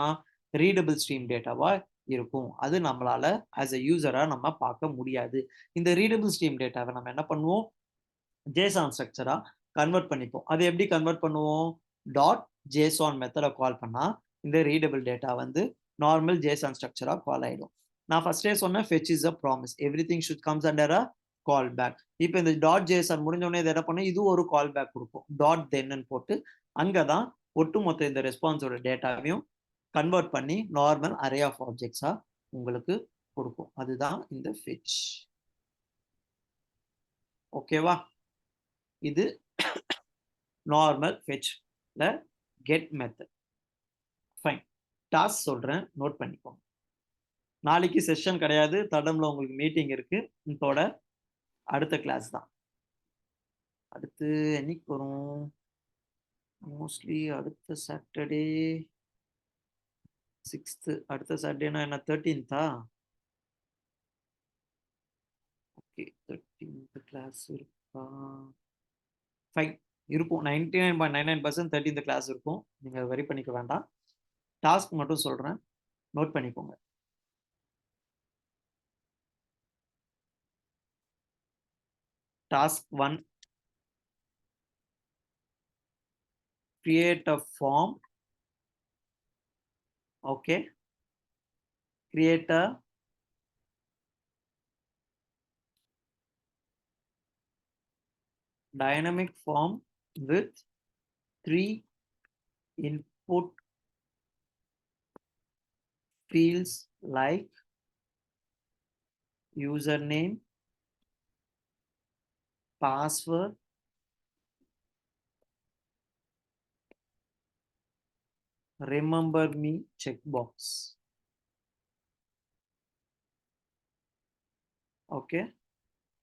ரீடபிள் ஸ்ட்ரீம் டேட்டாவா இருக்கும். அது நம்மளால ஆஸ் எ யூசரா நம்ம பார்க்க முடியாது. இந்த ரீடபிள் ஸ்ட்ரீம் டேட்டாவை நம்ம என்ன பண்ணுவோம், JSON ஸ்ட்ரக்சரா கன்வெர்ட் பண்ணிப்போம். அது எப்படி கன்வெர்ட் பண்ணுவோம், .json மெத்தடை கால் பண்ணா இந்த ரீடபிள் டேட்டா வந்து நார்மல் JSON ஸ்ட்ரக்சரா கால் ஆயிடும். நான் ஃபர்ஸ்டே சொன்னேன் fetch is a promise, everything should comes under a call back. இப்போ இந்த .json முடிஞ்ச உடனே இதை என்ன பண்ணும், இது ஒரு கால் பேக் கொடுக்கும். .then போட்டு அங்கதான் ஒட்டுமொத்த இந்த ரெஸ்பான்ஸோட டேட்டாவையும் கன்வெர்ட் பண்ணி நார்மல் அரே ஆஃப் ஆப்ஜெக்ட்ஸா உங்களுக்கு கொடுக்கும். அதுதான் இந்த fetch. ஓகேவா, இது நார்மல் fetchல கெட் மெத்தட். ஃபைன். டாஸ்க் சொல்றேன், நோட் பண்ணிக்கோங்க. நாளைக்கு செஷன் கிடையாது, தடம்ல உங்களுக்கு மீட்டிங் இருக்கு. இதோட அடுத்த கிளாஸ் தான். அடுத்து என்னைக்கு வரும், மோஸ்ட்லி அடுத்த சாட்டர்டே 6th. அடுத்த சாட்டர்டேனா என்ன, 13th? ஓகே, 13th கிளாஸ் இருக்கா? ஃபைன். இருக்கும். 99.99% 13th கிளாஸ் இருக்கும். நீங்க வரி பண்ணிக்க வேண்டாம். டாஸ்க் மட்டும் சொல்றேன், நோட் பண்ணிக்கோங்க. Task 1, create a form. Okay, create a dynamic form with 3 input fields like username, password, remember me checkbox. Okay,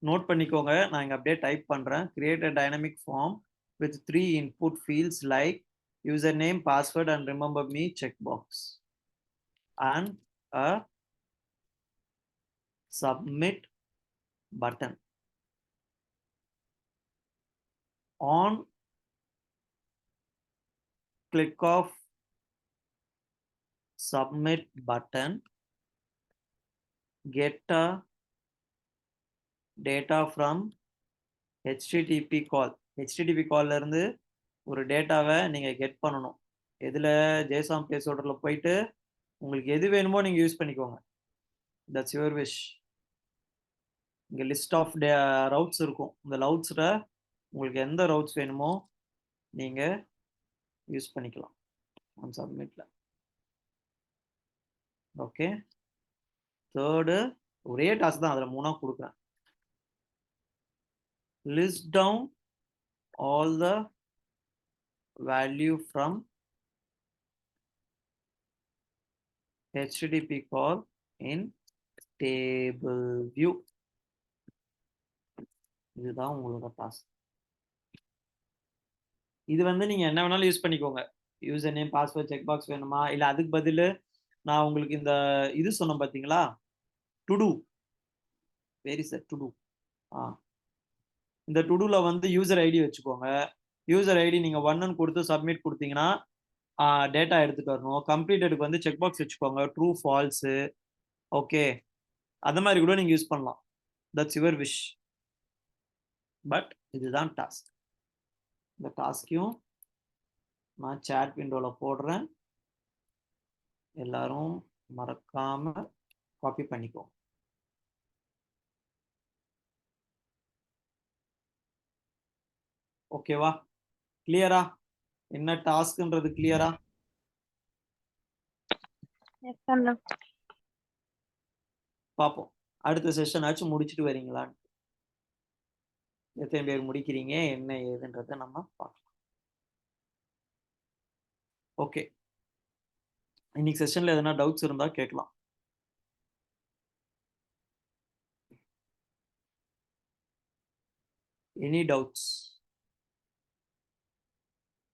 note பண்ணிக்கோங்க. நான் இங்க அப்படியே டைப் பண்றேன். Create a dynamic form with 3 input fields like username, password and remember me checkbox and a submit button. On click of submit button, get a data from HTTP call. HTTP callல இருந்து ஒரு டேட்டாவை நீங்க get பண்ணணும். எதுல? JSON placeholderல போயிட்டு உங்களுக்கு எது வேணுமோ நீங்க யூஸ் பண்ணிக்கோங்க. That's your wish. இங்க லிஸ்ட் ஆஃப் ரவுட்ஸ் இருக்கும். இந்த ரவுட்ஸ்ல உங்களுக்கு எந்த ரவுட்ஸ் வேணுமோ நீங்க யூஸ் பண்ணிக்கலாம். ஆன் சப்மிட்ல. ஓகே, தேர்டு ஒரே டாஸ்க் தான், அதுல 3 கொடுக்குறேன். List down all the value from HTTP call in table view. இதுதான் உங்களோட டாஸ்க். இது வந்து நீங்க என்ன வேணாலும் யூஸ் பண்ணிக்கோங்க. User name, password, check box வேணுமா, இல்ல அதுக்கு பதில் நான் உங்களுக்கு இந்த இது சொன்னேன் பாத்தீங்களா, to do. Very sir, to do. இந்த டு டூல வந்து யூசர் ஐடி வச்சுக்கோங்க. யூசர் ஐடி நீங்க 1 கொடுத்து சப்மிட் கொடுத்தீங்கன்னா டேட்டா எடுத்துட்டு வரணும். கம்ப்ளீட்டடுக்கு வந்து செக் பாக்ஸ் வச்சுக்கோங்க, ட்ரூ ஃபால்ஸ். ஓகே, அந்த மாதிரி கூட நீங்க யூஸ் பண்ணலாம். That's your wish. பட் இதுதான் டாஸ்க். இந்த டாஸ்கையும் நான் சாட் விண்டோல போடுறேன். எல்லாரும் மறக்காம காப்பி பண்ணிக்கோ. ஓகேவா? கிளியரா? என்ன டாஸ்க்ன்றது கிளியரா? எஸ் அண்ணா. பாப்போம். அடுத்த செஷன் ஆச்சும் முடிச்சிட்டு வரீங்களான்னு. எத்தனை பேர் முடிக்கிறீங்க, என்ன ஏதுன்றதை நம்ம பார்க்கலாம். ஓகே, இன்னைக்கு செஷன்ல எதனா டவுட்ஸ் இருந்தா கேட்கலாம். Any doubts?